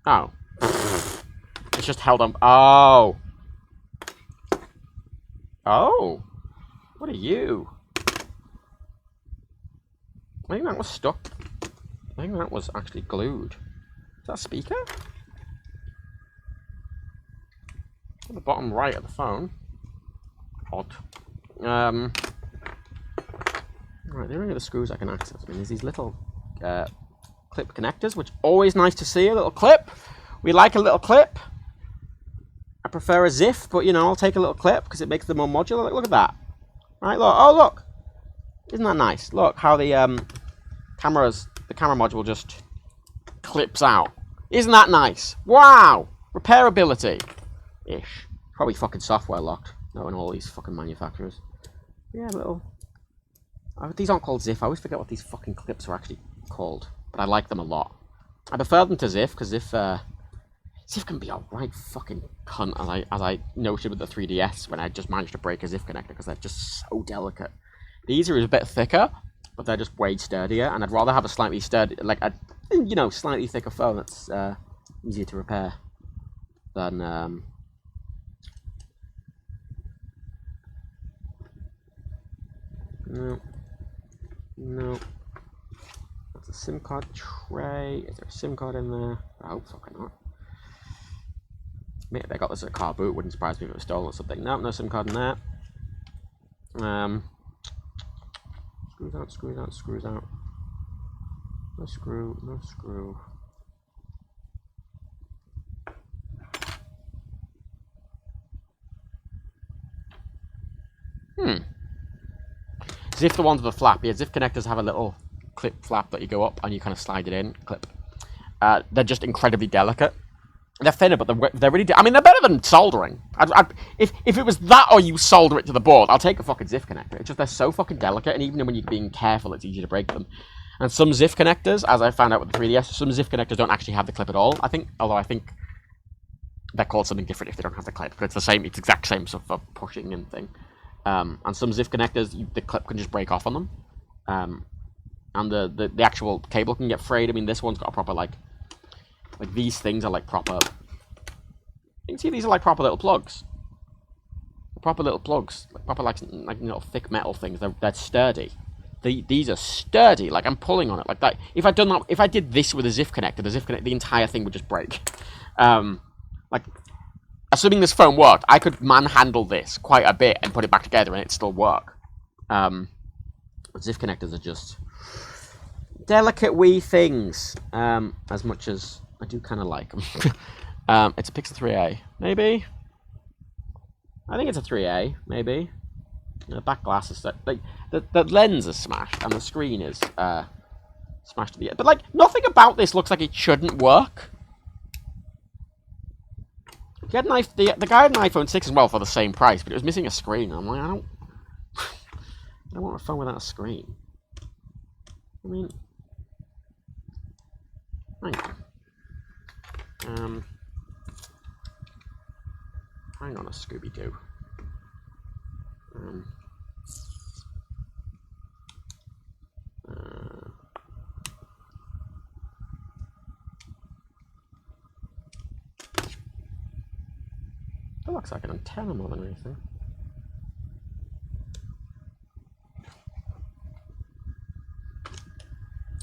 Oh. It's just held on. Oh. Oh. What are you? I think that was stuck. I think that was actually glued. Is that a speaker? At the bottom right of the phone. Odd. Right, the only other screws I can access. I mean, there's these little clip connectors, which always nice to see. A little clip. We like a little clip. I prefer a ziff, but you know, I'll take a little clip because it makes them more modular. Look at that. Right, look. Oh, look. Isn't that nice? Look how the camera module just clips out. Isn't that nice? Wow. Repairability. Ish. Probably fucking software locked, knowing all these fucking manufacturers. Yeah, little. These aren't called Ziff. I always forget what these fucking clips are actually called, but I like them a lot. I prefer them to Ziff because Ziff can be a right fucking cunt, as I noted with the 3DS when I just managed to break a Ziff connector because they're just so delicate. These are a bit thicker, but they're just way sturdier, and I'd rather have a slightly slightly thicker phone that's easier to repair than No. That's a SIM card tray. Is there a SIM card in there? I hope fucking not. Maybe I got this at a car boot. Wouldn't surprise me if it was stolen or something. Nope, no SIM card in there. Screws out. No screw. Ziff the ones with the flap. Yeah, Ziff connectors have a little clip flap that you go up and you kind of slide it in. Clip. They're just incredibly delicate. They're thinner, but they're really... I mean, they're better than soldering. If it was that or you solder it to the board, I'll take a fucking ZIF connector. It's just they're so fucking delicate, and even when you're being careful, it's easy to break them. And some ZIF connectors, as I found out with the 3DS, some ZIF connectors don't actually have the clip at all, I think. Although I think they're called something different if they don't have the clip. But it's the same, it's exact same sort of pushing and thing. And some ZIF connectors, the clip can just break off on them. And the actual cable can get frayed. I mean, this one's got a proper, like these things are like proper... You can see these are like proper little plugs. Proper little plugs. Like proper like little thick metal things. They're sturdy. These are sturdy. Like, I'm pulling on it like that. If I'd done that, if I did this with a ZIF connector, the entire thing would just break. Like, assuming this phone worked, I could manhandle this quite a bit and put it back together and it'd still work. ZIF connectors are just delicate wee things. As much as I do kind of like them. It's a Pixel 3a, maybe? I think it's a 3a, maybe. The back glass is... Like, the lens is smashed, and the screen is smashed to the end. But, like, nothing about this looks like it shouldn't work. He had the guy had an iPhone 6 as well for the same price, but it was missing a screen. I'm like, I don't want a phone without a screen. I mean... Hang on. Hang on a Scooby-Doo. That looks like an antenna more than anything.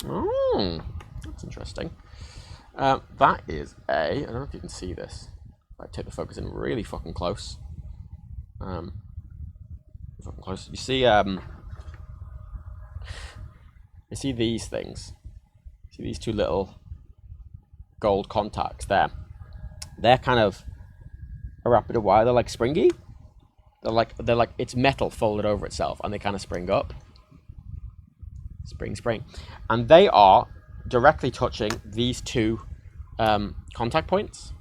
Oh, that's interesting. That is I don't know if you can see this. I take the focus in really fucking close. Fucking close. You see these things. See these two little gold contacts there. They're kind of a wrap bit of wire. They're like springy. They're like it's metal folded over itself, and they kind of spring up. Spring. And they are directly touching these two contact points.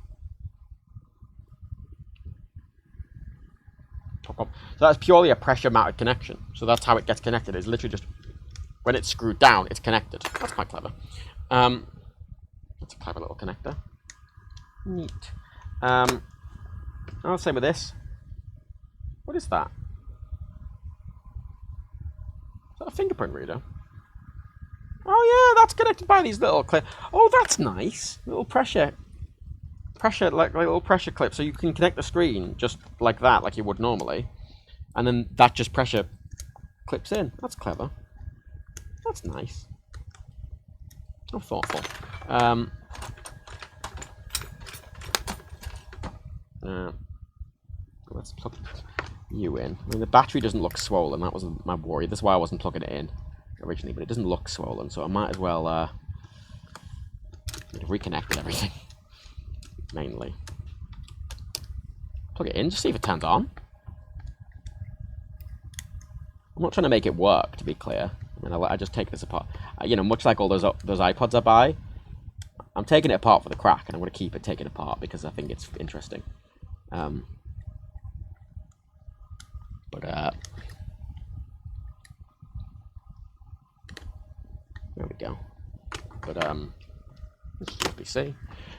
So that's purely a pressure mounted connection. So that's how it gets connected. It's literally just when it's screwed down, it's connected. That's quite clever. That's a clever little connector. Neat. I'll same with this. What is that? Is that a fingerprint reader? Oh yeah, that's connected by these little clips. Oh, that's nice. Little pressure, like little pressure clips, so you can connect the screen just like that, like you would normally, and then that just pressure clips in. That's clever. That's nice. How thoughtful. Let's plug you in. I mean, the battery doesn't look swollen. That was my worry. That's why I wasn't plugging it in originally, but it doesn't look swollen, so I might as well reconnect everything. Mainly. Plug it in, just see if it turns on. I'm not trying to make it work, to be clear. I mean, I just take this apart. You know, much like all those iPods I buy, I'm taking it apart for the crack, and I'm going to keep it taken apart because I think it's interesting. There we go. But this is USB-C.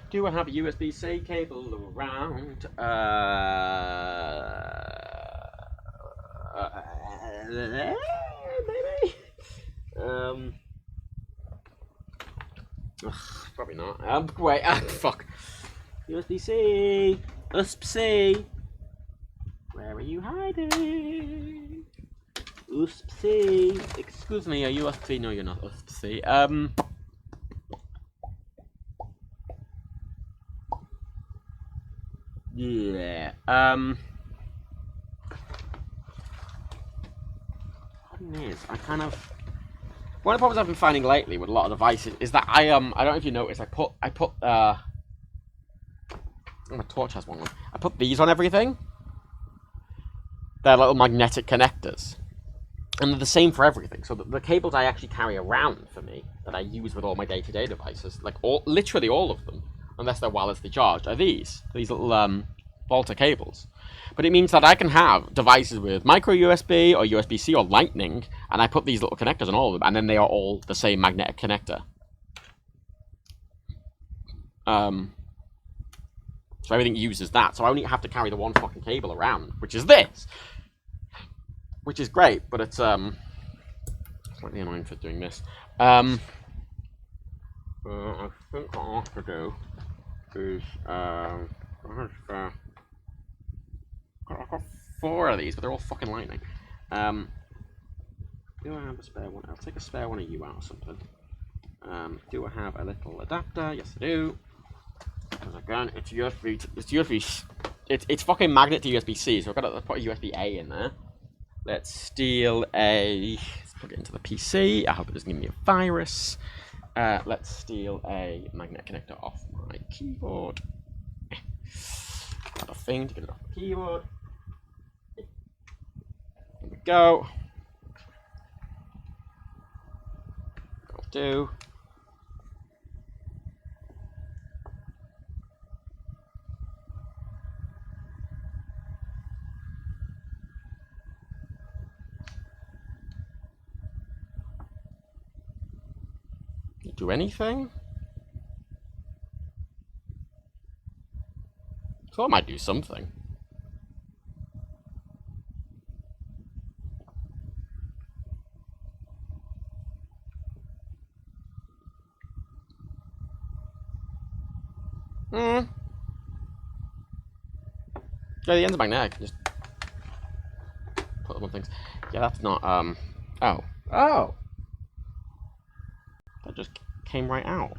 Do I have a USB-C cable around? Maybe. Probably not. Wait. Fuck. USB-C. USB-C. Where are you hiding? USB-C. Excuse me, are you USB? No, you're not USB-C. Yeah. Problem is, I kind of... One of the problems I've been finding lately with a lot of devices is that I don't know if you noticed, I put my torch has one. I put these on everything. They're little magnetic connectors. And they're the same for everything. So the cables I actually carry around for me, that I use with all my day-to-day devices, like literally all of them, unless they're wirelessly charged, are these little Volta cables. But it means that I can have devices with micro USB or USB-C or Lightning, and I put these little connectors on all of them, and then they are all the same magnetic connector. So everything uses that. So I only have to carry the one fucking cable around, which is this. Which is great, but it's slightly annoying for doing this. I think what I have to do is I've got 4 of these, but they're all fucking Lightning. Do I have a spare one? I'll take a spare one of you out or something. Do I have a little adapter? Yes, I do. Because again, it's USB. It's fucking magnet to USB-C, so I've got to put a USB-A in there. Let's steal let's plug it into the PC. I hope it doesn't give me a virus. Let's steal a magnet connector off my keyboard. Got a thing to get it off the keyboard. There we go. That'll do. Do anything? So I might do something. Yeah, the ends of magnetic. Just put them on things. Yeah, that's not oh. That just came right out.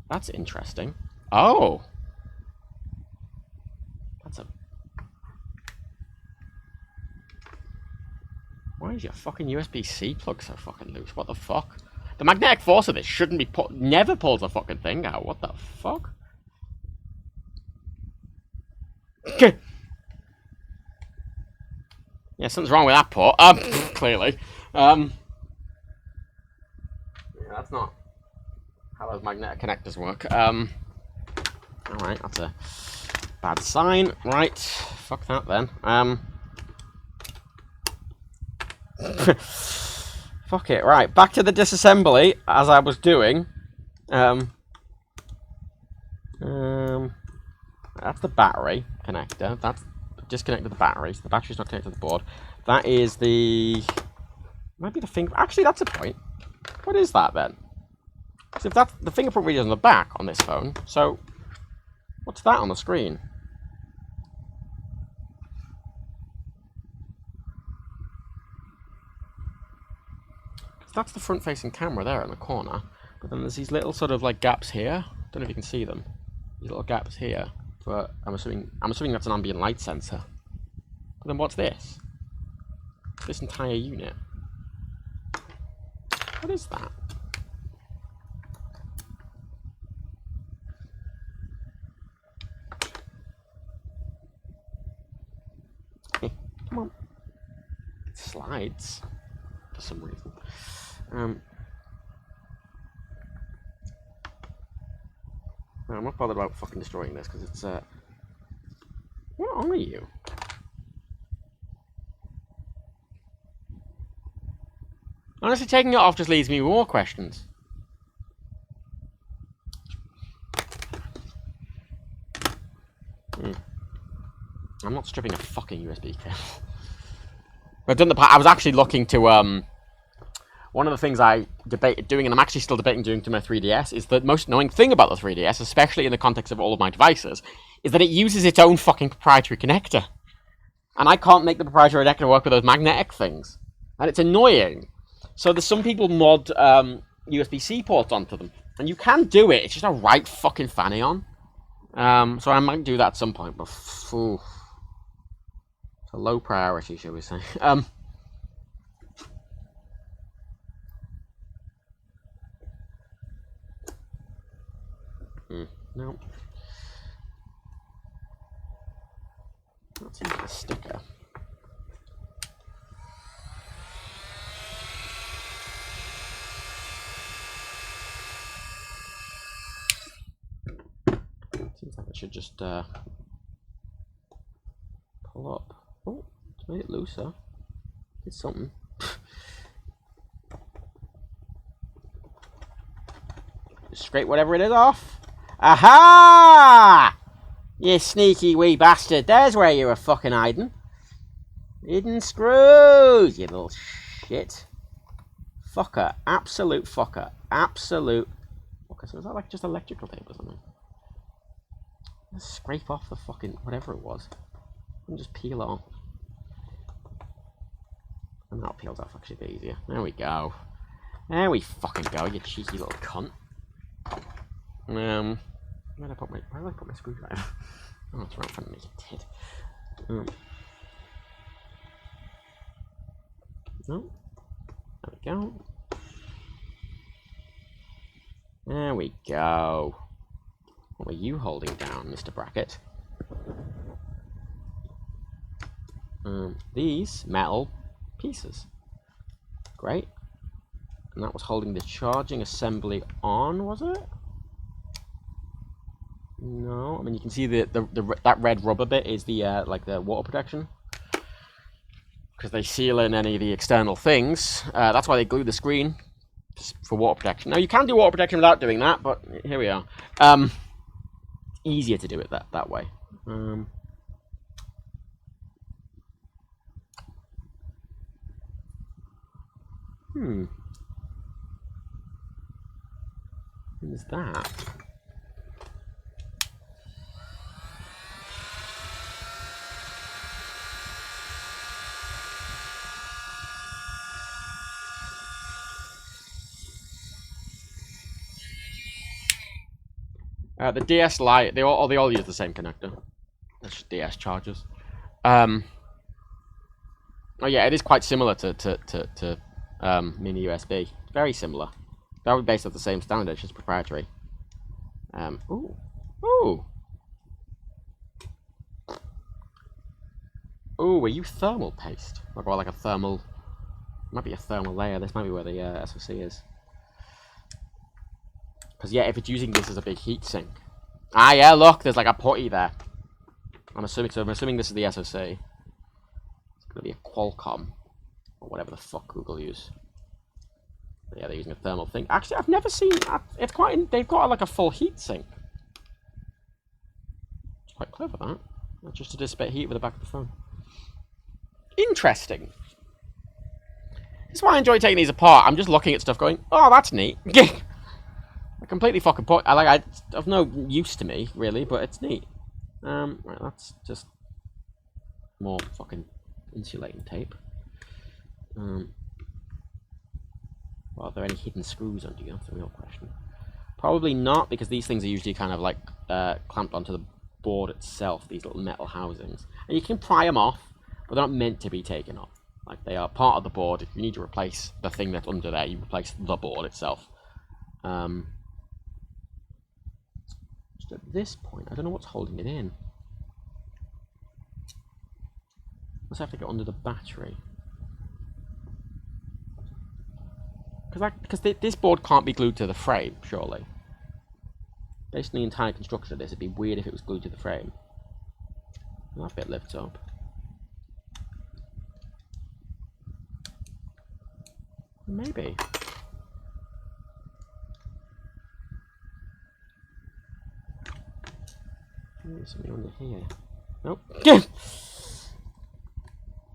That's interesting. Oh! That's a... Why is your fucking USB-C plug so fucking loose? What the fuck? The magnetic force of this shouldn't be never pulls the fucking thing out. What the fuck? Yeah, something's wrong with that port. Clearly. Yeah, that's not how those magnetic connectors work. Alright, that's a bad sign. Right, fuck that then. Fuck it, right, back to the disassembly, as I was doing. That's the battery connector. That's disconnected the battery, so the battery's not connected to the board. That is the... Might be the finger... Actually, that's a point. What is that, then? So if that's... The fingerprint reader's on the back on this phone, so... What's that on the screen? So that's the front-facing camera there in the corner. But then there's these little sort of, like, gaps here. Don't know if you can see them. These little gaps here. But I'm assuming that's an ambient light sensor. But then what's this? This entire unit. What is that? Come on. It slides for some reason. I'm not bothered about fucking destroying this because it's what are you? Honestly, taking it off just leaves me with more questions. I'm not stripping a fucking USB cable. I've done the part. I was actually looking to one of the things I debated doing, and I'm actually still debating doing to my 3DS, is the most annoying thing about the 3DS, especially in the context of all of my devices, is that it uses its own fucking proprietary connector. And I can't make the proprietary connector work with those magnetic things. And it's annoying. So there's some people mod USB-C ports onto them. And you can do it, it's just a right fucking fanny on. So I might do that at some point, but it's a low priority, shall we say. No. That's even a sticker. It should just pull up. Oh, it's made it looser. It's something. Just scrape whatever it is off. Aha! You sneaky wee bastard. There's where you were fucking hiding. Hidden screws, you little shit. Fucker. Absolute fucker. Absolute fucker. So is that like just electrical tape or something? Just scrape off the fucking whatever it was. And just peel off. And that peels off actually a bit easier. There we go. There we fucking go, you cheeky little cunt. Where did I put my screwdriver? Oh, it's right in front of me, you tit. No. There we go. There we go. What were you holding down, Mr. Brackett? These metal pieces. Great. And that was holding the charging assembly on, was it? No, I mean you can see that red rubber bit is the like the water protection, because they seal in any of the external things. That's why they glue the screen for water protection. Now you can do water protection without doing that, but here we are. Easier to do it that way. What is that? The DS Lite, they all use the same connector. That's just DS chargers. Oh yeah, it is quite similar to mini USB. Very similar. That would be based off the same standard, it's just proprietary. Ooh. Ooh! Ooh, are you thermal paste? Like a thermal... Might be a thermal layer, this might be where the SoC is. Because yeah, if it's using this as a big heat sink. Ah yeah, look, there's like a putty there. I'm assuming this is the SoC. It's gonna be a Qualcomm. Or whatever the fuck Google use. But yeah, they're using a thermal thing. Actually, I've never seen... It's quite... They've got like a full heat sink. It's quite clever, that. Just to dissipate heat with the back of the phone. Interesting. That's why I enjoy taking these apart. I'm just looking at stuff going, oh, that's neat. I completely fucking put... I have no use to me, really, but it's neat. Right, that's just more fucking insulating tape. Well, are there any hidden screws under you? That's the real question. Probably not, because these things are usually kind of like clamped onto the board itself, these little metal housings. And you can pry them off, but they're not meant to be taken off. Like, they are part of the board. If you need to replace the thing that's under there, you replace the board itself. Just at this point, I don't know what's holding it in. Let's have to go under the battery. Because this board can't be glued to the frame, surely. Based on the entire construction of this, it'd be weird if it was glued to the frame. That bit lifts up. Maybe. Maybe something under here. Nope.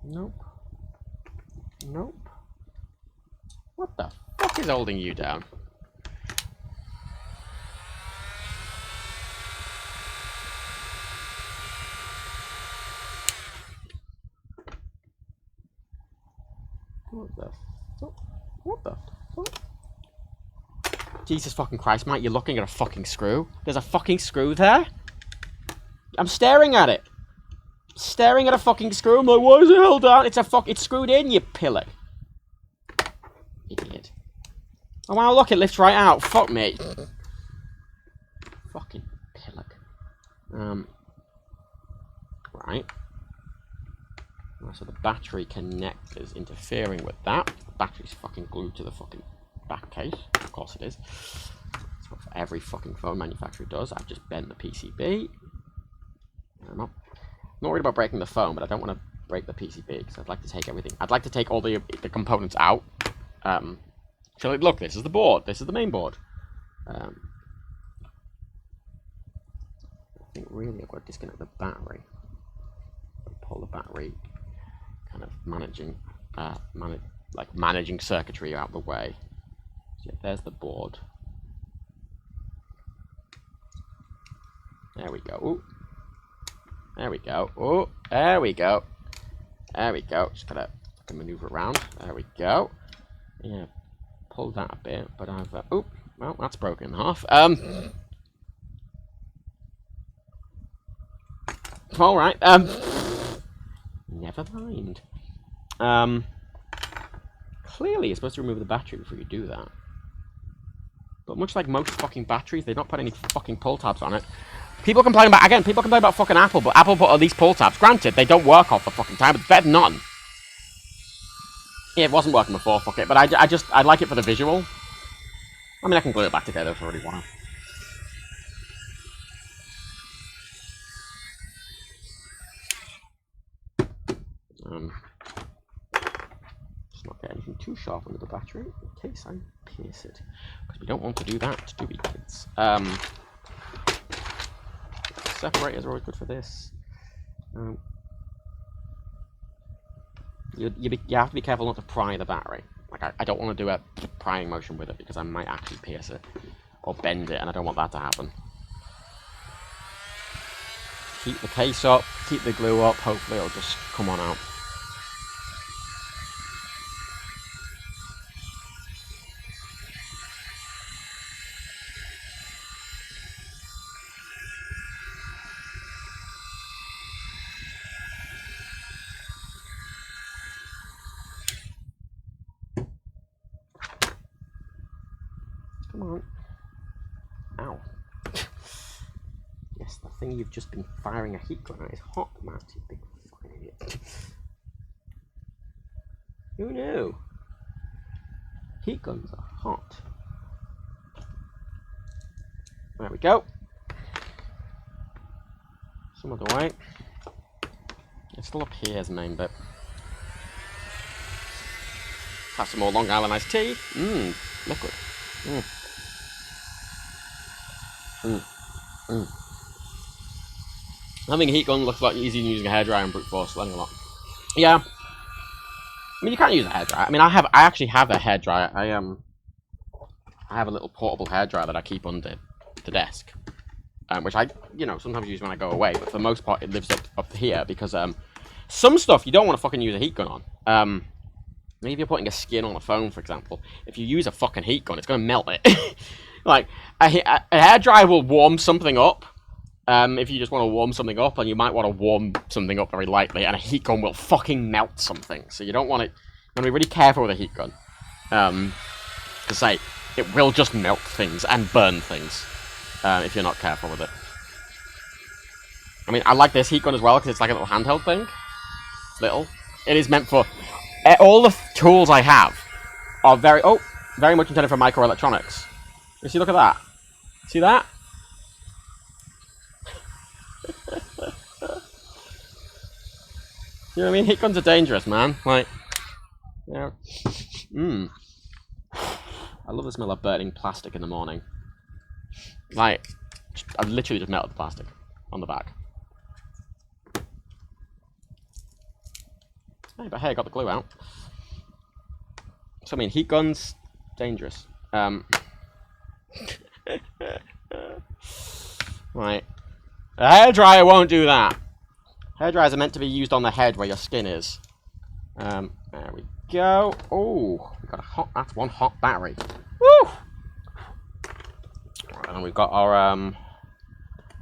Nope. Nope. What the fuck is holding you down? What the fuck? What the fuck? Jesus fucking Christ, mate, you're looking at a fucking screw. There's a fucking screw there? I'm staring at it. Staring at a fucking screw. I'm like, why is it held down? It's screwed in, you pillock. Idiot. Oh wow, look, it lifts right out. Fuck me. Fucking pillock. Right. So the battery connector is interfering with that. The battery's fucking glued to the fucking back case. Of course it is. That's what every fucking phone manufacturer does. I've just bent the PCB. I'm not worried about breaking the phone, but I don't want to break the PCB because I'd like to take everything. I'd like to take all the components out. So like, look, this is the board. This is the main board. I think really I've got to disconnect the battery. Pull the battery, kind of managing circuitry out of the way. So yeah, there's the board. There we go. Ooh. There we go. Oh, there we go. There we go. Just gotta maneuver around. There we go. Yeah, pull that a bit, but I've. Oh, well, that's broken in half. All right. Never mind. Clearly, you're supposed to remove the battery before you do that. But much like most fucking batteries, they've not put any fucking pull tabs on it. People complain about fucking Apple, but Apple put all these pull tabs. Granted, they don't work off the fucking time, but it's better than none. Yeah, it wasn't working before, fuck it, but I like it for the visual. I mean, I can glue it back together if I really want to. Just not get anything too sharp under the battery in case I pierce it. Because we don't want to do that, do we, kids? Separators are always good for this. You have to be careful not to pry the battery. Like, I don't want to do a prying motion with it because I might actually pierce it. Or bend it, and I don't want that to happen. Keep the case up, keep the glue up, hopefully it'll just come on out. Come on. Ow. Yes, the thing you've just been firing a heat gun at is hot, Matt, you big fucking idiot. Who knew? Heat guns are hot. There we go. Some other way. It's still up here as the main bit. Have some more Long Island iced tea. Liquid. I think a heat gun looks like easier than using a hairdryer and brute force, learning a lot. Yeah. I mean, you can't use a hairdryer. I mean, I actually have a hairdryer. I have a little portable hairdryer that I keep under the desk, which I, sometimes use when I go away. But for the most part, it lives up here because some stuff you don't want to fucking use a heat gun on. Maybe if you're putting a skin on a phone, for example, if you use a fucking heat gun, it's gonna melt it. Like a hairdryer will warm something up. If you just want to warm something up, and you might want to warm something up very lightly, and a heat gun will fucking melt something. So you don't want it. You want to be really careful with a heat gun. To say it will just melt things and burn things if you're not careful with it. I mean, I like this heat gun as well because it's like a little handheld thing. It's little. It is meant for all the tools I have are very much intended for microelectronics. You see, look at that. See that? You know what I mean? Heat guns are dangerous, man. Like, I love the smell of burning plastic in the morning. Like, I've literally just melted the plastic on the back. Hey, but hey, I got the glue out. So I mean, heat guns, dangerous. Right. A hairdryer won't do that. Hairdryers are meant to be used on the head where your skin is. There we go. Oh, we got that's one hot battery. Woo! Right, and we've got our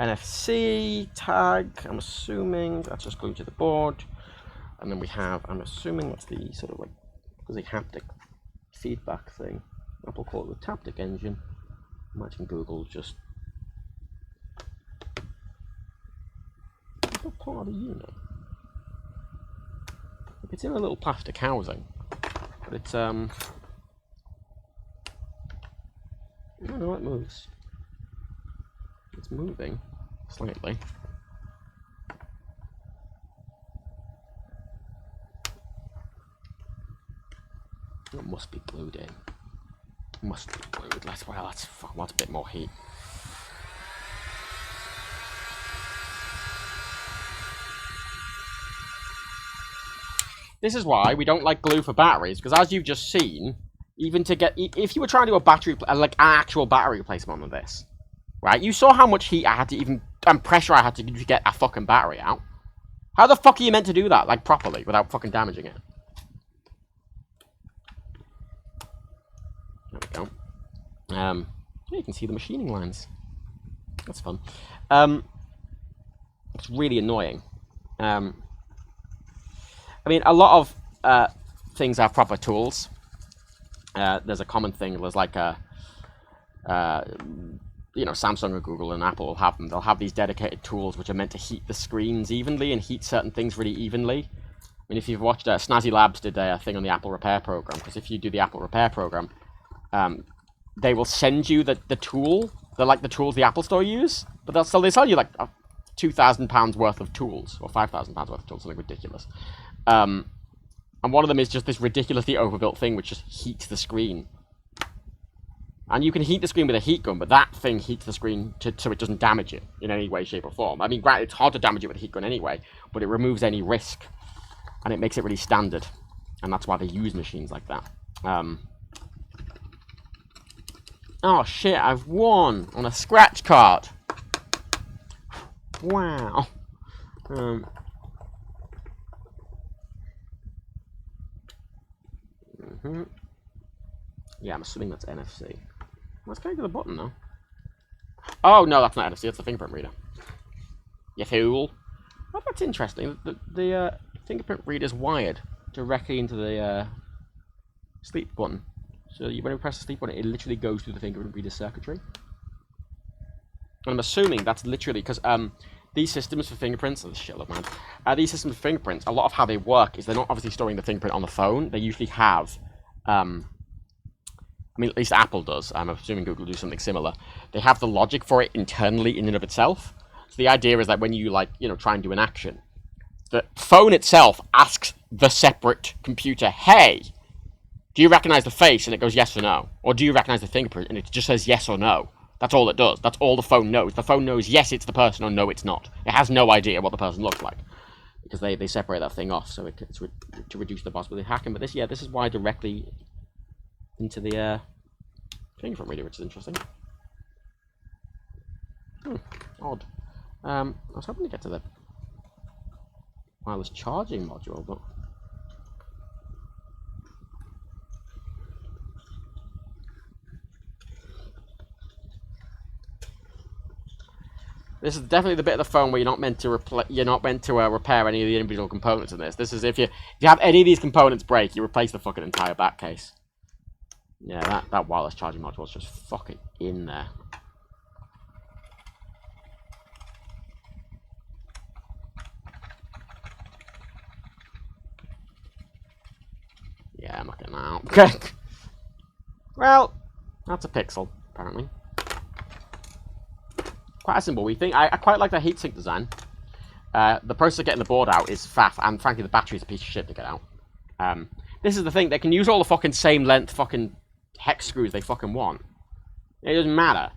NFC tag. I'm assuming that's just glued to the board. And then we have, I'm assuming that's the sort of like, there's a haptic feedback thing. Apple call it the Taptic engine. Imagine Google just. What part of the unit? It's in a little plastic housing, but it's I don't know, it moves. It's moving slightly. It must be glued in. Must be glued. Well, that's what's a bit more heat. This is why we don't like glue for batteries, because as you've just seen, even to get, if you were trying to do a battery, like an actual battery replacement on this, right? You saw how much heat I had to even, and pressure I had to get a fucking battery out. How the fuck are you meant to do that, like, properly, without fucking damaging it? There we go. You can see the machining lines. That's fun. It's really annoying. I mean, a lot of things have proper tools. There's a common thing. There's like a, you know, Samsung or Google and Apple will have them. They'll have these dedicated tools which are meant to heat the screens evenly and heat certain things really evenly. I mean, if you've watched Snazzy Labs did a thing on the Apple Repair program, because if you do the Apple Repair program, they will send you the tool. They're like the tools the Apple Store use, but they sell you like £2,000 worth of tools or £5,000 worth of tools, something ridiculous. And one of them is just this ridiculously overbuilt thing which just heats the screen. And you can heat the screen with a heat gun, but that thing heats the screen so it doesn't damage it in any way, shape, or form. I mean, granted, it's hard to damage it with a heat gun anyway, but it removes any risk. And it makes it really standard. And that's why they use machines like that. Oh shit, I've won on a scratch card. Wow. Yeah, I'm assuming that's NFC. Let's go to the button though. Oh no, that's not NFC. That's the fingerprint reader. You fool. Oh, that's interesting. The fingerprint reader is wired directly into the sleep button. So when you press the sleep button, it literally goes through the fingerprint reader circuitry. And I'm assuming that's literally because these systems for fingerprints, oh, shit, look, man. These systems for fingerprints, a lot of how they work is they're not obviously storing the fingerprint on the phone. They usually have, I mean, at least Apple does. I'm assuming Google will do something similar. They have the logic for it internally in and of itself. So the idea is that when you, like, you know, try and do an action, the phone itself asks the separate computer, hey, do you recognize the face? And it goes yes or no. Or do you recognize the fingerprint? And it just says yes or no. That's all it does. That's all the phone knows. The phone knows yes, it's the person, or no, it's not. It has no idea what the person looks like. Because they separate that thing off so it's to reduce the possibility of hacking. But this is wired directly into the fingerprint reader, which is interesting. Odd. I was hoping to get to the wireless charging module, but this is definitely the bit of the phone where you're not meant to repair any of the individual components in this. This is if you have any of these components break, you replace the fucking entire back case. Yeah, that wireless charging module is just fucking in there. Yeah, I'm not getting that out. Okay. Well, that's a Pixel, apparently. Quite a simple wee thing. I quite like the heatsink design. The process of getting the board out is faff, and frankly, the battery's a piece of shit to get out. This is the thing. They can use all the fucking same length fucking hex screws they fucking want. It doesn't matter.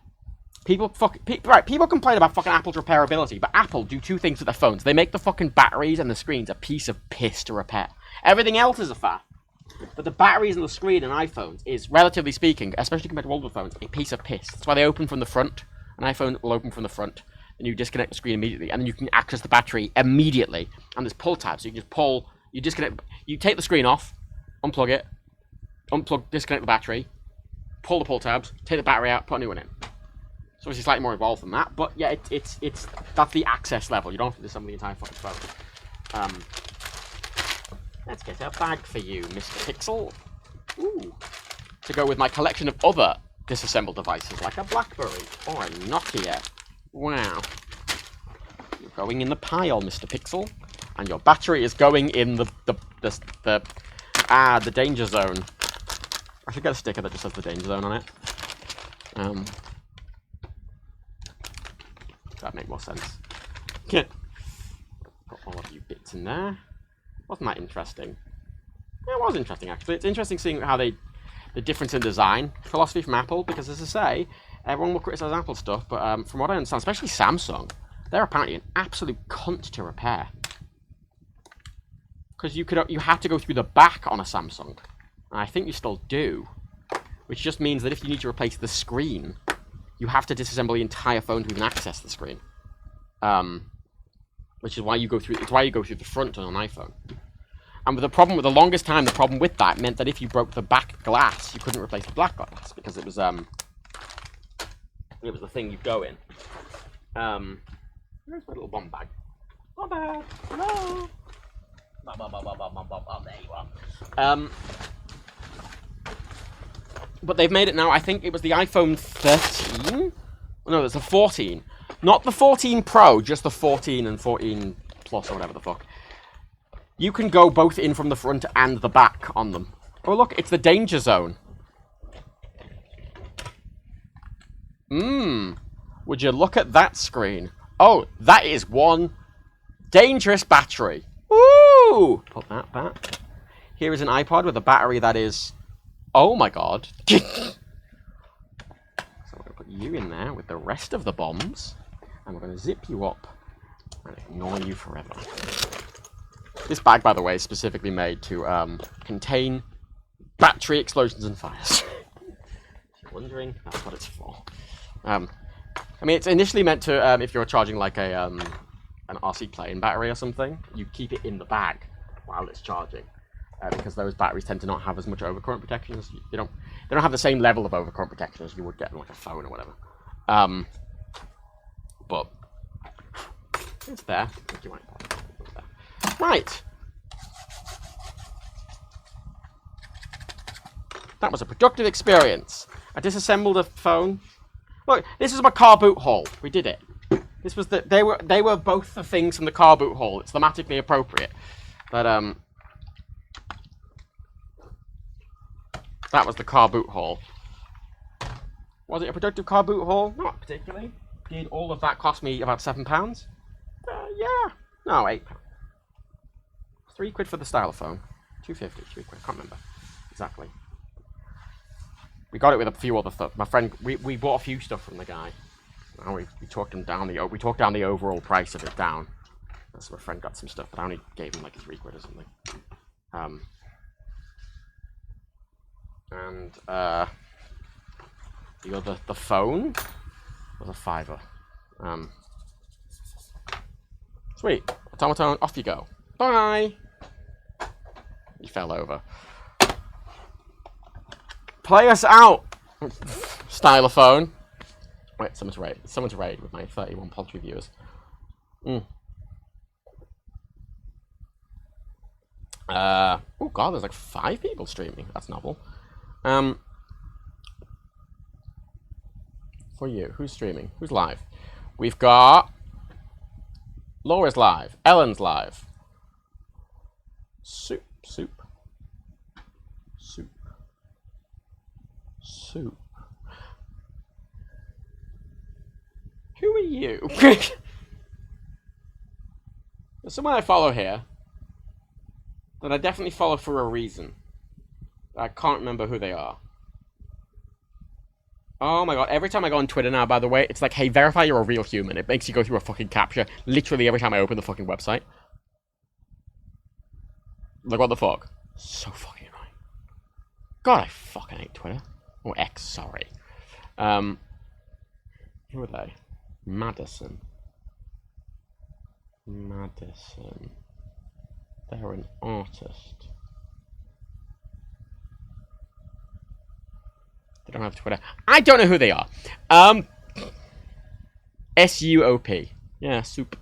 People complain about fucking Apple's repairability, but Apple do two things with their phones. They make the fucking batteries and the screens a piece of piss to repair. Everything else is a faff. But the batteries and the screen in iPhones is, relatively speaking, especially compared to older phones, a piece of piss. That's why they open from the front. An iPhone will open from the front, and you disconnect the screen immediately, and then you can access the battery immediately. And there's pull tabs, so you can just pull, you disconnect, you take the screen off, unplug it, disconnect the battery, pull the pull tabs, take the battery out, put a new one in. So obviously slightly more involved than that, but yeah, it's that's the access level. You don't have to disassemble the entire fucking phone. Let's get a bag for you, Mr. Pixel. Ooh. To go with my collection of other disassembled devices, like a BlackBerry or a Nokia. Wow. You're going in the pile, Mr. Pixel. And your battery is going in the danger zone. I should get a sticker that just says the danger zone on it. That'd make more sense. Put all of you bits in there. Wasn't that interesting? It was interesting, actually. It's interesting seeing how the difference in design philosophy from Apple, because as I say, everyone will criticize Apple stuff, but from what I understand, especially Samsung, they're apparently an absolute cunt to repair. Because you have to go through the back on a Samsung. And I think you still do. Which just means that if you need to replace the screen, you have to disassemble the entire phone to even access the screen. Which is why you go through. It's why you go through the front on an iPhone. And the longest time, the problem with that meant that if you broke the back glass, you couldn't replace the black glass because it was the thing you'd go in. Where's my little bomb bag? Bomb bag. Hello. There you are. But they've made it now. I think it was the iPhone 13. No, it's the 14. Not the 14 Pro, just the 14 and 14 Plus or whatever the fuck. You can go both in from the front and the back on them. Oh, look, it's the danger zone. Would you look at that screen? Oh, that is one dangerous battery. Woo! Put that back. Here is an iPod with a battery that is... Oh my god. So we're going to put you in there with the rest of the bombs. And we're going to zip you up and ignore you forever. This bag, by the way, is specifically made to contain battery explosions and fires. If you're wondering, that's what it's for. I mean, it's initially meant to, if you're charging like an RC plane battery or something, you keep it in the bag while it's charging. Because those batteries tend to not have as much overcurrent protection as they don't have the same level of overcurrent protection as you would get in like a phone or whatever. But it's there. Right. That was a productive experience. I disassembled a phone. Look, this is my car boot haul. We did it. This was they were both the things from the car boot haul. It's thematically appropriate. But that was the car boot haul. Was it a productive car boot haul? Not particularly. Did all of that cost me about £7? Yeah. No, £8. £3 for the stylophone. £2.50, £3. Can't remember exactly. We got it with a few other stuff. My friend, we bought a few stuff from the guy. Now we talked him down we talked down the overall price of it down. So my friend got some stuff, but I only gave him like £3 or something. And the phone was a £5. Sweet. Automaton, off you go. Bye. He fell over. Play us out, Stylophone. Wait, someone to raid with my 31 paltry viewers. Oh god, there's like 5 people streaming. That's novel. For you, who's streaming? Who's live? We've got Laura's live. Ellen's live. Soup. Who are you? There's someone I follow here that I definitely follow for a reason. I can't remember who they are. Oh my god, every time I go on Twitter now, by the way, it's like, hey, verify you're a real human. It makes you go through a fucking captcha literally every time I open the fucking website. Like, what the fuck? So fucking annoying. God, I fucking hate Twitter. Oh, X, sorry. Who are they? Madison. They're an artist. They don't have Twitter. I don't know who they are. SUOP. Yeah, soup.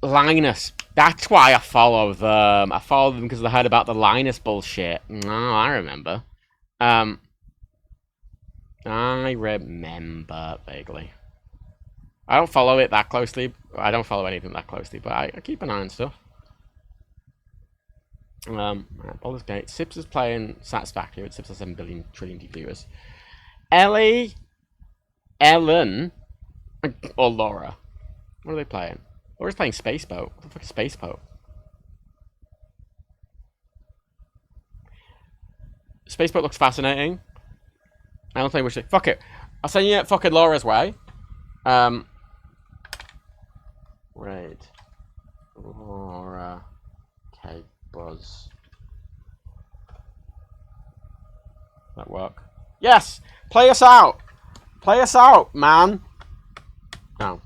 Linus. That's why I follow them. I follow them because I heard about the Linus bullshit. No, I remember. I remember vaguely. I don't follow it that closely. I don't follow anything that closely, but I keep an eye on stuff. Baldur's Gate. Sips is playing Satisfactory with 6 or 7 billion trillion viewers. Ellen, or Laura. What are they playing? Or is playing Space Boat? What the fuck is Space Boat? Space Boat looks fascinating. I don't think we should. Fuck it. I'll send you fucking Laura's way. Right. Laura. Okay, Buzz. That work? Yes! Play us out! Play us out, man! No.